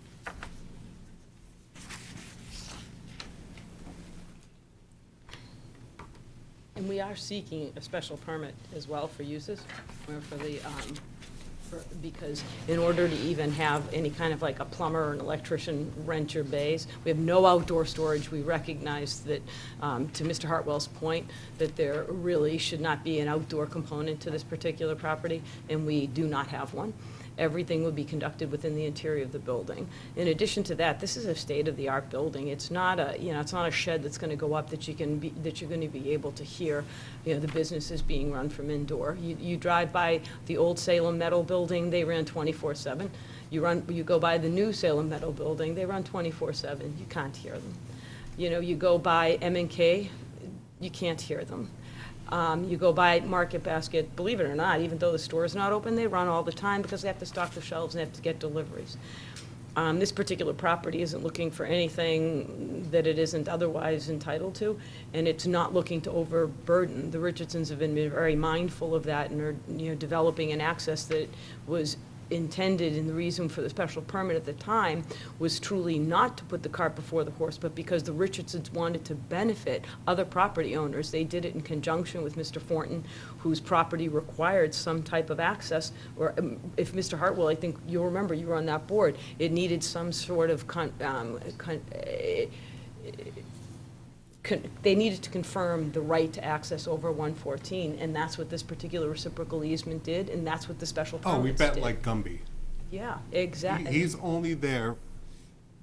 And we are seeking a special permit as well for uses, or for the, because in order to even have any kind of like a plumber or an electrician rent your bays, we have no outdoor storage. We recognize that, to Mr. Hartwell's point, that there really should not be an outdoor component to this particular property, and we do not have one. Everything would be conducted within the interior of the building. In addition to that, this is a state-of-the-art building. It's not a, it's not a shed that's going to go up that you're going to be able to hear, the businesses being run from indoor. You drive by the old Salem Metal Building, they ran 24/7. You go by the new Salem Metal Building, they run 24/7. You can't hear them. You go by M&K, you can't hear them. You go by Market Basket, believe it or not, even though the store is not open, they run all the time because they have to stock the shelves and they have to get deliveries. This particular property isn't looking for anything that it isn't otherwise entitled to, and it's not looking to overburden. The Richardsons have been very mindful of that and are, developing an access that was intended, and the reason for the special permit at the time was truly not to put the cart before the horse, but because the Richardsons wanted to benefit other property owners. They did it in conjunction with Mr. Thornton, whose property required some type of access, or if Mr. Hartwell, I think you'll remember, you were on that board, it needed some sort of they needed to confirm the right to access over 114, and that's what this particular reciprocal easement did, and that's what the special permits did. Oh, we bet like Gumby. Yeah, exactly. He's only there,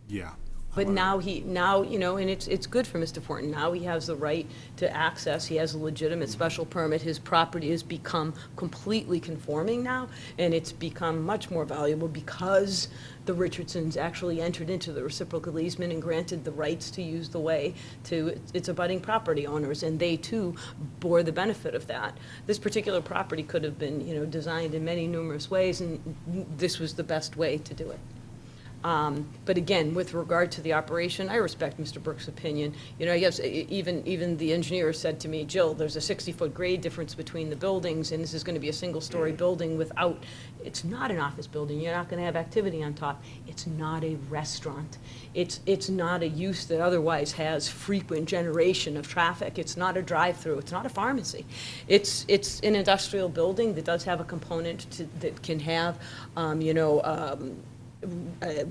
yeah. But now and it's good for Mr. Thornton. Now he has the right to access. He has a legitimate special permit. His property has become completely conforming now, and it's become much more valuable because the Richardsons actually entered into the reciprocal easement and granted the rights to use the way to its abutting property owners, and they too bore the benefit of that. This particular property could have been, designed in many numerous ways, and this was the best way to do it. But again, with regard to the operation, I respect Mr. Burke's opinion. I guess even the engineer said to me, Jill, there's a 60-foot grade difference between the buildings, and this is going to be a single-story building without, it's not an office building. You're not going to have activity on top. It's not a restaurant. It's not a use that otherwise has frequent generation of traffic. It's not a drive-through. It's not a pharmacy. It's an industrial building that does have a component that can have,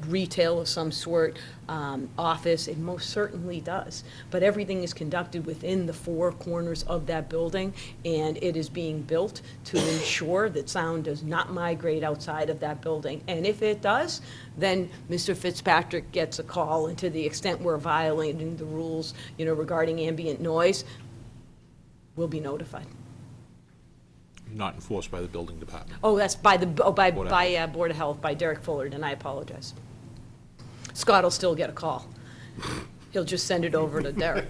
retail of some sort, office, it most certainly does. But everything is conducted within the four corners of that building, and it is being built to ensure that sound does not migrate outside of that building. And if it does, then Mr. Fitzpatrick gets a call, and to the extent we're violating the rules, regarding ambient noise, we'll be notified. Not enforced by the building department. Oh, that's by Board of of Health, by Derek Fullard, and I apologize. Scott will still get a call. He'll just send it over to Derek.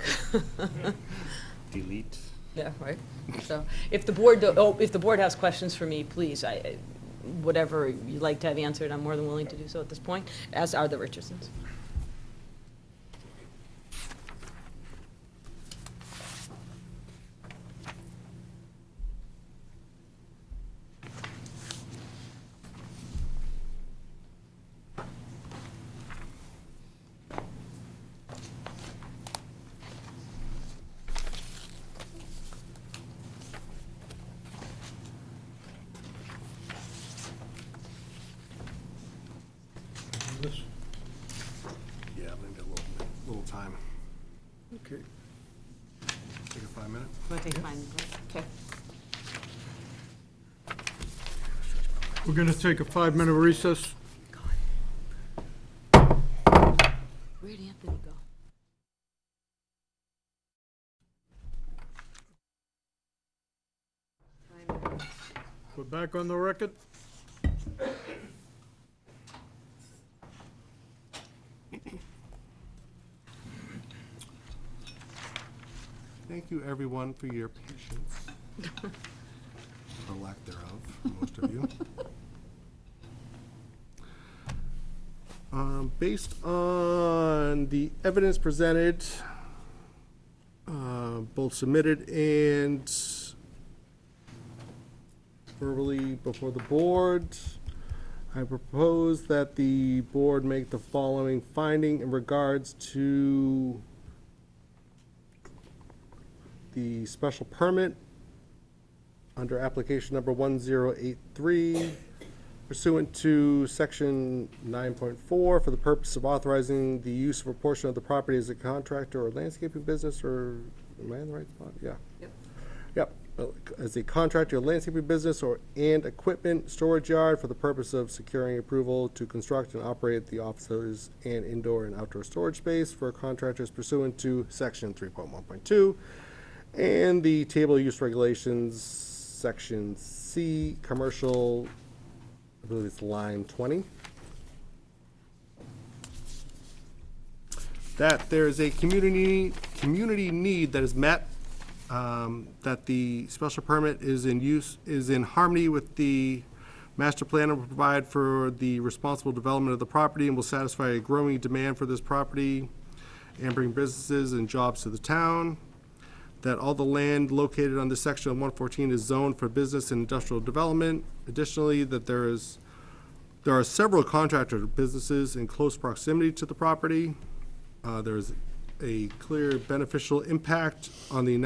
Delete. Yeah, right. So if the board has questions for me, please, whatever you'd like to have answered, I'm more than willing to do so at this point, as are the Richardsons. Yeah, maybe a little time. Okay. Take a 5 minute. Want to take a 5 minute break? Okay. We're going to take a 5-minute recess. Where'd Anthony go? We're back on the record. Thank you, everyone, for your patience. Or lack thereof, for most of you. Based on the evidence presented, both submitted and verbally before the board, I propose that the board make the following finding in regards to the special permit under application number 1083 pursuant to section 9.4 for the purpose of authorizing the use of a portion of the property as a contractor or landscaping business, or am I in the right spot? Yeah. Yep. As a contractor or landscaping business and equipment storage yard for the purpose of securing approval to construct and operate the offices and indoor and outdoor storage space for contractors pursuant to section 3.1.2 and the table of use regulations, section C, commercial, I believe it's line 20. That there is a community need that is met, that the special permit is in harmony with the master plan and will provide for the responsible development of the property and will satisfy a growing demand for this property and bring businesses and jobs to the town. That all the land located on this section of 114 is zoned for business and industrial development. Additionally, that there are several contractor businesses in close proximity to the property. There is a clear beneficial impact on the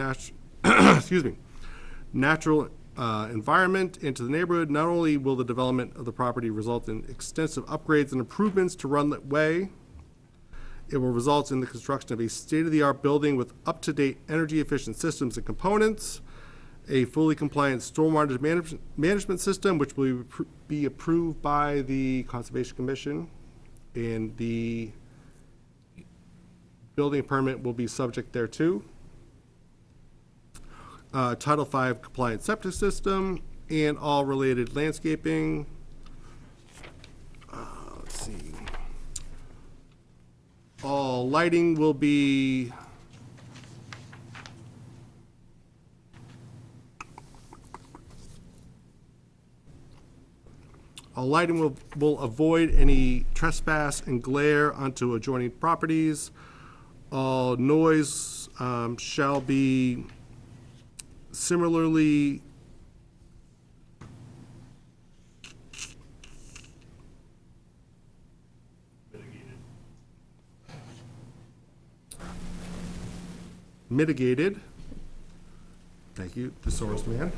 natural environment and to the neighborhood. Not only will the development of the property result in extensive upgrades and improvements to Runlet Way, it will result in the construction of a state-of-the-art building with up-to-date energy-efficient systems and components, a fully compliant stormwater management system, which will be approved by the Conservation Commission, and the building permit will be subject thereto. Title V compliant septic system and all related landscaping. Let's see. All lighting will be will avoid any trespass and glare onto adjoining properties. All noise shall be similarly mitigated, thank you, thesaurus man,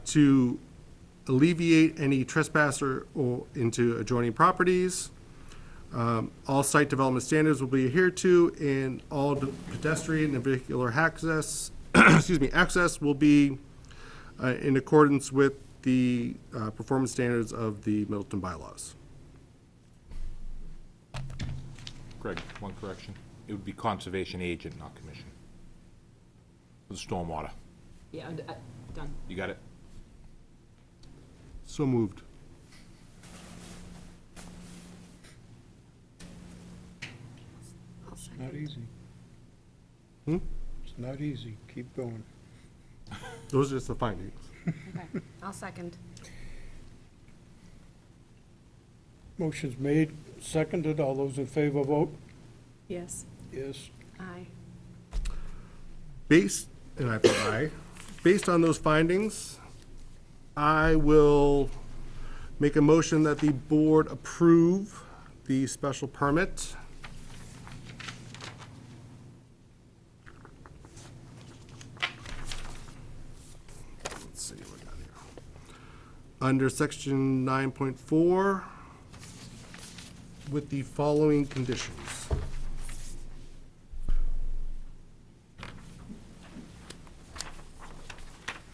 to alleviate any trespasser or into adjoining properties. All site development standards will be adhered to, and all pedestrian and vehicular access, access will be in accordance with the performance standards of the Middleton bylaws. Greg, one correction. It would be conservation agent, not commission. For the stormwater. Yeah, done. You got it? So moved. I'll second. Not easy. Hmm? It's not easy. Keep going. Those are just the findings. Okay, I'll second. Motion's made, seconded. All those in favor vote? Yes. Yes. Aye. And I vote aye. Based on those findings, I will make a motion that the board approve the special permit. Let's see what we got here. Under section 9.4, with the following conditions.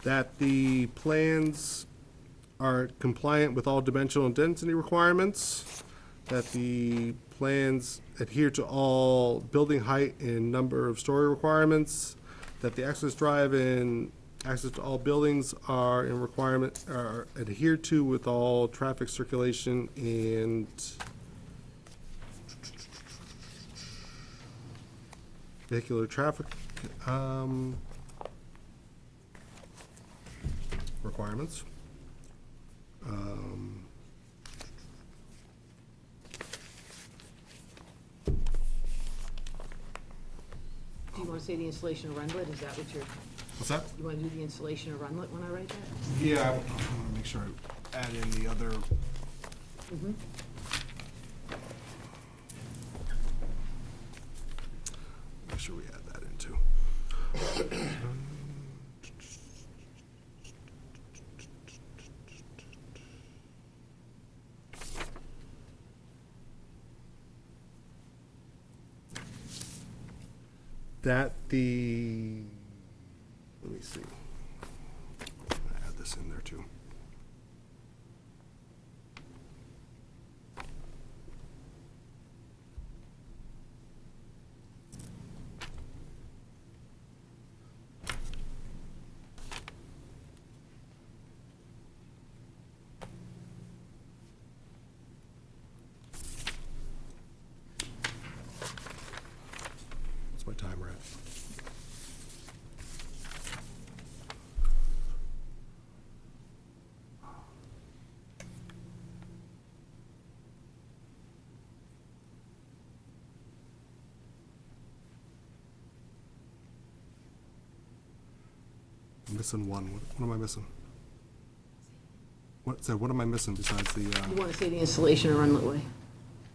That the plans are compliant with all dimensional and density requirements, that the plans adhere to all building height and number of story requirements, that the access drive and access to all buildings are adhered to with all traffic circulation and vehicular traffic, requirements. Do you want to say the installation of runlet? Is that what you're, What's that? you want to do the installation of runlet when I write that? Yeah, I want to make sure I add in the other. Mm-hmm. Make sure we add that in too. That the, let me see. I'll add this in there too. What's my timer at? I'm missing one. What am I missing? What am I missing besides the, You want to say the installation of runlet way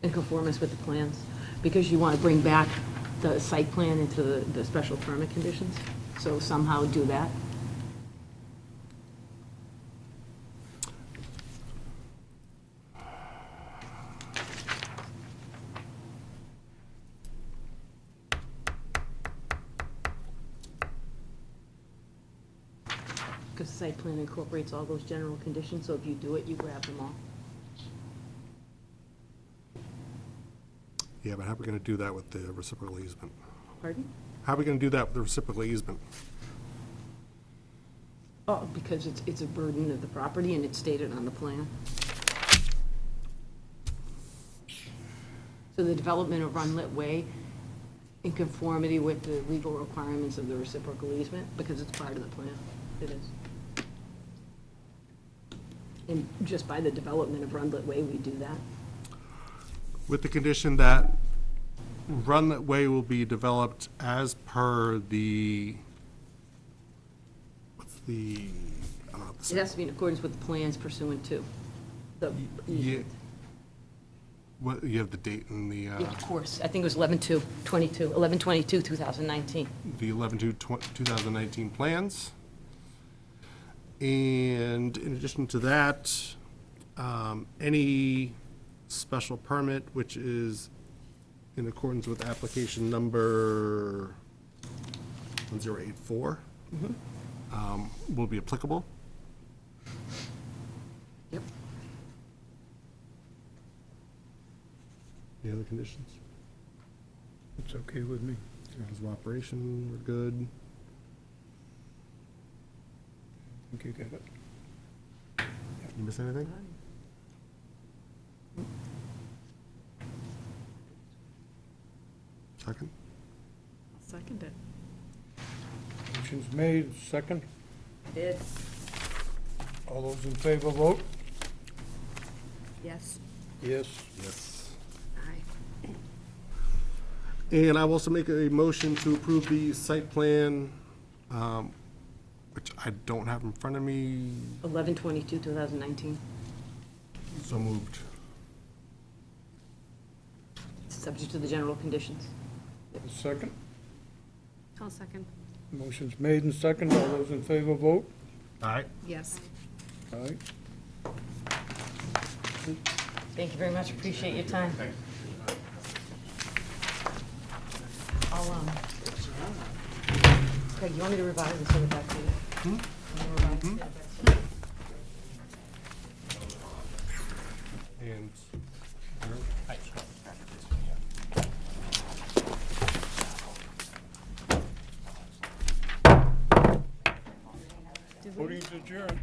in conformance with the plans? Because you want to bring back the site plan into the special permit conditions? So somehow do that? Because the site plan incorporates all those general conditions, so if you do it, you grab them all. yeah, but how are we gonna do that with the reciprocal easement? Pardon? How are we gonna do that with the reciprocal easement? Oh, because it's a burden of the property and it's stated on the plan. So the development of Runlet Way in conformity with the legal requirements of the reciprocal easement, because it's part of the plan, it is. And just by the development of Runlet Way, we do that. With the condition that Runlet Way will be developed as per the, what's the, I don't know. It has to be in accordance with the plans pursuant to the Yeah. easement. What, you have the date in the, Yeah, of course, I think it was 11/2/22, 11/22/2019. the 11/2/2019 plans. And in addition to that, any special permit which is in accordance with application number 1084 will be applicable. Yep. Any other conditions? It's okay with me. Hours of operation, we're good. I think you get it. You miss anything? Second? I'll second it. Motion's made, second. Did. All those in favor vote? Yes. Yes. Yes. Aye. And I will also make a motion to approve the site plan, which I don't have in front of me. 11/22/2019, So moved. subject to the general conditions. Second. I'll second. Motion's made and second. All those in favor vote? Aye. Yes. Aye. Thank you very much, appreciate your time. I'll, Craig, you want me to revise and send it back to you? Want me to revise? And Voting's adjourned.